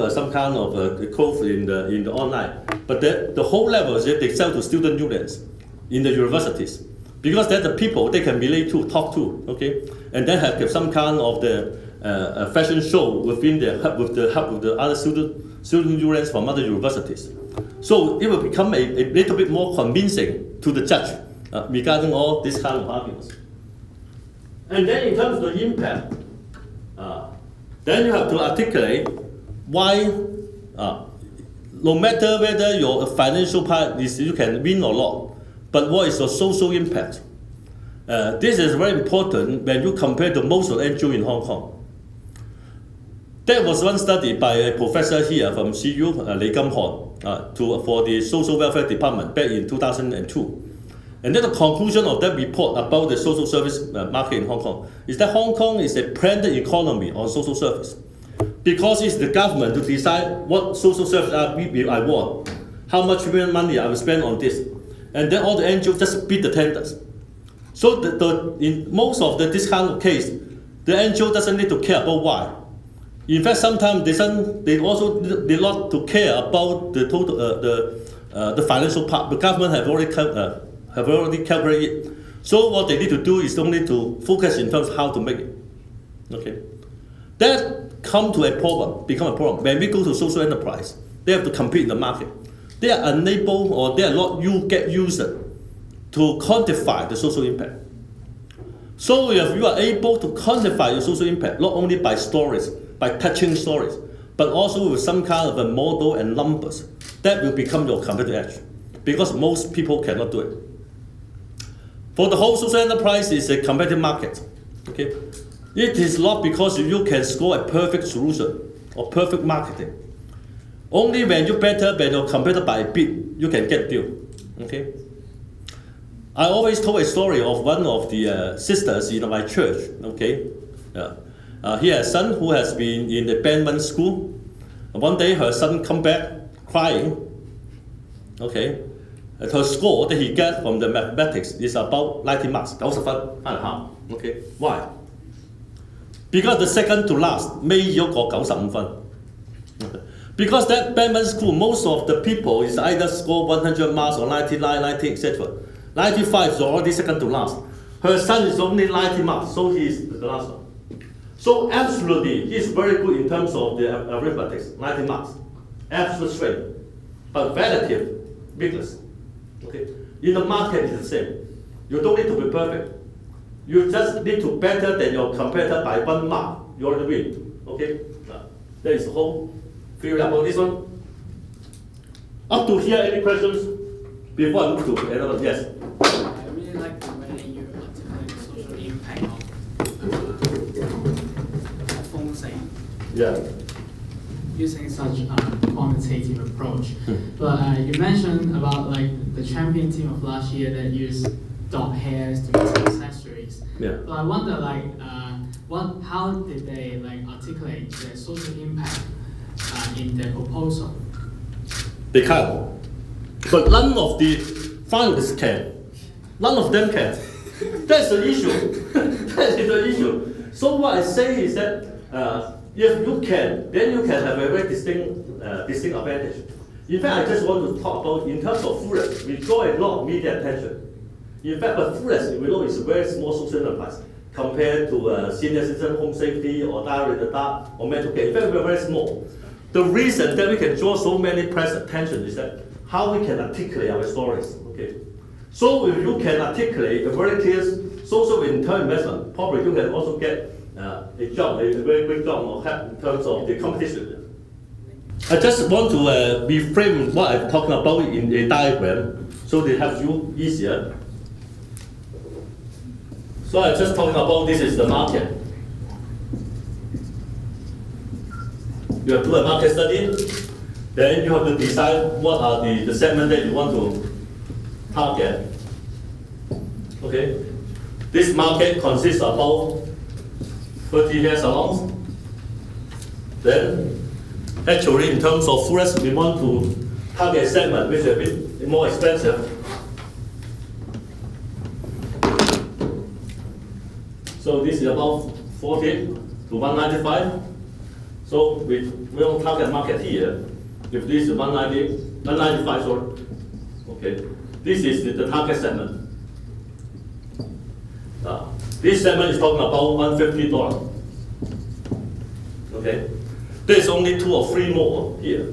some kind of clothes in the online, but the whole level is that they sell to student unions in the universities because they're the people they can relate to, talk to. Okay, and then have some kind of the fashion show within with the help of the other student unions from other universities. So it will become a little bit more convincing to the judge regarding all these kind of arguments. And then in terms of the impact, then you have to articulate why, no matter whether your financial part is you can win or not, but what is your social impact? This is very important when you compare to most of the NGO in Hong Kong. There was one study by a professor here from CU, Lee Kim Hon, for the Social Welfare Department back in 2002. And then the conclusion of that report about the social service market in Hong Kong is that Hong Kong is a planned economy on social service. Because it's the government to decide what social service I want, how much money I will spend on this. And then all the NGOs just bid the tenders. So in most of this kind of case, the NGO doesn't need to care about why. In fact, sometimes they also need not to care about the total the financial part. The government have already calculated it. So what they need to do is only to focus in terms of how to make it. Okay, that become a problem. When we go to social enterprise, they have to compete in the market. They are unable or they are not get used to quantify the social impact. So if you are able to quantify your social impact, not only by stories, by touching stories, but also with some kind of a model and numbers, that will become your competitive edge. Because most people cannot do it. For the whole social enterprise is a competitive market. Okay? It is not because you can score a perfect solution or perfect marketing. Only when you better than your competitor by a bit, you can get a deal. Okay? I always told a story of one of the sisters in my church. Okay? He has a son who has been in the band 1 school. One day her son come back crying. Okay? Her score that he got from the mathematics is about 90 marks, 90分5.5. Okay? Why? Because the second to last 尾嗰個95分. Because that band 1 school, most of the people is either score 100 marks or 99, 90, etc. 95 is already second to last. Her son is only 90 marks, so he is the last one. So absolutely, he's very good in terms of the arithmetic, 90 marks, absolute strength, but relative weakness. Okay, in the market it's the same. You don't need to be perfect. You just need to better than your competitor by 1 mark. You already win. Okay, that is the whole theory about this one. Up to here, any questions before I move to another one? Yes. I really like the way you articulate the social impact of focusing. Yeah. Using such a quantitative approach. But you mentioned about like the champion team of last year that used dot hairs to make accessories. Yeah. But I wonder like how did they like articulate their social impact in their proposal? They can't. But none of the finalists can. None of them can. That's the issue. That is the issue. So what I say is that if you can, then you can have a very distinct advantage. In fact, I just want to talk about in terms of Fullers, we draw a lot of media attention. In fact, but Fullers, we know, is a very small social enterprise compared to senior citizen, home safety, or diary in the dark, or mental care. In fact, we're very small. The reason that we can draw so many press attention is that how we can articulate our stories. Okay, so if you can articulate a very clear social return investment, probably you can also get a job, a very quick job, or help in terms of the competition. I just want to reframe what I'm talking about in a diagram, so it helps you easier. So I'm just talking about this is the market. You have to do a market study, then you have to decide what are the segment that you want to target. Okay, this market consists of about 30 hair salons. Then, actually, in terms of Fullers, we want to target a segment which is a bit more expensive. So this is about 40 to 195. So we don't target market here. If this is 195, sorry. Okay, this is the target segment. This segment is talking about $150. Okay, there's only 2 or 3 more here.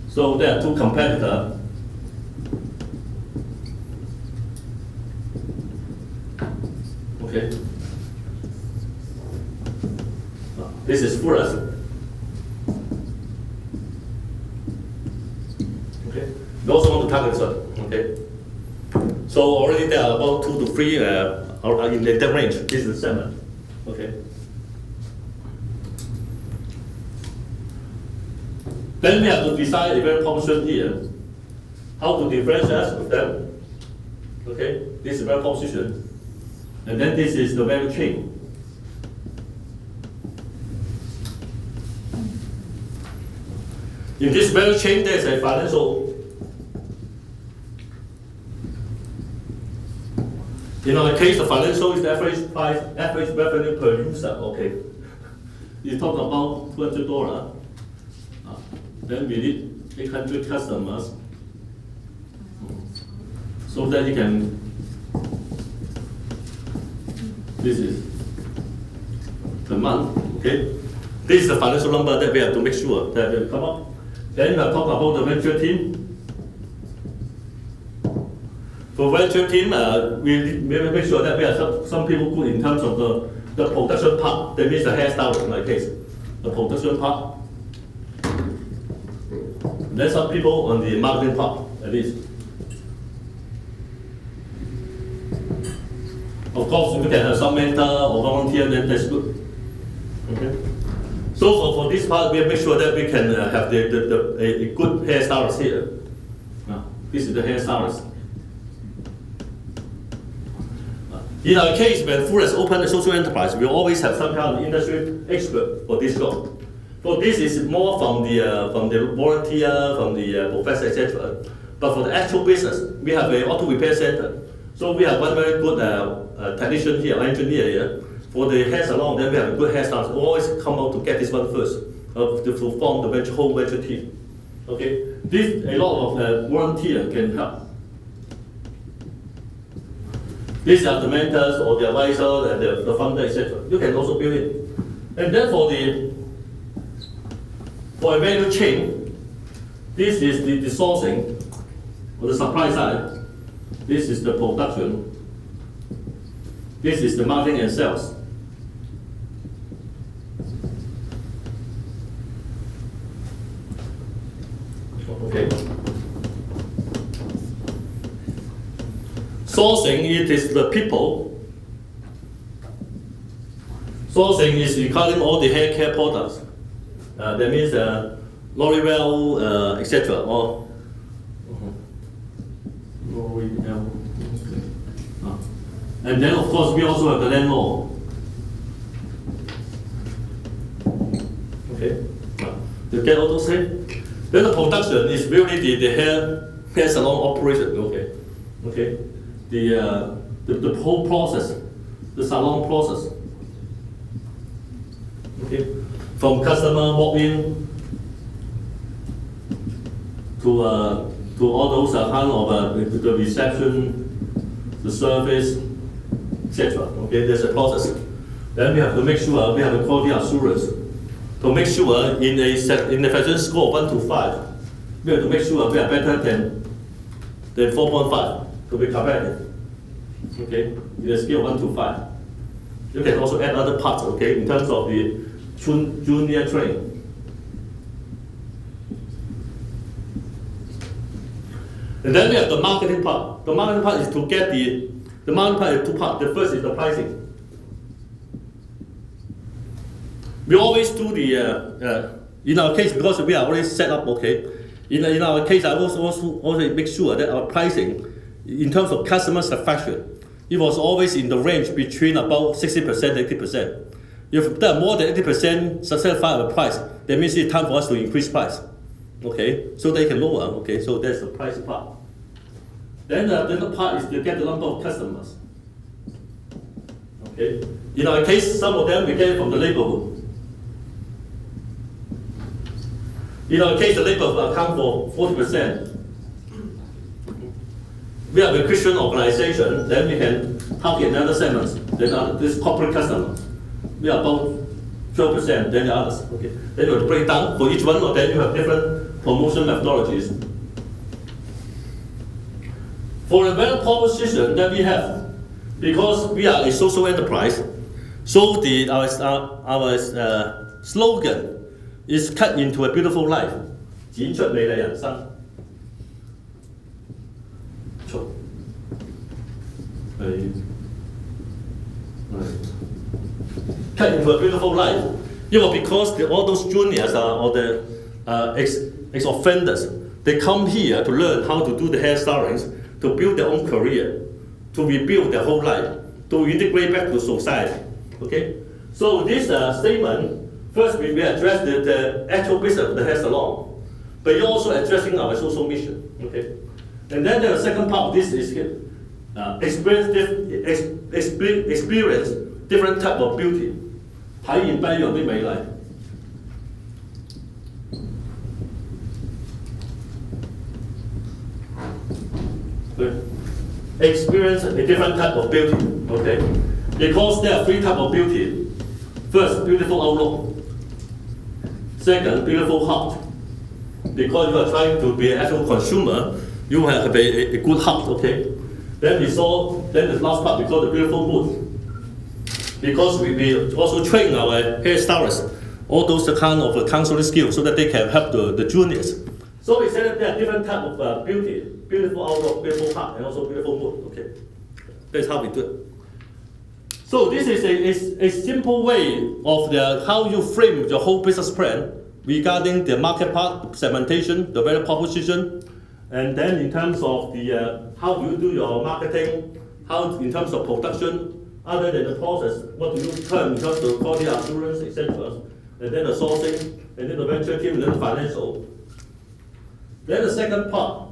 So there are 2 competitors. Okay. This is Fullers. Okay. We also want to target one. Okay. So already there are about 2 to 3 are in that range. This is 7. Okay. Then we have to decide a very proposition here. How to differentiate with them. Okay. This is a very proposition. And then this is the value chain. In this value chain, there's a financial. In our case, the financial is the average price, average revenue per user. Okay, you talk about $200. Then we need 800 customers, so that you can. This is per month. Okay, this is the financial number that we have to make sure that will come up. Then we talk about the venture team. For venture team, we make sure that we have some people good in terms of the production part. That means the hairstyle in my case, the production part. Then some people on the marketing part, at least. Of course, if we can have some mentor or volunteer, then that's good. Okay. So for this part, we make sure that we can have a good hairstylist here. This is the hairstylist. In our case, when Fullers open a social enterprise, we always have some kind of industry expert for this job. So this is more from the volunteer, from the professor, etc. But for the actual business, we have an auto repair center. So we have one very good technician here, engineer here. For the hair salon, then we have a good hairstylist. We always come out to get this one first to form the whole venture team. Okay, a lot of volunteer can help. These are the mentors or the advisor and the founder, etc. You can also build it. And then for a value chain, this is the sourcing or the supply side. This is the production. This is the marketing and sales. Okay. Sourcing, it is the people. Sourcing is regarding all the hair care products. That means L'Oreal, etc. Or L'Oreal. And then of course we also have the landlord. Okay. You get all those things? Then the production is really the hair salon operation. Okay. Okay. The whole process, the salon process. Okay. From customer walk in to all those kind of the reception, the service, etc. Okay, there's a process. Then we have to make sure we have a quality assurance. To make sure in the fashion score of 1 to 5, we have to make sure we are better than 4.5 to be competitive. Okay, in a scale of 1 to 5. You can also add other parts, okay, in terms of the junior training. And then we have the marketing part. The marketing part is to get the marketing part is two parts. The first is the pricing. We always do in our case, because we are already set up, okay. In our case, I also make sure that our pricing, in terms of customer satisfaction, it was always in the range between about 60% to 80%. If there are more than 80% satisfied with the price, that means it's time for us to increase price. Okay, so they can lower. Okay, so that's the price part. Then the part is to get the number of customers. Okay, in our case, some of them we get from the neighborhood. In our case, the neighborhood account for 40%. We have a Christian organization, then we can target another segments. Then this corporate customer, we are about 12%, then the others. Okay. Then you break down for each one, or then you have different promotion methodologies. For a value proposition that we have, because we are a social enterprise, so our slogan is cut into a beautiful life. 剪出美麗人生。Cut into a beautiful life. Because all those juniors or the ex-offenders, they come here to learn how to do the hairstylings, to build their own career, to rebuild their whole life, to integrate back to society. Okay? So this statement, first we address the actual business of the hair salon, but you're also addressing our social mission. Okay? And then the second part of this is experience different type of beauty. 體現不一樣的美麗。Experience a different type of beauty, okay? Because there are three types of beauty. First, beautiful outlook. Second, beautiful heart. Because you are trying to be an actual consumer, you have a good heart, okay? Then the last part, we call the beautiful mood. Because we also train our hairstylists, all those kind of counseling skills, so that they can help the juniors. So we said that there are different types of beauty, beautiful outlook, beautiful heart, and also beautiful mood. Okay, that's how we do it. So this is a simple way of how you frame your whole business plan regarding the market part, segmentation, the value proposition, and then in terms of how do you do your marketing, how in terms of production. Other than the process, what do you term in terms of quality assurance, etc. And then the sourcing, and then the venture team, and then the financial. Then the second part.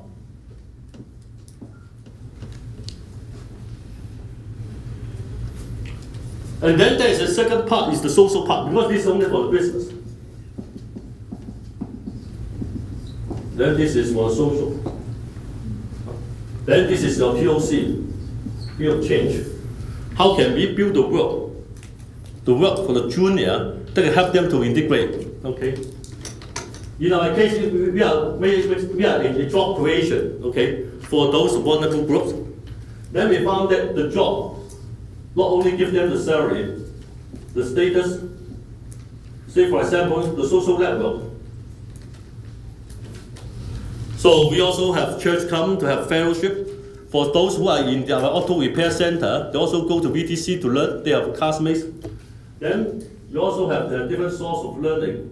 And then there is the second part, is the social part, because this is only for the business. Then this is for social. Then this is your POC. field of change. How can we build the work for the junior that can help them to integrate? Okay. In our case, we are in job creation. Okay, for those vulnerable groups. Then we found that the job not only give them the salary, the status, say for example, the social network. So we also have church come to have fellowship. For those who are in our auto repair center, they also go to VTC to learn. They have classmates. Then we also have the different source of learning.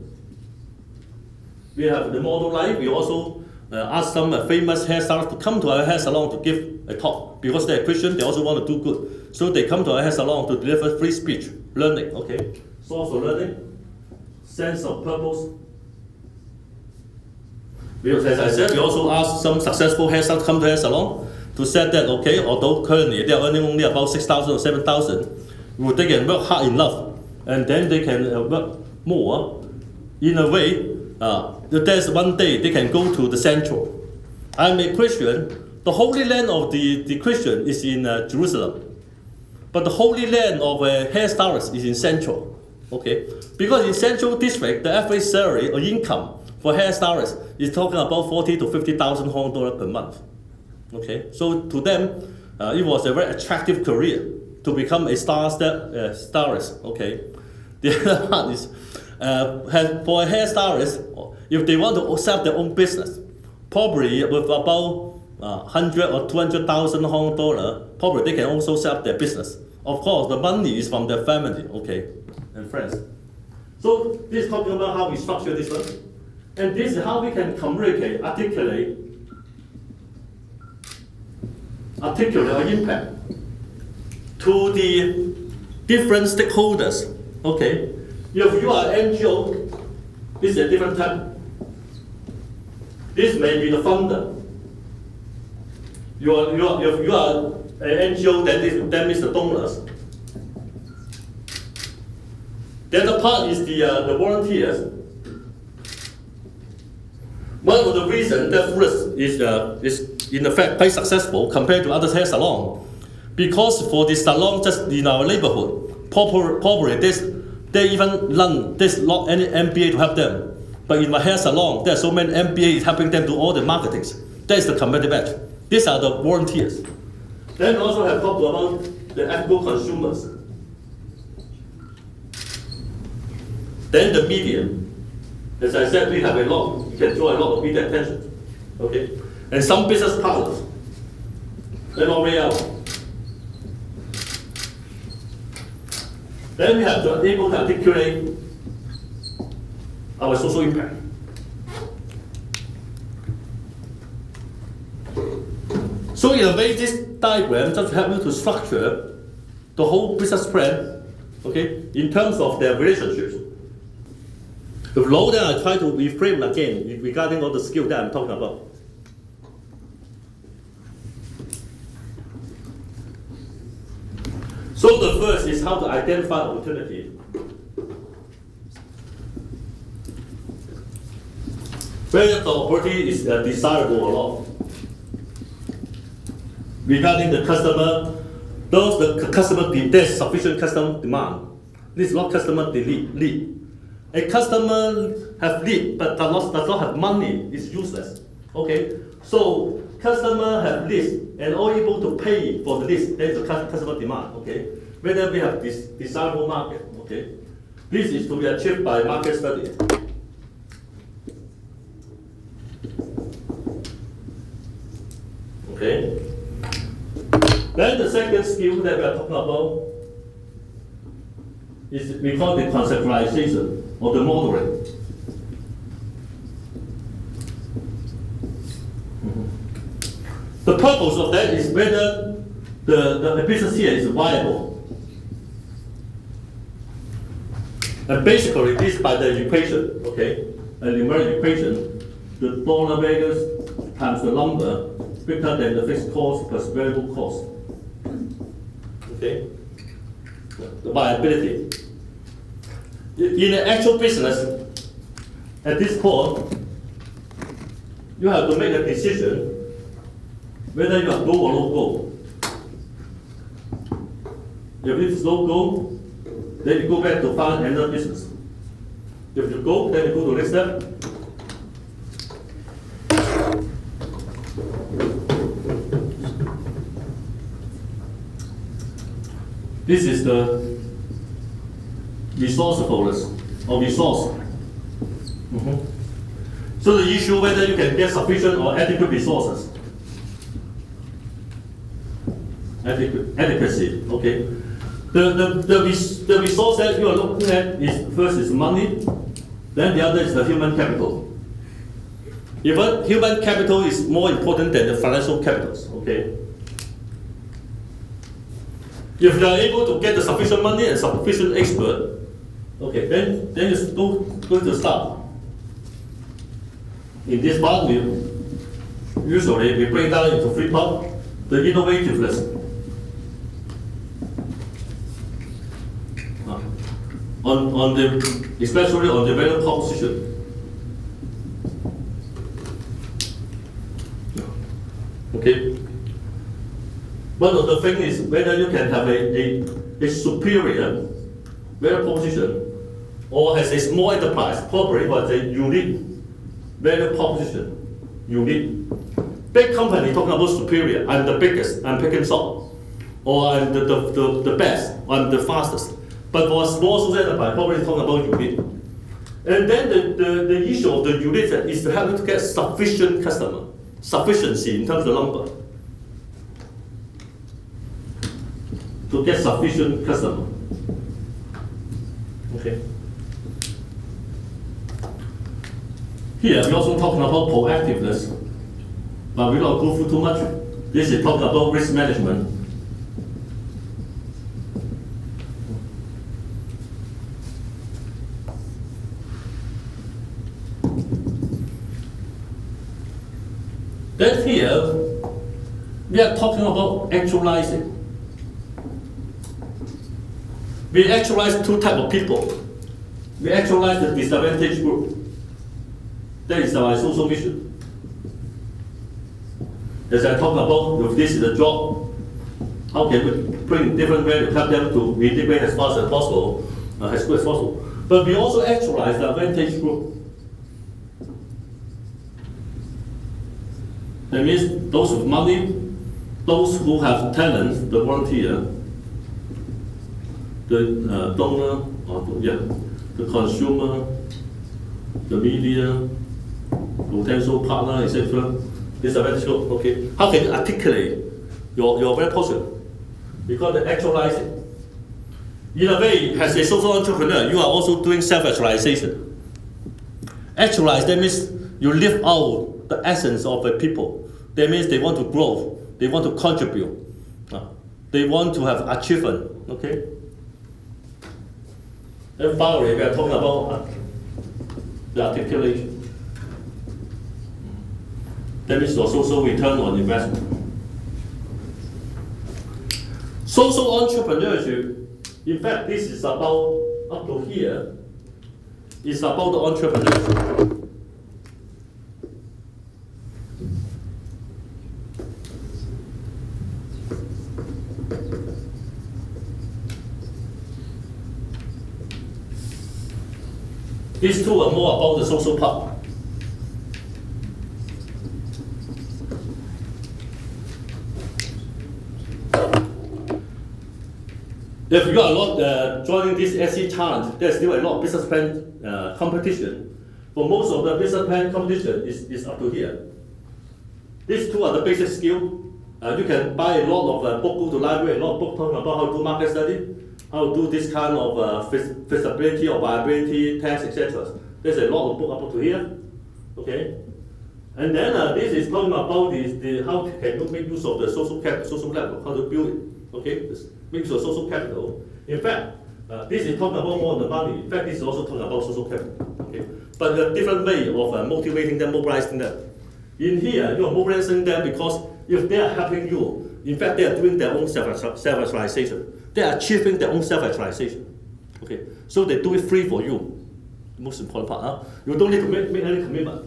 We have the model life. We also ask some famous hairstylists to come to our hair salon to give a talk. Because they're Christian, they also want to do good. So they come to our hair salon to deliver free speech, learning, okay? Source of learning, sense of purpose. As I said, we also ask some successful hairstylists to come to hair salon to say that, okay, although currently they are earning only about 6,000 or 7,000, they can work hard enough, and then they can work more in a way. There's one day they can go to the central. I'm a Christian. The holy land of the Christian is in Jerusalem, but the holy land of a hairstylist is in central. Okay, because in central district, the average salary or income for hairstylists is talking about 40 to 50,000 Hong Kong dollars per month. Okay, so to them, it was a very attractive career to become a stylist. Okay, the other part is for a hairstylist, if they want to set up their own business, probably with about 100 or 200,000 Hong Kong dollar, probably they can also set up their business. Of course, the money is from their family, okay, and friends. So this is talking about how we structure this one, and this is how we can communicate, articulate our impact to the different stakeholders. Okay, if you are an NGO, this is a different type. This may be the funder. If you are an NGO, that means the donors. The other part is the volunteers. One of the reasons that Fruits is in fact quite successful compared to other hair salons, because for the salon just in our neighborhood, probably they even there's not any MBA to help them. But in my hair salon, there are so many MBAs helping them do all the marketing. That is the competitive edge. These are the volunteers. Then we also have talked about the ethical consumers. Then the media. As I said, we have a lot. You can draw a lot of media attention. Okay, and some business partners. Then L'Oreal. Then we have to be able to articulate our social impact. So in a way, this diagram just help you to structure the whole business plan, okay, in terms of their relationships. If low, then I try to reframe again regarding all the skills that I'm talking about. So the first is how to identify opportunity. Whether the opportunity is desirable or not. Regarding the customer, there's sufficient customer demand. This is not customer lead. A customer have lead but does not have money is useless. Okay, so customer have list and all able to pay for the list. There is a customer demand. Okay, whether we have this desirable market. Okay, this is to be achieved by market study. Okay. Then the second skill that we are talking about is we call the conceptualization or the modeling. The purpose of that is whether the business here is viable. And basically this by the equation, okay, a numeric equation, the dollar values times the number greater than the fixed cost plus variable cost. Okay, the viability. In the actual business, at this point, you have to make a decision whether you are go or no go. If it's no go, then you go back to find another business. If you go, then you go to the next step. This is the resourcefulness or resource. So the issue whether you can get sufficient or adequate resources. Adequacy, okay. The resource that you are looking at is first is money, then the other is the human capital. Even human capital is more important than the financial capitals, okay. If you are able to get the sufficient money and sufficient expert, okay, then you're going to start. In this part, we usually break down into 3 parts. The innovativeness, especially on the value proposition. Okay. One of the things is whether you can have a superior value proposition or has a small enterprise, probably was a unique value proposition. Unique. Big company talking about superior, I'm the biggest, I'm picking shop, or I'm the best, I'm the fastest. But for a small social enterprise, probably talking about unique. And then the issue of the unique is to help you to get sufficient customer, sufficiency in terms of number. To get sufficient customer. Okay. Here we're also talking about proactiveness, but we don't go through too much. This is talking about risk management. Then here we are talking about actualizing. We actualize 2 types of people. We actualize the disadvantaged group. That is our social mission. As I talked about, if this is a job, how can we bring different value, help them to integrate as fast as possible, as good as possible. But we also actualize the advantage group. That means those with money, those who have talent, the volunteer, the donor, the consumer, the media, potential partner, etc. This is a very good. Okay. How can you articulate your value proposition? Because the actualizing. In a way, as a social entrepreneur, you are also doing self-actualization. Actualize, that means you live out the essence of the people. That means they want to grow, they want to contribute, they want to have achievement. Okay. And finally, we are talking about the articulation. That means your social return on investment. Social entrepreneurship, in fact, this is about, up to here, is about the entrepreneurship. These 2 are more about the social part. If you are not joining this SC challenge, there's still a lot of business plan competition. For most of the business plan competition is up to here. These 2 are the basic skills. You can buy a lot of book, go to library, a lot of book talking about how to do market study, how to do this kind of feasibility or viability test, etc. There's a lot of book up to here. Okay. And then this is talking about the how can you make use of the social level, how to build it. Okay, make use of social capital. In fact, this is talking about more than money. In fact, this is also talking about social capital. Okay, but a different way of motivating them, mobilizing them. In here, you are mobilizing them because if they are helping you, in fact, they are doing their own self-actualization. They are achieving their own self-actualization. Okay, so they do it free for you. The most important part. You don't need to make any commitment.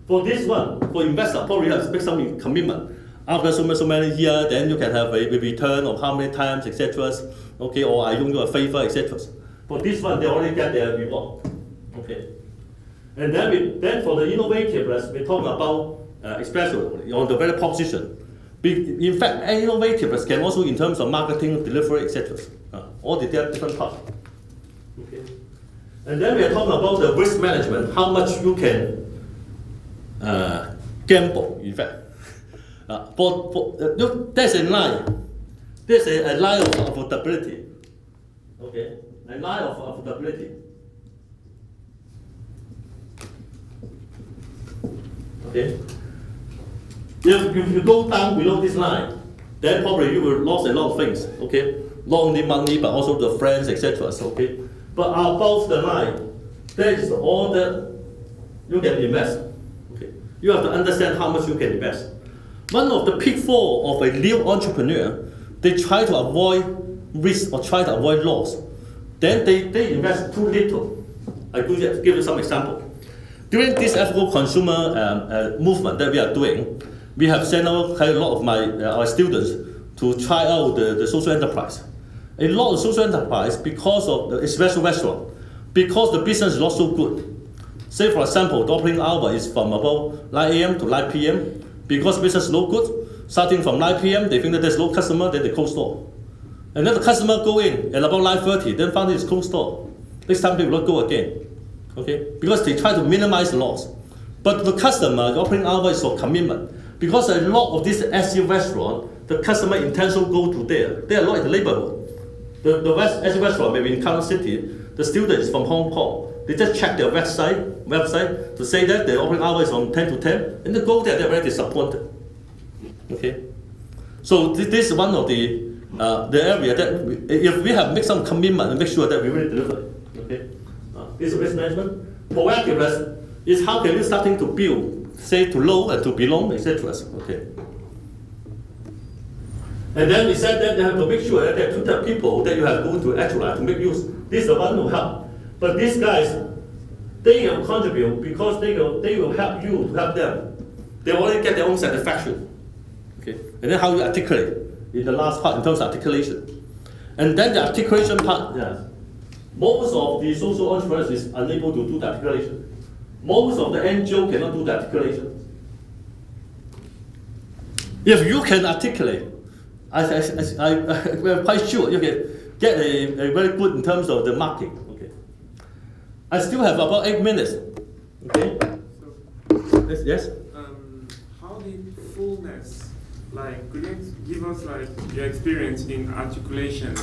For this one, for investor, probably have to make some commitment. After so many years, then you can have a return of how many times, etc. Okay, or I do you a favor, etc. For this one, they already get their reward. Okay. And then for the innovativeness, we talk about especially on the value proposition. In fact, innovativeness can also in terms of marketing, delivery, etc. All the different parts. Okay. And then we are talking about the risk management, how much you can gamble, in fact. There's a line. There's a line of affordability. Okay, a line of affordability. Okay. If you go down below this line, then probably you will lose a lot of things. Okay, not only money but also the friends, etc. Okay, but above the line, that is all that you can invest. Okay, you have to understand how much you can invest. One of the pitfalls of a new entrepreneur, they try to avoid risk or try to avoid loss. Then they invest too little. I will give you some example. During this ethical consumer movement that we are doing, we have sent out a lot of our students to try out the social enterprise. A lot of social enterprise because of the special restaurant, because the business is not so good. Say for example, the opening hour is from about 9 a.m. to 9 p.m. Because business is no good, starting from 9 p.m. they think that there's no customer, then they close store. And then the customer go in at about 9:30, then finally it's closed store. Next time they will not go again. Okay? Because they try to minimize the loss. But the customer, the opening hour is for commitment. Because a lot of this SC restaurant, the customer intention go to there. They are not in the neighborhood. The SC restaurant maybe in Kano City, the student is from Hong Kong. They just check their website to say that the opening hour is from 10 to 10, and they go there, they're very disappointed. Okay? So this is one of the area that if we have make some commitment and make sure that we really deliver. Okay? This is risk management. Proactiveness is how can you starting to build, say to low and to belong, etc. Okay. And then we said that you have to make sure that there are two types of people that you have going to actualize to make use. This is the one who help. But these guys, they will contribute because they will help you to help them. They already get their own satisfaction. Okay. And then how you articulate in the last part in terms of articulation. And then the articulation part, yeah. Most of the social entrepreneurs is unable to do the articulation. Most of the NGO cannot do the articulation. If you can articulate, I'm quite sure you can get a very good in terms of the market. Okay. I still have about 8 minutes. Okay. So, yes. How did fullness, like, could you give us like your experience in articulation?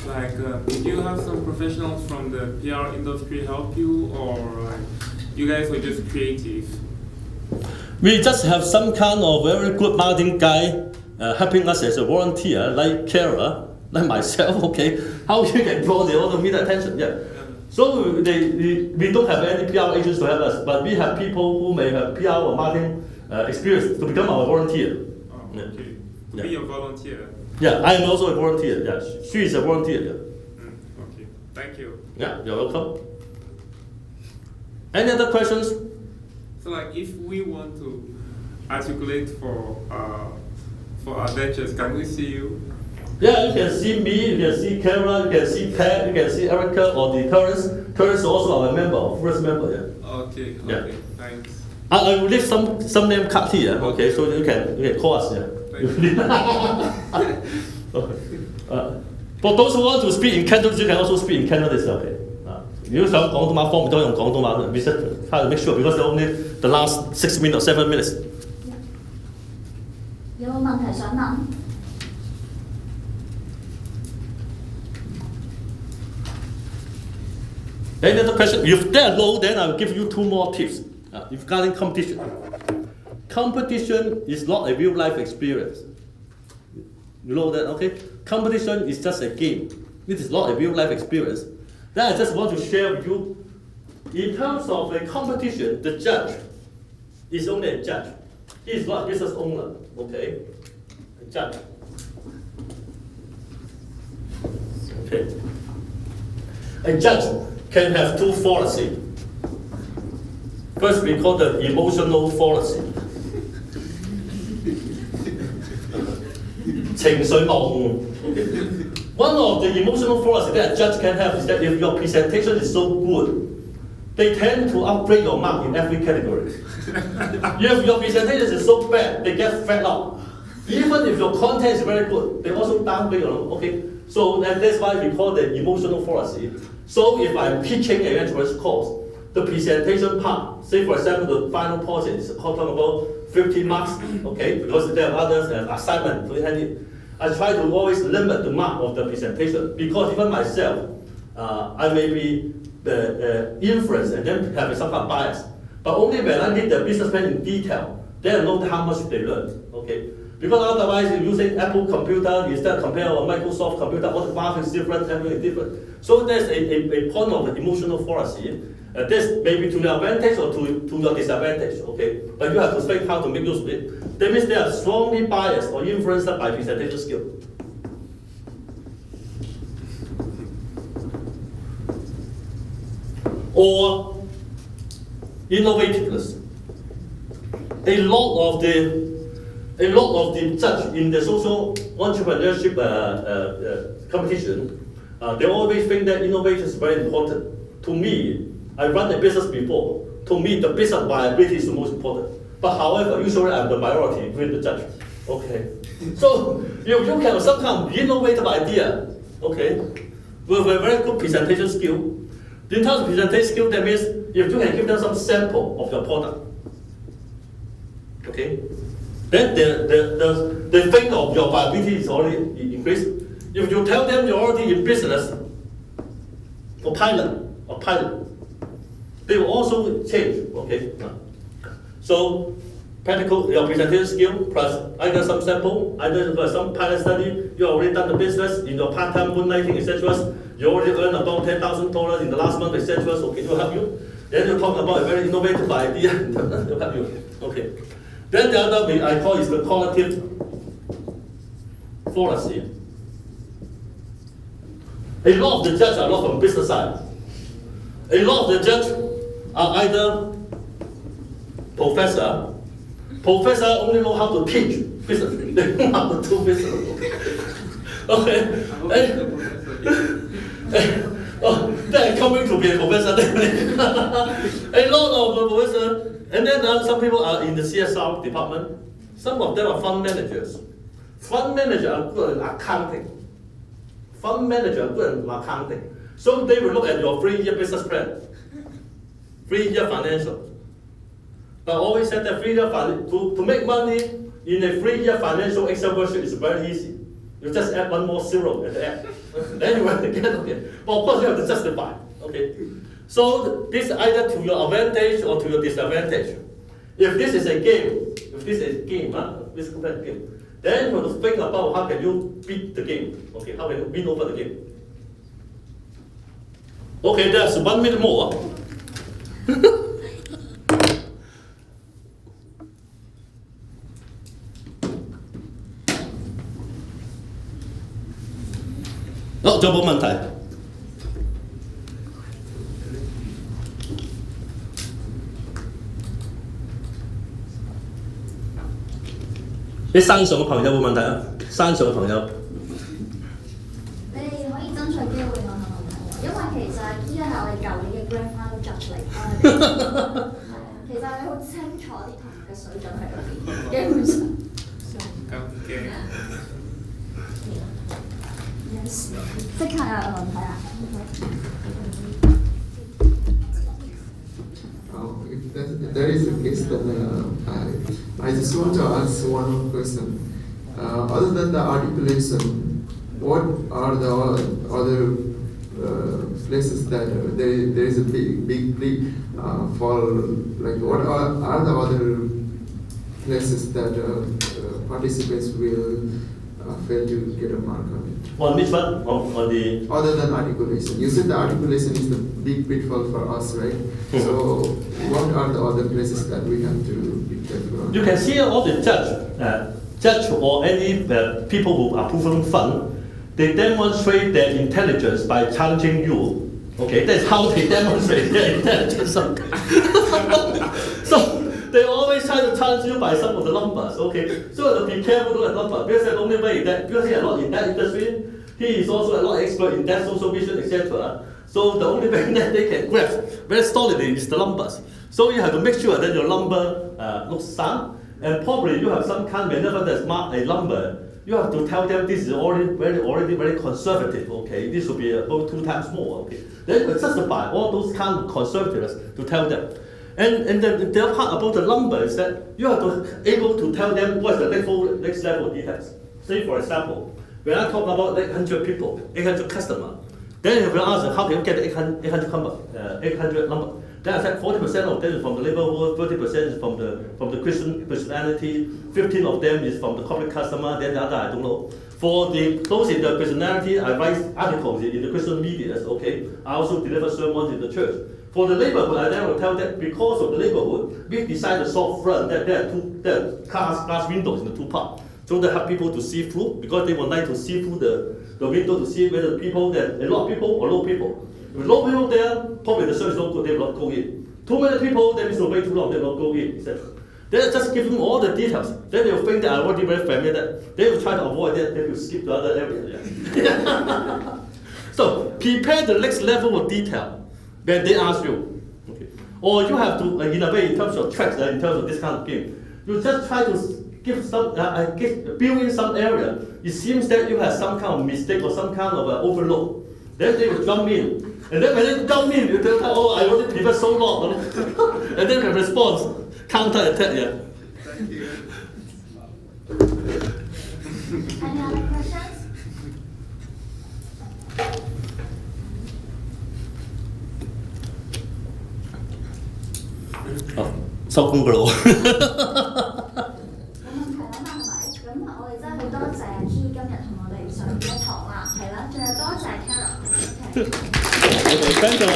Like, did you have some professionals from the PR industry help you, or like, you guys were just creative? We just have some kind of very good marketing guy helping us as a volunteer, like Kara, like myself. Okay, how you can draw the other media attention? Yeah. So we don't have any PR agents to help us, but we have people who may have PR or marketing experience to become our volunteer. Oh, okay. Yeah. Be a volunteer. Yeah, I am also a volunteer. Yeah, she is a volunteer. Yeah. Okay. Thank you. Yeah, you're welcome. Any other questions? So, like, if we want to articulate for our ventures, can we see you? Yeah, you can see me, you can see Kara, you can see Kat, you can see Erica, or the Curtis. Curtis is also our member, first member. Yeah. Okay. Yeah. Okay. Thanks. I will leave some name card here. Okay, so you can call us. Yeah. Okay. For those who want to speak in Cantonese, you can also speak in Cantonese. Okay. 如果想廣東話方面都用廣東話 we should try to make sure because only the last 6 minutes or 7 minutes. 有冇問題想問？ Any other question? If they're low, then I'll give you 2 more tips. Regarding competition. Competition is not a real life experience. You know that, okay? Competition is just a game. It is not a real life experience. Then I just want to share with you, in terms of a competition, the judge is only a judge. He is not a business owner, okay? A judge. Okay. A judge can have 2 fallacies. First, we call the emotional fallacy. 情緒謬誤。One of the emotional fallacies that a judge can have is that if your presentation is so good, they tend to upgrade your mark in every category. If your presentation is so bad, they get fed up. Even if your content is very good, they also downgrade your mark. Okay, so that's why we call the emotional fallacy. So if I'm teaching an enterprise course, the presentation part, say for example the final portion is talking about 50 marks, okay, because there are others assignment to hand in. I try to always limit the mark of the presentation because even myself, I may be influenced and then have some kind of bias. But only when I need the business plan in detail, then I know how much they learn. Okay, because otherwise you're using Apple computer instead compare with Microsoft computer, all the graphics is different, everything is different. So there's a point of emotional fallacy. This may be to your advantage or to your disadvantage, okay? But you have to think how to make use of it. That means they are strongly biased or influenced by presentation skill. Or innovativeness. A lot of the judge in the social entrepreneurship competition, they always think that innovation is very important. To me, I run a business before. To me, the business viability is the most important. But however, usually I'm the minority with the judge. Okay. So if you can have some kind of innovative idea, okay, with a very good presentation skill. In terms of presentation skill, that means if you can give them some sample of your product, okay, then the thing of your viability is already increased. If you tell them you're already in business for pilot, they will also change, okay? So practical, your presentation skill plus either some sample, either some pilot study, you already done the business in your part-time moonlighting, etc. You already earned about $10,000 in the last month, etc. Okay, it will help you. Then you talk about a very innovative idea, it will help you. Okay. Then the other way I call is the cognitive fallacy. A lot of the judges are not from business side. A lot of the judges are either professor only know how to teach business, they don't know how to do business. Okay. They're coming to be a professor. A lot of professors, and then some people are in the CSR department. Some of them are fund managers. Fund managers are good at accounting. So they will look at your 3-year business plan, 3-year financial. But I always said that 3-year to make money in a 3-year financial Excel worksheet is very easy. You just add one more zero at the end. Then you will get okay. But of course you have to justify. Okay. So this is either to your advantage or to your disadvantage. If this is a game, this game, then you have to think about how can you beat the game. Okay, how can you win over the game. Okay, there's 1 minute more.仲有冇問題？啲山上嘅朋友有冇問題啊？山上嘅朋友。你哋可以爭取機會問問題喎，因為其實依家係我哋舊年嘅 Grand Final Judge 嚟，係啊，其實你好清楚啲同學嘅水準喺度，基本上。咁嘅。即刻有問題啊！ If that is the case, then I just want to ask one more question. Other than the articulation, what are the other places that there is a big plea for? Like, what are the other places that participants will fail to get a mark on it? On which one? On the... Other than articulation. You said the articulation is the big pitfall for us, right? So what are the other places that we have to be careful on? You can see all the judge or any people who are proven fun, they demonstrate their intelligence by challenging you. Okay, that's how they demonstrate their intelligence. they always try to challenge you by some of the numbers. Okay, so be careful with numbers because the only way that because he is not in that industry, he is also a lot expert in that social vision, etc. So the only way that they can grasp very solidly is the numbers. So you have to make sure that your number looks sound, and probably you have some kind whenever there's marked a number. You have to tell them this is already very conservative. Okay, this should be about 2 times more. Okay, then you justify all those kind of conservatives to tell them. And the other part about the number is that you have to able to tell them what's the next level of details. Say for example, when I talk about 800 people, 800 customers, then if you ask how do you get 800 number? Then I said 40% of them is from the neighborhood, 30% is from the Christian personality, 15 of them is from the corporate customer, then the other I don't know. For those in the personality, I write articles in the Christian media. Okay, I also deliver sermons in the church. For the neighborhood, I then will tell that because of the neighborhood, we decided to soft front that there are glass windows in the 2 parts. So they have people to see through because they would like to see through the window to see whether people there, a lot of people or low people. If low people there, probably the service is not good, they will not go in. Too many people, that means wait too long, they will not go in, etc. Then just give them all the details. Then they will think that I'm already very familiar. They will try to avoid that, they will skip the other area. Yeah. So prepare the next level of detail when they ask you. Okay. Or you have to, in a way, in terms of tracks, in terms of this kind of game, you just try to give some, build in some area. It seems that you have some kind of mistake or some kind of overload. Then they will jump in. And then when they jump in, you tell them, oh, I already prepared so long. And then the response, counter-attack, yeah. Thank you. Any other questions? 收工㗎咯喎。冇問題啦嘛，係咪？咁我哋真係好多謝 Key 今日同我哋上一堂啦，係啦，仲有多謝 Carol。Thank you.